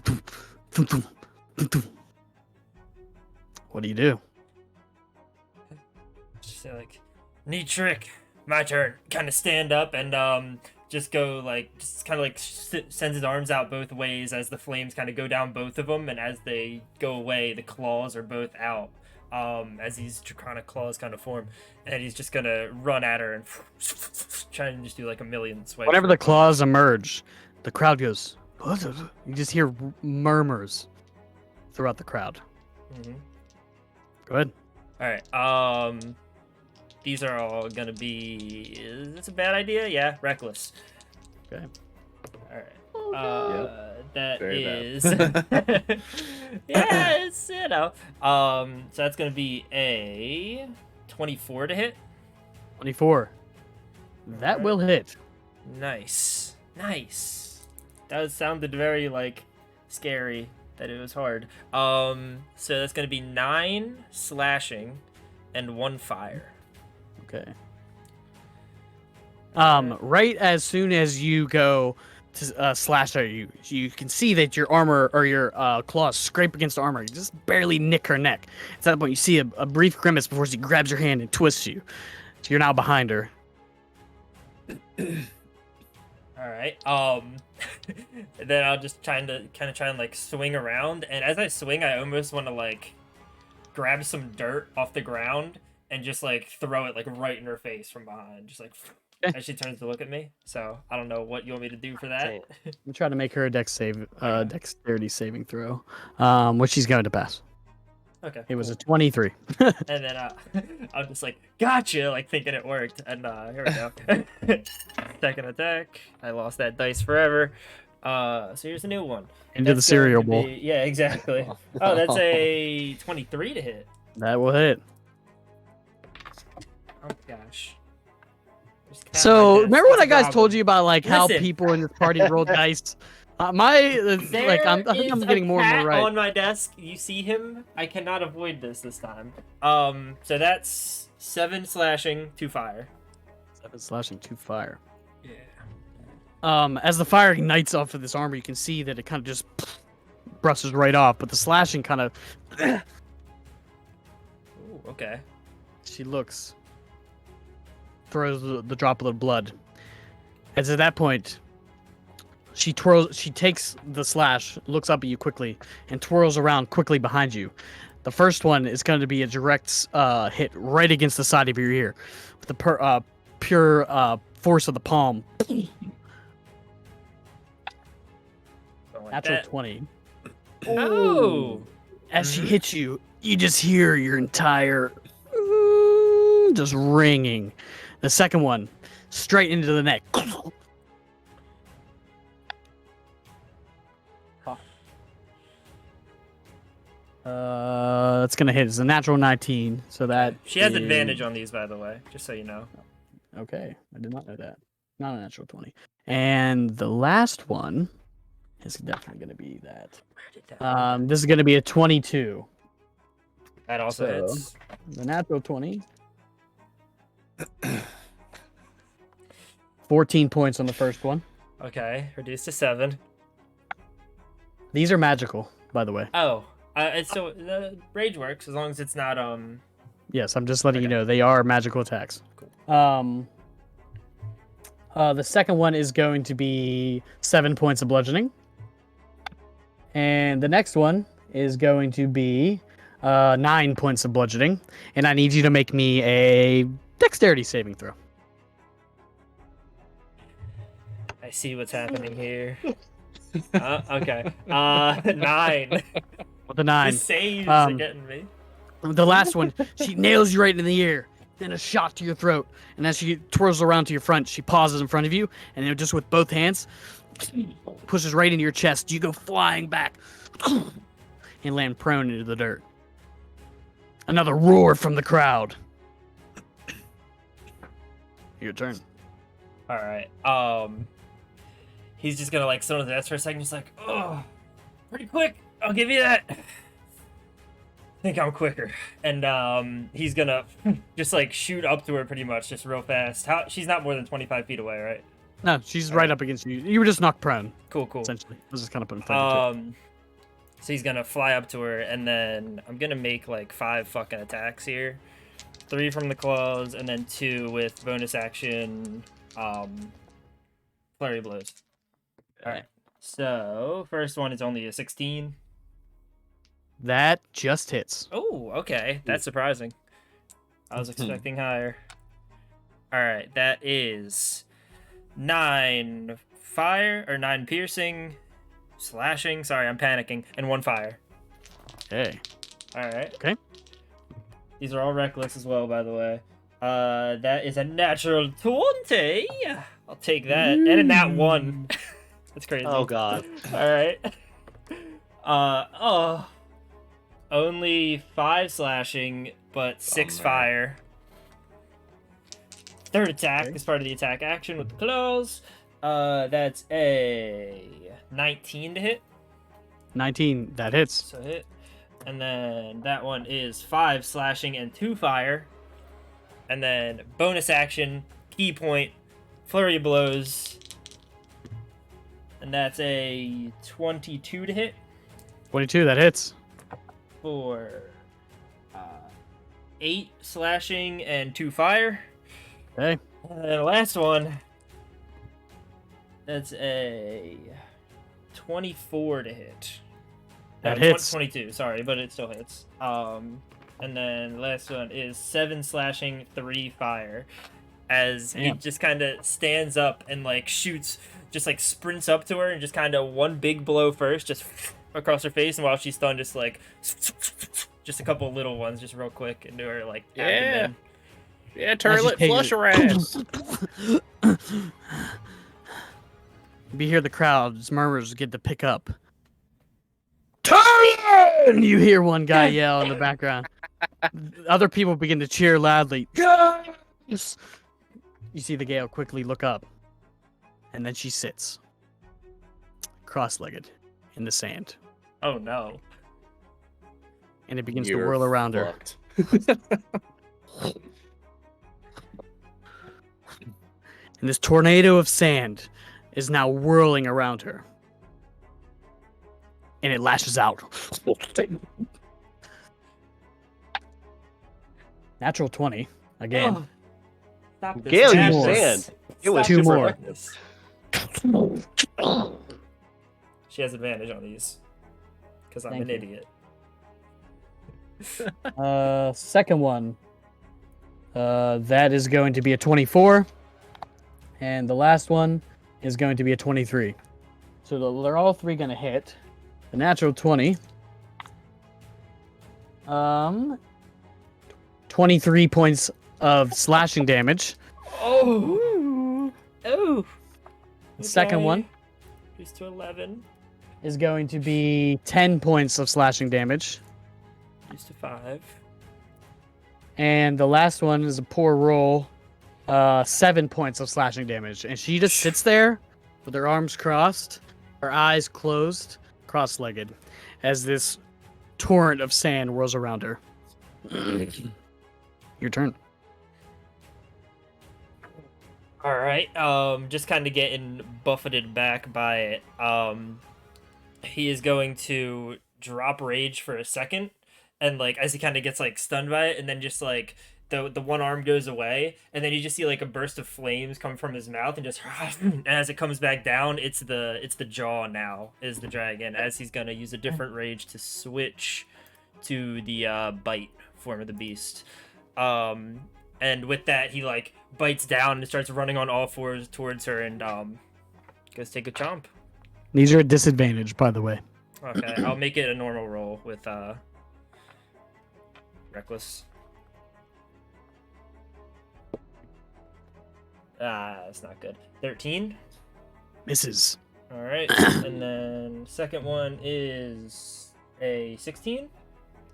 What do you do? Just say like, neat trick. My turn. Kind of stand up and just go like, just kind of like sends his arms out both ways as the flames kind of go down both of them, and as they go away, the claws are both out. As these draconic claws kind of form, and he's just gonna run at her and try and just do like a million swipes. Whenever the claws emerge, the crowd goes. You just hear murmurs throughout the crowd. Mhm. Go ahead. All right. These are all gonna be. Is this a bad idea? Yeah, reckless. Okay. All right. That Very is. bad. Yeah, it's so that's gonna be a 24 to hit. 24. That Alright. will hit. Nice. That sounded very like scary. That it was hard. So that's gonna be 9 slashing and 1 fire. Okay. Right as soon as you go to slash at you, you can see that your armor or your claws scrape against the armor. You just barely nick her neck. At that point, you see a brief grimace before she grabs your hand and twists you. So you're now behind her. All right. Then I'll just try and like swing around, and as I swing, I almost want to like grab some dirt off the ground and just like throw it like right in her face from behind, just like Okay. as she turns to look at me. So I don't know what you want me to do for that. Same. I'm trying to make her a dexterity saving throw, which she's going to pass. Okay. It was a cool. 23. And then I'm just like, gotcha, like thinking it worked, and here we go. Second attack. I lost that dice forever. So here's a new one. Into the That's cereal going to bowl. be- Yeah, exactly. Oh, that's a 23 to hit. That will hit. Oh gosh. Just cat So like this. remember when It's I a guys goblin. told you about like how Listen. people in this party roll dice? I think I'm getting more and more right. On my desk, you see him. I cannot avoid this time. So that's 7 slashing, 2 fire. 7 slashing, 2 fire. Yeah. As the fire ignites off of this armor, you can see that it kind of just brushes right off, but the slashing kind of. Ooh, okay. She looks, throws the droplet of blood. As at that point, she takes the slash, looks up at you quickly, and twirls around quickly behind you. The first one is going to be a direct hit right against the side of your ear, with the pure force of the palm. Natural that. 20. Oh. As she Mhm. hits you, you just hear your entire just ringing. The second one, straight into the neck. It's gonna hit. It's a natural 19, so that She has is- advantage on these, by the way, just so you know. Okay, I did not know that. Not a natural 20. And the last one is definitely gonna be that. Where did that? This is gonna be a 22. That also so- hits. The natural 20. 14 points on the first one. Okay, reduced to 7. These are magical, by the way. Oh, it's so the rage works as long as it's not Yes, I'm just letting you Okay. know they are magical attacks. Cool. The second one is going to be 7 points of bludgeoning. And the next one is going to be 9 points of bludgeoning. And I need you to make me a dexterity saving throw. I see what's happening here. Okay. 9. With a 9. The saves are Um, getting me. The last one, she nails you right in the ear. Then a shot to your throat. And as she twirls around to your front, she pauses in front of you. And then just with both hands, pushes right into your chest. You go flying back and land prone into the dirt. Another roar from the crowd. Your turn. All right. He's just gonna like sit on the desk for a second. He's like, oh, pretty quick. I'll give you that. I think I'm quicker. And he's gonna just like shoot up to her pretty much, just real fast. She's not more than 25 feet away, right? No, she's right up against you. You were just knocked prone, Cool. essentially. I was just kind of putting flavor to it. So he's gonna fly up to her, and then I'm gonna make like 5 fucking attacks here. 3 from the claws, and then 2 with bonus action, flurry blows. All right. So first one is only a 16. That just hits. Oh, okay. That's surprising. I was expecting higher. All right, that is 9 fire or 9 piercing, slashing. Sorry, I'm panicking, and 1 fire. Okay. All right. Okay. These are all reckless as well, by the way. That is a natural 20. I'll take that, and a nat 1. That's crazy. Oh god. All right. Only 5 slashing, but 6 Bummer. fire. Third attack Okay. is part of the attack action with the claws. That's a 19 to hit. 19, that hits. So hit. And then that one is 5 slashing and 2 fire. And then bonus action, key point, flurry of blows. And that's a 22 to hit 22, that hits. for 8 slashing and 2 fire. Okay. And then the last one, that's a 24 to hit. That No, hits. 22, sorry, but it still hits. And then the last one is 7 slashing, 3 fire. As he Damn. just kind of stands up and like shoots, just like sprints up to her and just kind of one big blow first, just across her face, and while she's stunned, just like just a couple little ones, just real quick into her like abdomen. Yeah, Turlet, flush her ass. You hear the crowd's murmurs get to pick up. Turn! You hear one guy yell in the background. Other people begin to cheer loudly. Yes! You see the Gale quickly look up. And then she sits. Cross-legged. In the sand. Oh no. And it begins to whirl around her. And this tornado of sand is now whirling around her. And it lashes out. Natural 20 again. Oh, stop this Gale, you madness. sand. It was Stop super this more. madness. She has advantage on these. Because I'm Thank an you. idiot. Second one. That is going to be a 24. And the last one is going to be a 23. So they're all three gonna hit. The natural 20. 23 points of slashing damage. Oh. Oh. The second one Goes to 11. is going to be 10 points of slashing damage. Goes to 5. And the last one is a poor roll. 7 points of slashing damage. And she just sits there with her arms crossed, her eyes closed, cross-legged, as this torrent of sand whirls around her. Your turn. All right. Just kind of getting buffeted back by it. He is going to drop rage for a second, and like as he kind of gets like stunned by it, and then just like the one arm goes away, and then you just see like a burst of flames come from his mouth, and just and as it comes back down, it's the jaw now is the dragon, as he's gonna use a different rage to switch to the bite form of the beast. And with that, he like bites down and starts running on all fours towards her, and goes take a chomp. These are at disadvantage, by the way. Okay, I'll make it a normal roll with reckless. That's not good. 13. Misses. All right, and then second one is a 16.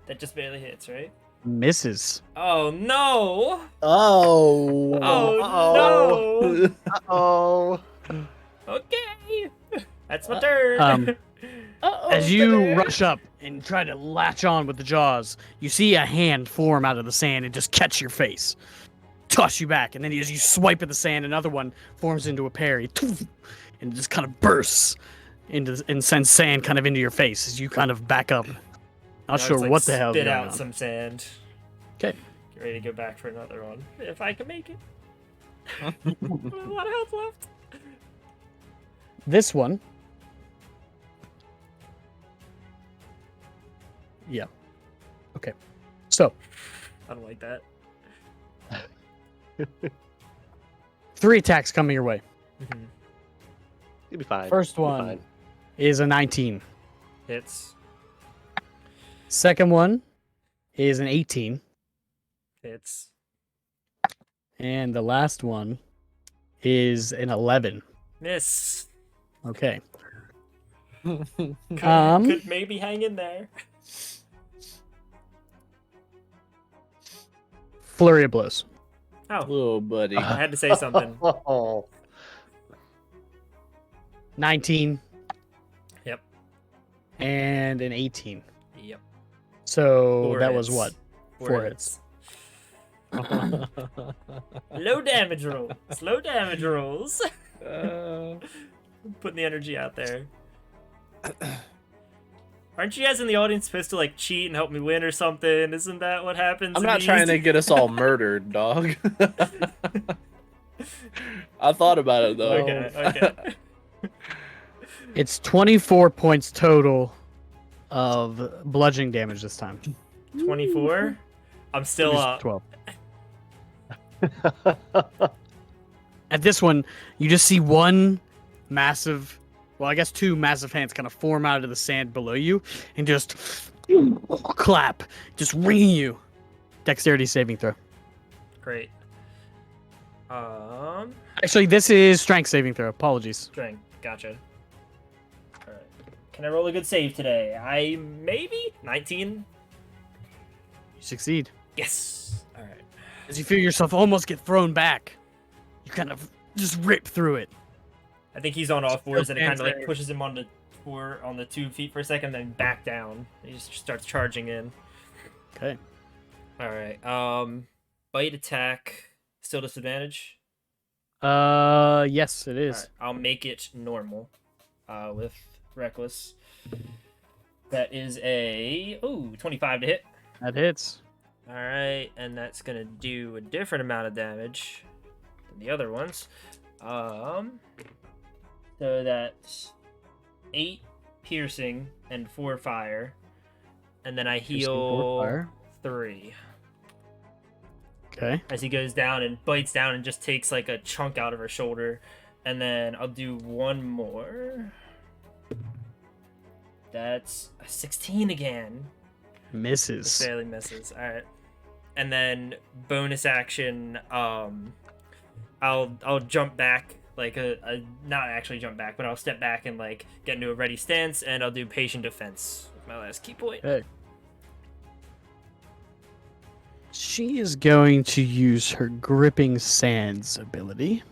That just barely hits, right? Misses. Oh no! Oh. Oh no! Oh. Okay, that's my turn. As you rush up and try to latch on with the jaws, you see a hand form out of the sand and just catch your face. Toss you back, and then as you swipe at the sand, another one forms into a parry, and just kind of bursts into and sends sand kind of into your face as you kind of back up. Not Now sure it's, like, what the hell. Spit out some sand. Okay. Get ready to go back for another one if I can make it. A lot of health left. This one. Yeah. Okay. So, I don't like that. 3 attacks coming your way. Mm-hmm. You'll be fine. First You'll be one fine. is a 19. Hits. Second one is an 18. Hits. And the last one is an 11. Miss. Okay. Could maybe hang in there. Flurry of blows. Oh, Little buddy. I had to say something. Oh. 19. Yep. And an 18. Yep. So Four that was hits. what? 4 hits. Low damage rolls. Low damage rolls. Putting the energy out there. Aren't you guys in the audience supposed to like cheat and help me win or something? Isn't that what happens? I'm in not these? trying to get us all murdered, dog. I thought about it though. Okay. It's 24 points total of bludgeoning damage this time. 24. I'm still up. 12. At this one, you just see one massive, well, I guess 2 massive hands kind of form out of the sand below you and just clap, just ringing you. Dexterity saving throw. Great. Actually, this is strength saving throw. Apologies. Strength. Gotcha. All right. Can I roll a good save today? I maybe 19. You succeed. Yes. All right. As you feel yourself almost get thrown back, you kind of just rip through it. I think he's on all fours, and it kind of like Fancy. pushes him on the 2 feet for a second, then back down. He just starts charging in. Okay. All right. Bite attack. Still disadvantage. Yes, it is. All right, I'll make it normal. With reckless. That is a 25 to hit. That hits. All right, and that's gonna do a different amount of damage than the other ones. So that's 8 piercing and 4 fire, and then I heal 3 Okay. as he goes down and bites down and just takes like a chunk out of her shoulder, and then I'll do one more. That's a 16 again. It Misses. barely misses. All right. And then bonus action, I'll jump back, like not actually jump back, but I'll step back and like get into a ready stance, and I'll do patient defense with my last key point. Okay. She is going to use her gripping sands ability.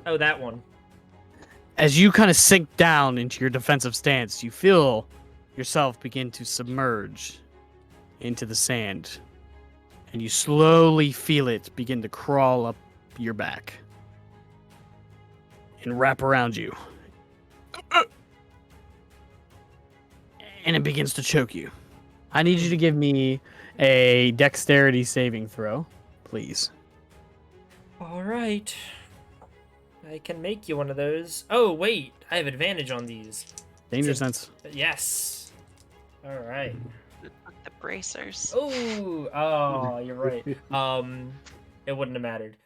Oh, that one. As you kind of sink down into your defensive stance, you feel yourself begin to submerge into the sand. And you slowly feel it begin to crawl up your back and wrap around you. And it begins to choke you. I need you to give me a dexterity saving throw, please. All right. I can make you one of those. Oh, wait. I have advantage on these. Danger sense. Yes. All right. The bracers. Oh, you're right. It wouldn't have mattered.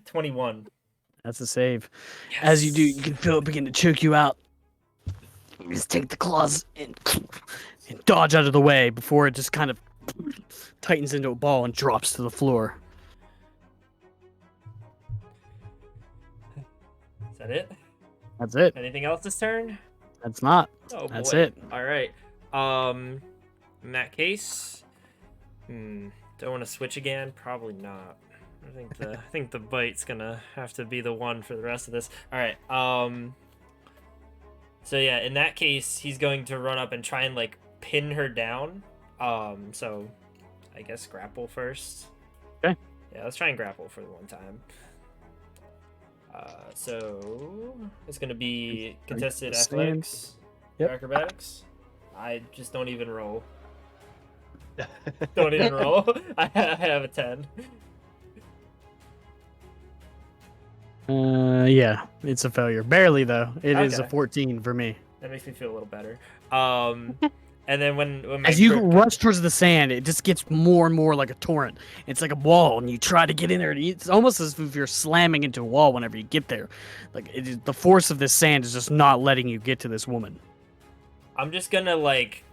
21. That's a save. Yes. As you do, you can feel it begin to choke you out. You just take the claws and dodge out of the way before it just kind of tightens into a ball and drops to the floor. Is that it? That's it. Anything else this turn? That's not. Oh, That's boy. it. All right. In that case, don't want to switch again. Probably not. I think the bite's gonna have to be the one for the rest of this. All right. So yeah, in that case, he's going to run up and try and like pin her down. So I guess grapple first. Okay. Yeah, let's try and grapple for the one time. So it's gonna be contested athletics, Yep. acrobatics. I just don't even roll. Don't even roll. I have a 10. Yeah, it's a failure. Barely though. It is a Okay. 14 for me. That makes me feel a little better. And then when my As you grip- rush towards the sand, it just gets more and more like a torrent. It's like a wall, and you try to get in there. And it's almost as if you're slamming into a wall whenever you get there. Like the force of this sand is just not letting you get to this woman. I'm just gonna like,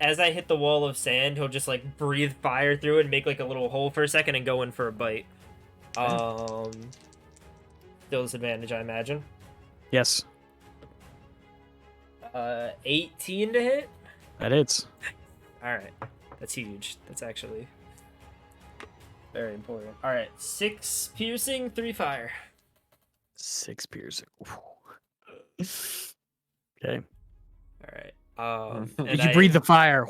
as I hit the wall of sand, he'll just like breathe fire through it and make like a little hole for a second and go in for a bite. Still disadvantage, I imagine. Yes, 18 to hit. that hits. All right, that's huge. That's actually very important. All right, 6 piercing, 3 fire. 6 piercing. Okay. All right. You can breathe the fire.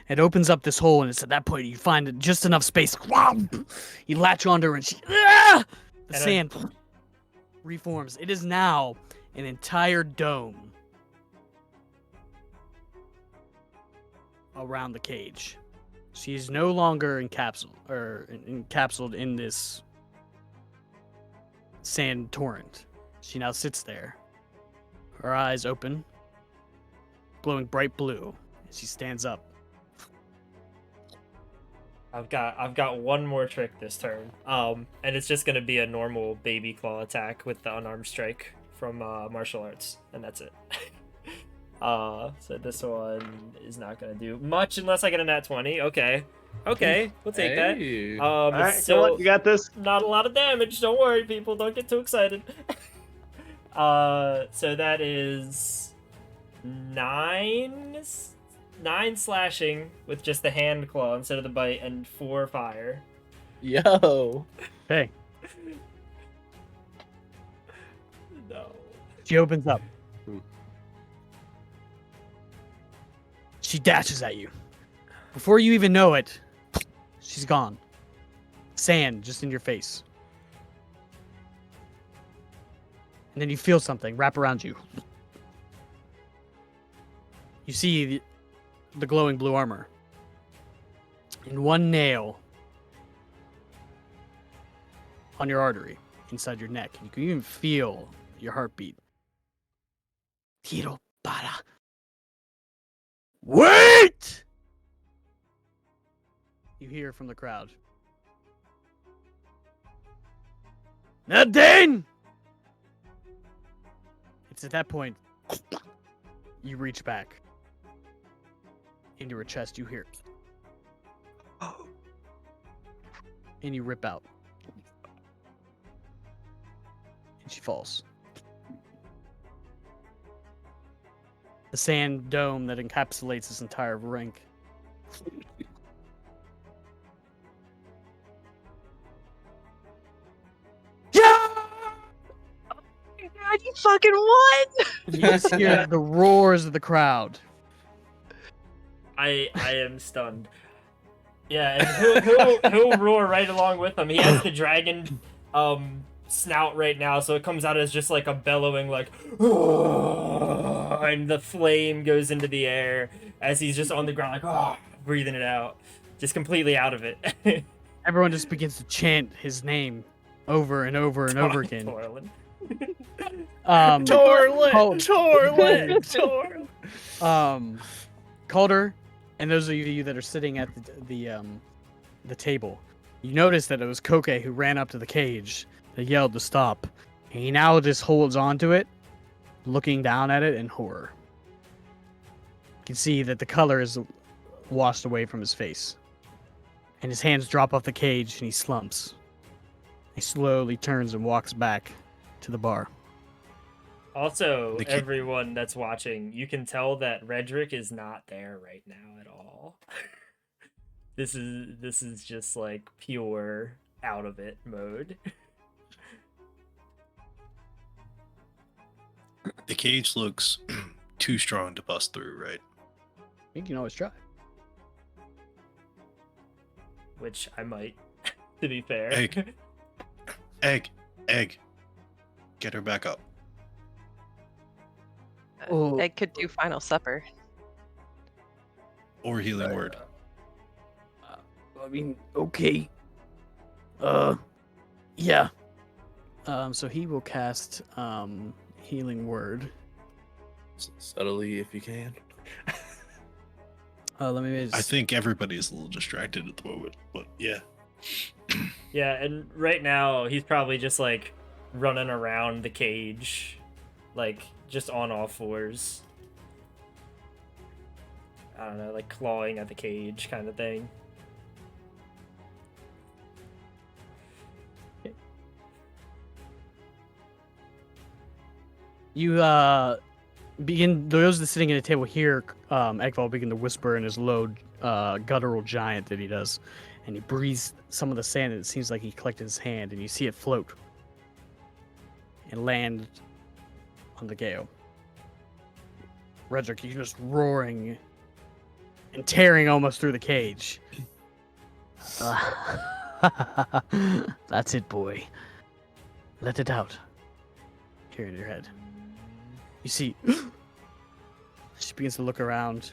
It opens up this hole, and it's at that point you find just enough space. You latch onto her, and the sand reforms. It is now an entire dome around the cage. She is no longer encapsulated in this sand torrent. She now sits there, her eyes open, glowing bright blue. She stands up. I've got one more trick this turn. And it's just gonna be a normal baby claw attack with the unarmed strike from martial arts, and that's it. So this one is not gonna do much unless I get a nat 20. Okay, we'll take that. Hey. All right, It's come on, still you got this. not a lot of damage. Don't worry, people. Don't get too excited. So that is 9 slashing with just the hand claw instead of the bite, and 4 fire. Yo. Hey, No. she opens up. She dashes at you. Before you even know it, she's gone. Sand just in your face. And then you feel something wrap around you. You see the glowing blue armor. And one nail on your artery inside your neck. You can even feel your heartbeat. Tiro para. Wait! You hear from the crowd. Nadine! It's at that point You reach back. Into her chest, you hear. And you rip out. And she falls. The sand dome that encapsulates this entire rink. Yeah! God, you fucking won! You just hear the roars of the crowd. I am stunned. Yeah, and he'll roar right along with him. He has the dragon snout right now, so it comes out as just like a bellowing like and the flame goes into the air as he's just on the ground like breathing it out. Just completely out of it. Everyone just begins to chant his name over and over and over again. Torlin. Torlin. Calder, and those of you that are sitting at the table, you notice that it was Koke who ran up to the cage that yelled to stop. And he now just holds onto it, looking down at it in horror. You can see that the color is washed away from his face. And his hands drop off the cage and he slumps. He slowly turns and walks back to the bar. Also, everyone that's watching, you can tell that Redrick is not there right now at all. This is just like pure out of it mode. The cage looks too strong to bust through, right? You can always try. Which I might, to be fair. Egg. Get her back up. Egg could do final supper. Or healing word. I mean, okay. Yeah. So he will cast healing word. Subtly, if you can. Let me just... I think everybody's a little distracted at the moment, but yeah. Yeah, and right now he's probably just like running around the cage, like just on all fours. I don't know, like clawing at the cage kind of thing. You begin, those that sitting at the table hear Ekval begin to whisper in his low guttural giant that he does, and he breathes some of the sand and it seems like he collected his hand, and you see it float and land on the gale. Redrick, you're just roaring and tearing almost through the cage. That's it, boy. Let it out. Here in your head. You see, she begins to look around,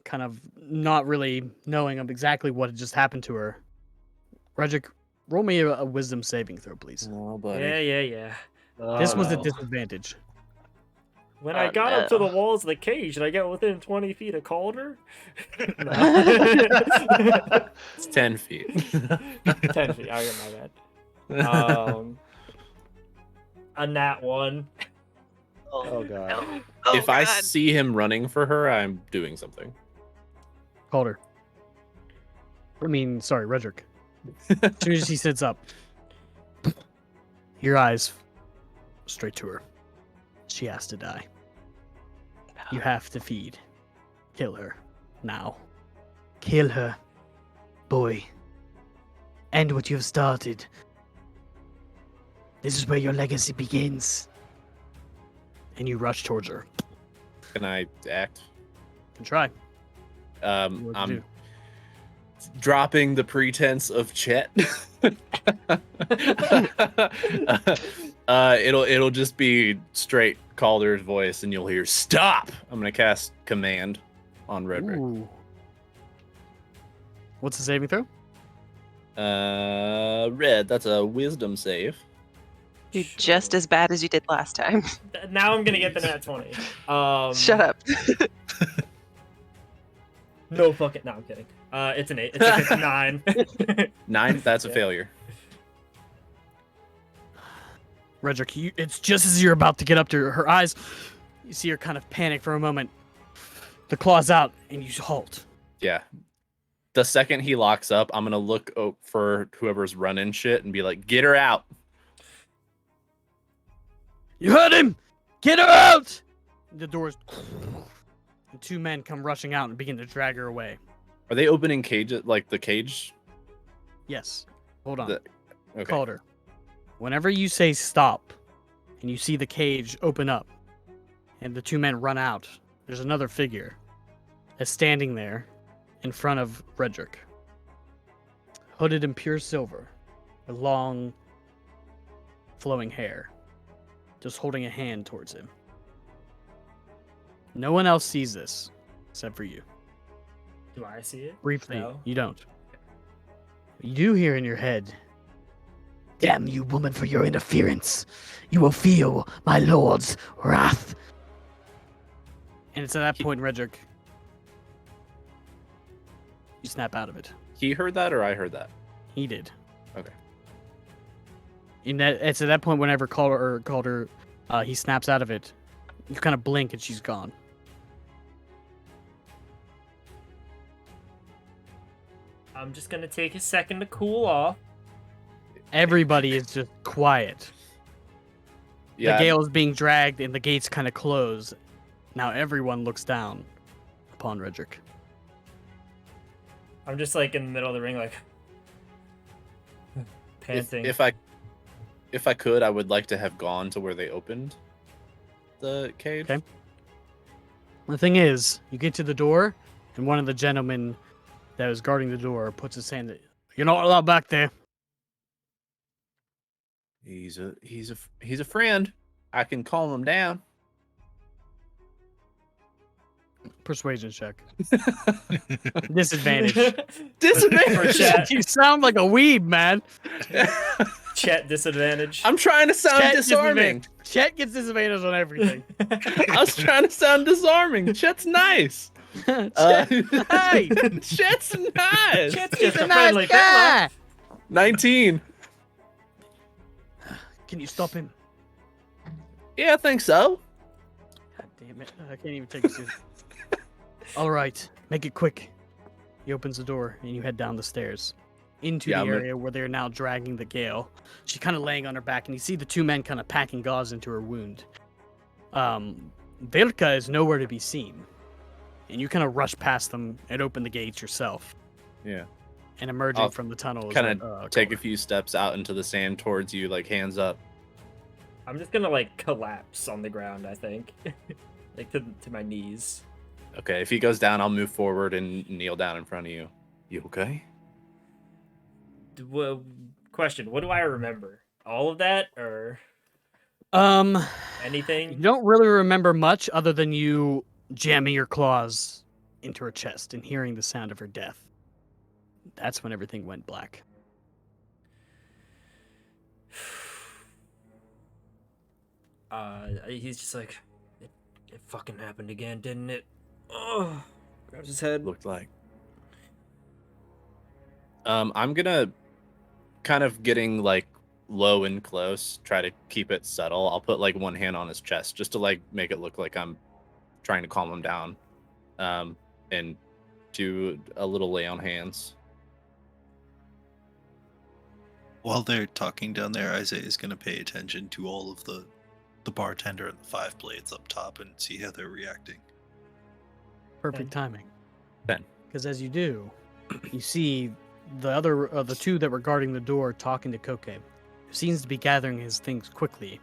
kind of not really knowing of exactly what had just happened to her. Redrick, roll me a wisdom saving throw, please. Oh, buddy. Yeah. This was a no. disadvantage. When I got up to the walls of the cage, did I get within 20 feet of Calder? It's 10 feet. 10 feet. I got my bad. A nat 1. Oh god. If I see him running for her, I'm doing something. Calder. Sorry, Redrick. As soon as he sits up, your eyes straight to her. She has to die. You have to feed. Kill her. Now. Kill her. Boy. End what you have started. This is where your legacy begins. And you rush towards her. Can I act? You can try. What to I'm do? dropping the pretense of Chet. It'll just be straight Calder's voice, and you'll hear "Stop." I'm gonna cast command on Redrick. Ooh. What's the saving throw? Red. That's a wisdom save. Do just as bad as you did last time. Now I'm gonna get the nat 20. Shut up. No fucking. No, I'm kidding. It's an 8. It's a 9. 9. That's a Yeah. failure. Redrick, it's just as you're about to get up to her eyes You see her kind of panic for a moment. The claw's out, and you halt. Yeah. The second he locks up, I'm gonna look for whoever's running shit and be like, "Get her out!" You heard him! Get her out! The doors. The two men come rushing out and begin to drag her away. Are they opening cages, like the cage? Yes. Hold on. Okay. Calder. Whenever you say stop, and you see the cage open up, and the two men run out, there's another figure that's standing there in front of Redrick. Hooded in pure silver, with long, flowing hair, just holding a hand towards him. No one else sees this, except for you. Do I see it? Briefly, No. you don't. You do hear in your head, "Damn you, woman, for your interference. You will feel my lord's wrath." And it's at that point, Redrick, you snap out of it. He heard that, or I heard that? He did. Okay. It's at that point whenever Calder, he snaps out of it. You kind of blink and she's gone. I'm just gonna take a second to cool off. Everybody is just quiet. Yeah. The gale is being dragged and the gates kind of close. Now everyone looks down upon Redrick. I'm just like in the middle of the ring, like panting. If I could, I would like to have gone to where they opened the cage. Okay. The thing is, you get to the door, and one of the gentlemen that was guarding the door puts his hand. You're not allowed back there. He's a friend. I can calm him down. Persuasion check. Disadvantage. Disadvantage. For chat. You sound like a weeb, man. Chat disadvantage. I'm trying to sound Chet disarming. Chet gets disadvantage on everything. I was trying to sound disarming. Chet's nice. Chet, Hey, Chet's nice. Chat's he's just a a nice friendly guy. 19. Can you stop him? Yeah, I think so. God damn it. I can't even take it seriously. All right, make it quick. He opens the door and you head down the stairs into Yeah, the I'm gonna- area where they're now dragging the Gale. She's kind of laying on her back, and you see the two men kind of packing gauze into her wound. Velka is nowhere to be seen, and you kind of rush past them and open the gates yourself. Yeah. And emerging I'll from the tunnel, is Kind what, of take a Calder. few steps out into the sand towards you, like hands up. I'm just gonna like collapse on the ground, I think. Like to my knees. Okay, if he goes down, I'll move forward and kneel down in front of you. You okay? Question, what do I remember? All of that or You anything? don't really remember much other than you jamming your claws into her chest and hearing the sound of her death. That's when everything went black. He's just like, it fucking happened again, didn't it? Oh, grabs his head. Looked like. I'm gonna kind of getting like low and close, try to keep it subtle. I'll put like one hand on his chest just to like make it look like I'm trying to calm him down. And do a little lay on hands. While they're talking down there, Isaiah is going to pay attention to all of the bartender and the 5 blades up top and see how they're reacting. Perfect timing. 10. Because as you do, you see the other the two that were guarding the door talking to Koke, who seems to be gathering his things quickly.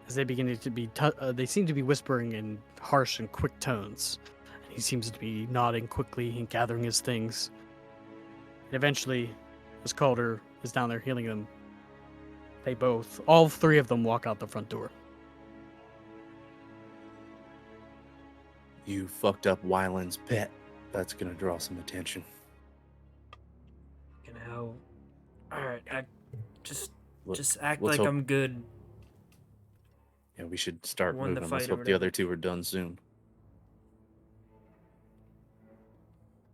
As they begin to be, they seem to be whispering in harsh and quick tones. And he seems to be nodding quickly and gathering his things. And eventually, as Calder is down there healing them, they both, all 3 of them, walk out the front door. You fucked up Wyland's pet. That's gonna draw some attention. Fucking hell. Alright, just act let's like hope- I'm good. Yeah, we should start Won the moving. fight Let's or hope the whatever. other 2 are done soon.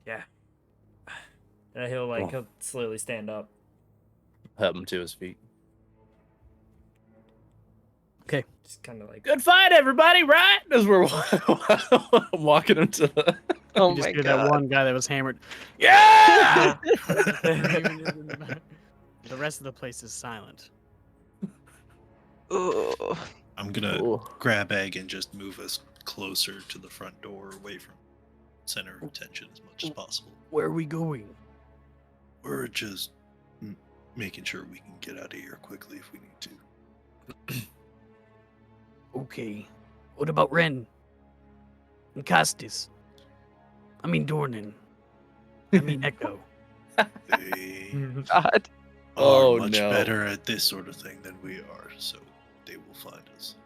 Yeah. And he'll Cool. he'll slowly stand up. Help him to his feet. Just kind of like. Good fight, everybody! Right as we're walking into the. Oh You just my hear that god. one guy that was hammered. Yeah. The rest of the place is silent. Ooh. I'm gonna Ooh. grab Egg and just move us closer to the front door, away from center of attention as much as possible. Where are we going? We're just making sure we can get out of here quickly if we need to. Okay. What about Ren? And Castis? I mean Dornan. I mean Echo. They God. Oh, are much no. better at this sort of thing than we are, so they will find us.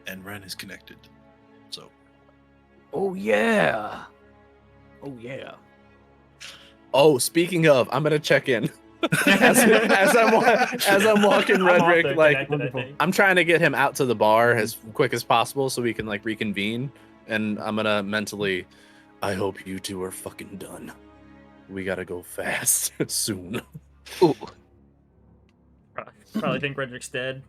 And Ren is connected, so Oh yeah. Oh yeah. Oh, speaking of, I'm gonna check in. as I'm walking I'm Redrick, also like connected, I think. I'm trying to get him out to the bar as quick as possible so we can like reconvene. And I'm gonna mentally, I hope you two are fucking done. We gotta go fast soon. Ooh. Probably think Redrick's dead.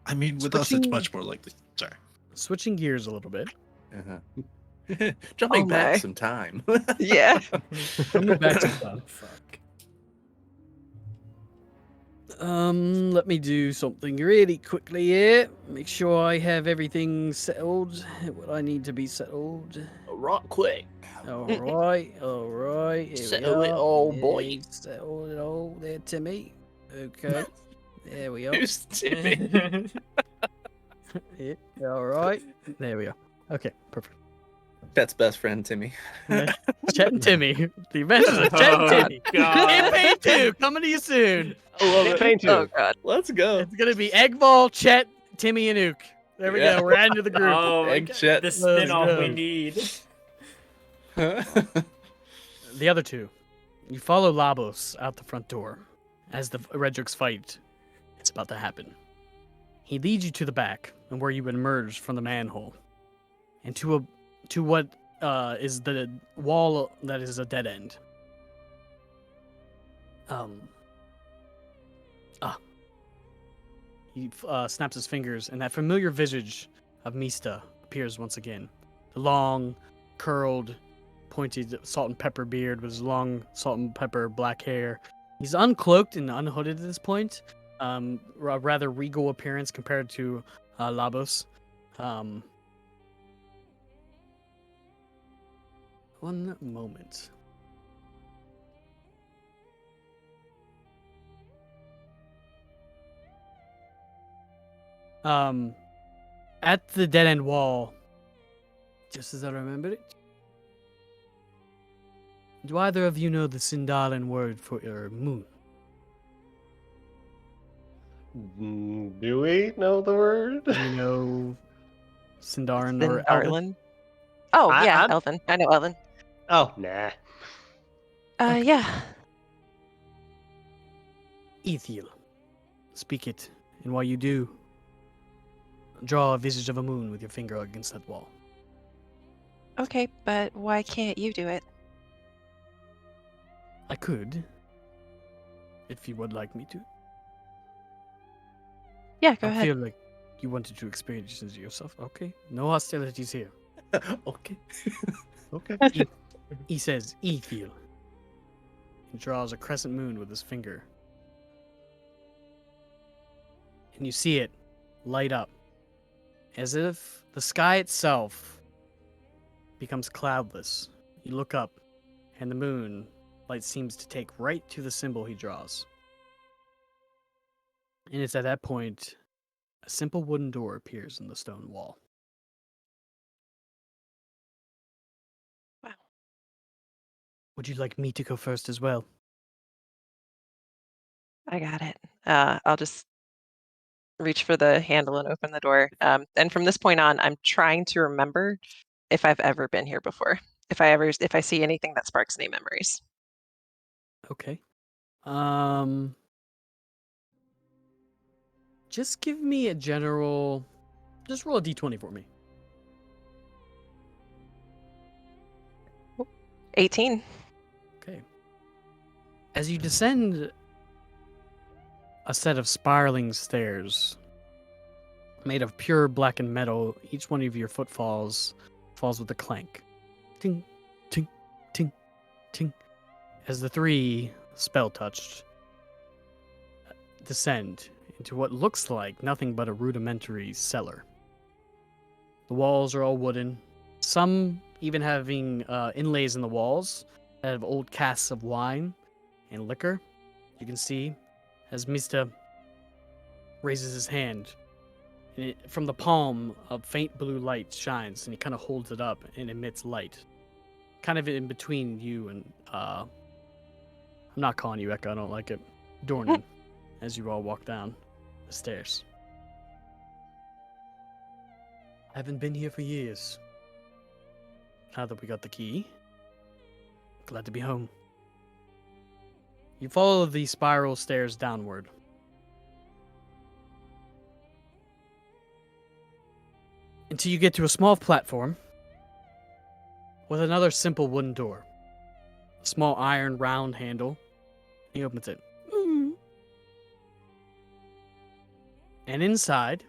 I mean, with us, it's much more likely. Sorry. Switching gears a little bit. Jumping Oh my. back some time. Yeah. Coming back to stuff. Fuck. Let me do something really quickly here. Make sure I have everything settled. What I need to be settled. Rock quick. All right, all right. Here Settle we it are. all, boy. Yeah, settle it all there, Timmy. Okay. There we are. Who's Timmy? Yeah, all right. There we are. Okay, perfect. Chet's best friend, Timmy. Chet and Timmy. The Adventures of Chet and Oh, Timmy. God. Campaign 2 coming to you soon. I love it. Campaign 2. Oh god. Let's go. It's gonna be Eggball, Chet, Timmy, and Ook. There we Yeah. go. We're adding to the group. Oh, my Egg God. Chet. The Let's spin-off we go. need. The other two. You follow Labos out the front door as the Redrick's fight is about to happen. He leads you to the back and where you emerge from the manhole, and to what is the wall that is a dead end. He snaps his fingers, and that familiar visage of Mista appears once again. The long, curled, pointed salt and pepper beard with his long salt and pepper black hair. He's uncloaked and unhooded at this point. A rather regal appearance compared to Labos. One moment. At the dead end wall, just as I remember it. Do either of you know the Sindarin word for moon? Do we know the word? Do you know Sindarin or Elven? Sindarlin. Oh I- yeah, I'm- Elven. I know Elven. Oh, nah. Yeah. Ethiel. Speak it, and while you do, draw a visage of a moon with your finger against that wall. Okay, but why can't you do it? I could, if you would like me to. Yeah, go I ahead. feel like you wanted to experience it yourself. Okay, no hostilities here. Okay. Okay. He says, Ethiel. He draws a crescent moon with his finger. And you see it light up, as if the sky itself becomes cloudless. You look up, and the moon light seems to take right to the symbol he draws. And it's at that point, a simple wooden door appears in the stone wall. Wow. Would you like me to go first as well? I got it. I'll just reach for the handle and open the door. And from this point on, I'm trying to remember if I've ever been here before. If I see anything that sparks any memories. Okay. Just give me a general. Just roll a d20 for me. 18. Okay. As you descend a set of spiraling stairs made of pure blackened metal, each one of your footfalls falls with a clank. Ting, ting, ting, ting. As the three, spell touched, descend into what looks like nothing but a rudimentary cellar. The walls are all wooden, some even having inlays in the walls that have old casks of wine and liquor. You can see as Mista raises his hand, and from the palm, a faint blue light shines, and he kind of holds it up and emits light, kind of in between you and I'm not calling you Ekka, I don't like it. Dornan, as you all walk down the stairs. I haven't been here for years. Now that we got the key, glad to be home. You follow the spiral stairs downward. Until you get to a small platform with another simple wooden door. A small iron round handle. He opens it. And inside,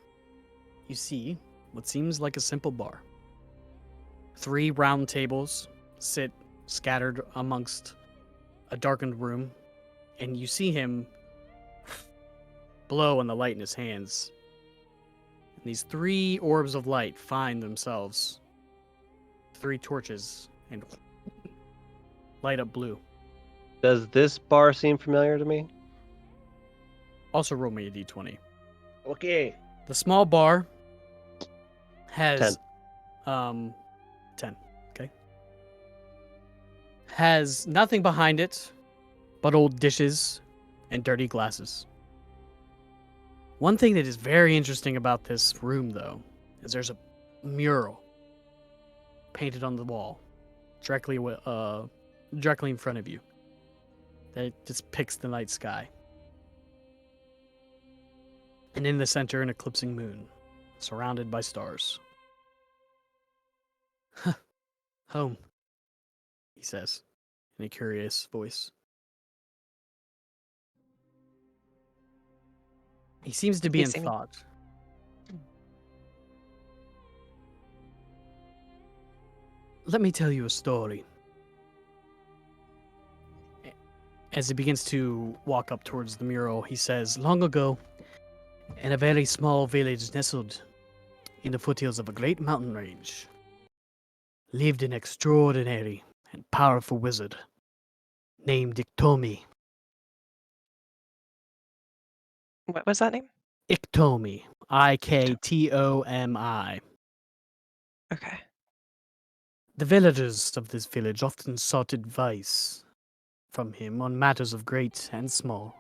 you see what seems like a simple bar. 3 round tables sit scattered amongst a darkened room, and you see him blow on the light in his hands. And these 3 orbs of light find themselves 3 torches and light up blue. Does this bar seem familiar to me? Also roll me a d20. Okay. The small bar has 10. 10. Okay. Has nothing behind it but old dishes and dirty glasses. One thing that is very interesting about this room, though, is there's a mural painted on the wall directly in front of you that depicts the night sky. And in the center, an eclipsing moon, surrounded by stars. Home, he says, in a curious voice. He seems to be in Facing me. thought. Let me tell you a story. As he begins to walk up towards the mural, he says, long ago, in a very small village nestled in the foothills of a great mountain range, lived an extraordinary and powerful wizard named Iktomi. What was that name? Iktomi. Iktomi. Okay. The villagers of this village often sought advice from him on matters of great and small,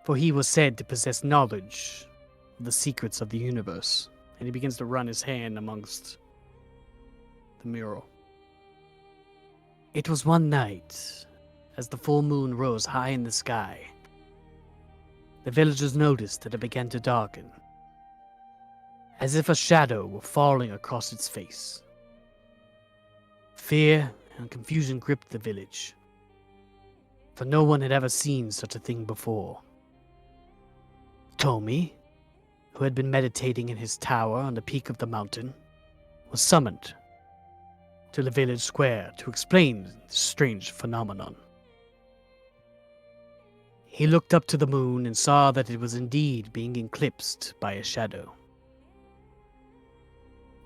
for he was said to possess knowledge of the secrets of the universe. And he begins to run his hand amongst the mural. It was one night, as the full moon rose high in the sky, the villagers noticed that it began to darken, as if a shadow were falling across its face. Fear and confusion gripped the village, for no one had ever seen such a thing before. Tomi, who had been meditating in his tower on the peak of the mountain, was summoned to the village square to explain the strange phenomenon. He looked up to the moon and saw that it was indeed being eclipsed by a shadow.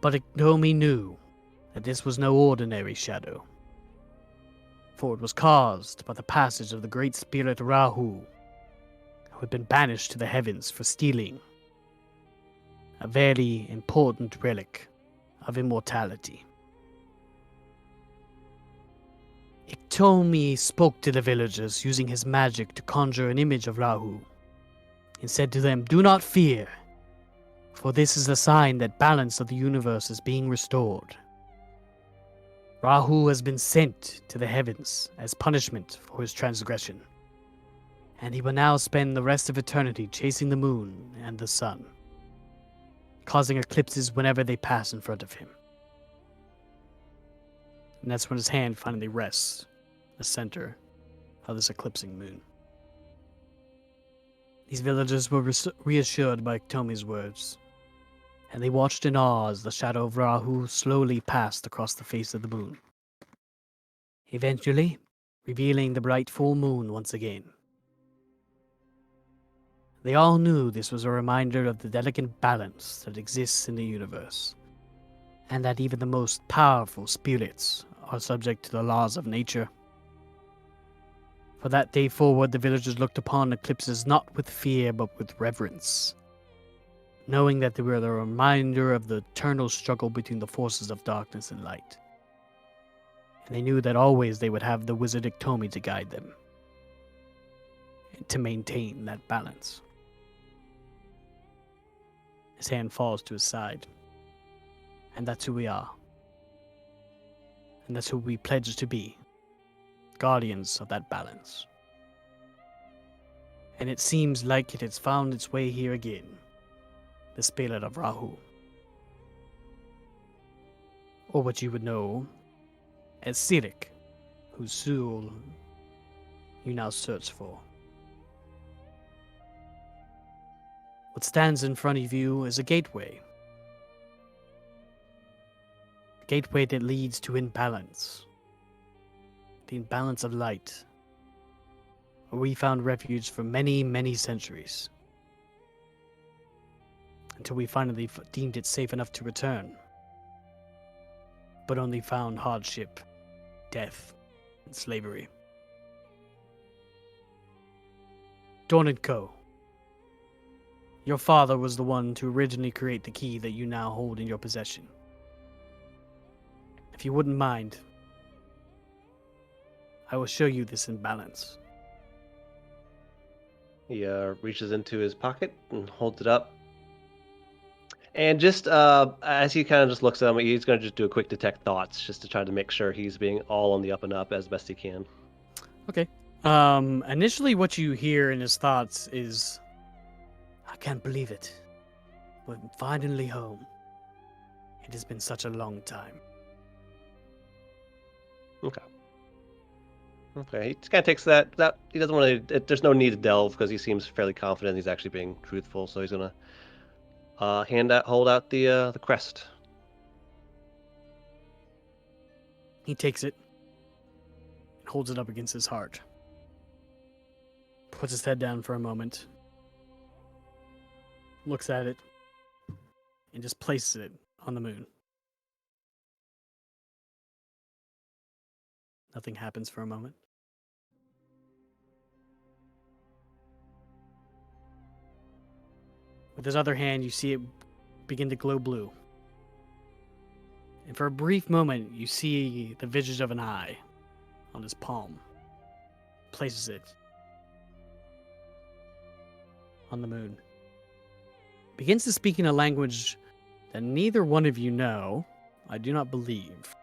But Iktomi knew that this was no ordinary shadow, for it was caused by the passage of the great spirit Rahu, who had been banished to the heavens for stealing a very important relic of immortality. Iktomi spoke to the villagers using his magic to conjure an image of Rahu, and said to them, "Do not fear, for this is a sign that balance of the universe is being restored. Rahu has been sent to the heavens as punishment for his transgression, and he will now spend the rest of eternity chasing the moon and the sun, causing eclipses whenever they pass in front of him." And that's when his hand finally rests in the center of this eclipsing moon. These villagers were reassured by Tomi's words, and they watched in awe as the shadow of Rahu slowly passed across the face of the moon, eventually revealing the bright full moon once again. They all knew this was a reminder of the delicate balance that exists in the universe, and that even the most powerful spirits are subject to the laws of nature. For that day forward, the villagers looked upon eclipses not with fear but with reverence, knowing that they were the reminder of the eternal struggle between the forces of darkness and light. And they knew that always they would have the wizard Iktomi to guide them, and to maintain that balance. His hand falls to his side. And that's who we are. And that's who we pledge to be. Guardians of that balance. And it seems like it has found its way here again. The spirit of Rahu. Or what you would know as Sirik, whose soul you now search for. What stands in front of you is a gateway. A gateway that leads to imbalance. The imbalance of light, where we found refuge for many, many centuries. Until we finally deemed it safe enough to return. But only found hardship, death, and slavery. Dawn and Co. Your father was the one to originally create the key that you now hold in your possession. If you wouldn't mind, I will show you this imbalance. He reaches into his pocket and holds it up. And just as he kind of just looks at him, he's going to just do a quick detect thoughts just to try to make sure he's being all on the up and up as best he can. Okay. Initially what you hear in his thoughts is, I can't believe it. We're finally home. It has been such a long time. Okay. He just kind of takes that. He doesn't want to. There's no need to delve because he seems fairly confident he's actually being truthful. So he's gonna hold out the crest. He takes it, holds it up against his heart, puts his head down for a moment, looks at it, and just places it on the moon. Nothing happens for a moment. With his other hand, you see it begin to glow blue. And for a brief moment, you see the visage of an eye on his palm. Places it on the moon. Begins to speak in a language that neither one of you know, I do not believe.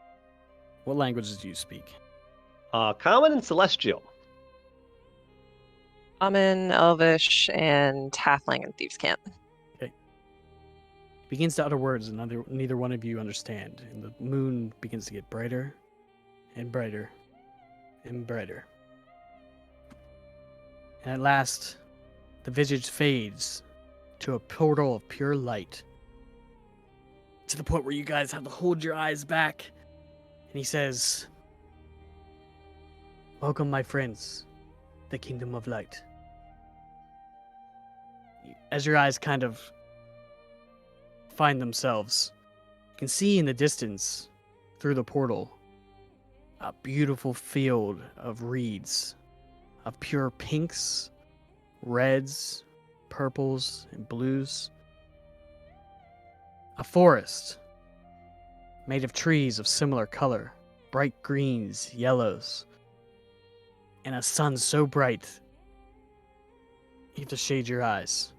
What languages do you speak? Common and celestial. Common, Elvish, and Halfling and Thieves' Cant. Begins to utter words that neither one of you understand, and the moon begins to get brighter and brighter and brighter. And at last, the visage fades to a portal of pure light, to the point where you guys have to hold your eyes back. And he says, "Welcome, my friends, the kingdom of light." As your eyes kind of find themselves, you can see in the distance, through the portal, a beautiful field of reeds, of pure pinks, reds, purples, and blues. A forest made of trees of similar color, bright greens, yellows, and a sun so bright you have to shade your eyes.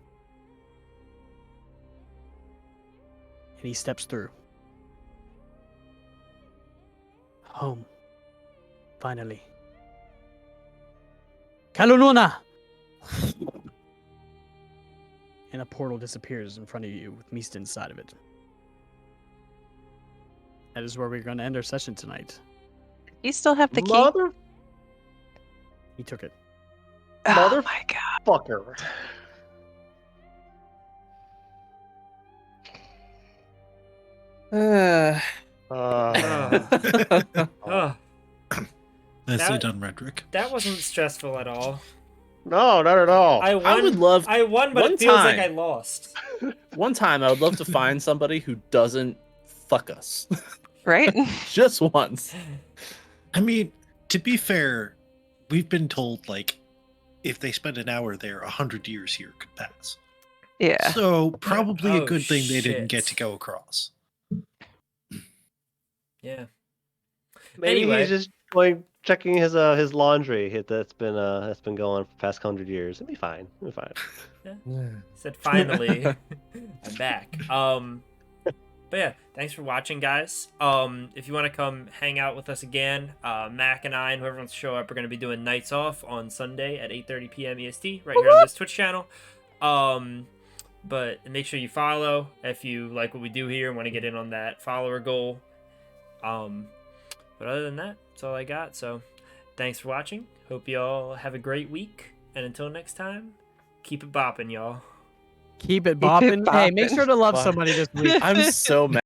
And he steps through. Home. Finally. Kalununa! And a portal disappears in front of you with Mista inside of it. That is where we're going to end our session tonight. You still have the key? Mother. He took it. Oh my god. Fucker. Oh, Nicely That- done, Redrick. that wasn't stressful at all. No, not at all. I won. would love I won, but one it feels like time. I lost. One time, I would love to find somebody who doesn't fuck us. Right? Just once. I mean, to be fair, we've been told, like, if they spend an hour there, 100 years here could pass. Yeah. So, probably a Oh, good thing they didn't get to shit. go across. Yeah. Maybe Anyway. he's just going checking his laundry that's been going for the past 100 years. It'll be fine. It'll be fine. Said finally, I'm back. But yeah, thanks for watching, guys. If you want to come hang out with us again, Mac and I and whoever wants to show up are going to be doing Nights Off on Sunday at 8:30 p.m. EST right here on this Twitch channel. But make sure you follow if you like what we do here and want to get in on that follower goal. But other than that, that's all I got. So thanks for watching. Hope you all have a great week. And until next time, keep it bopping, y'all. Keep it bopping. Hey, make bopping. sure to love Fuck. somebody this week. I'm so mad.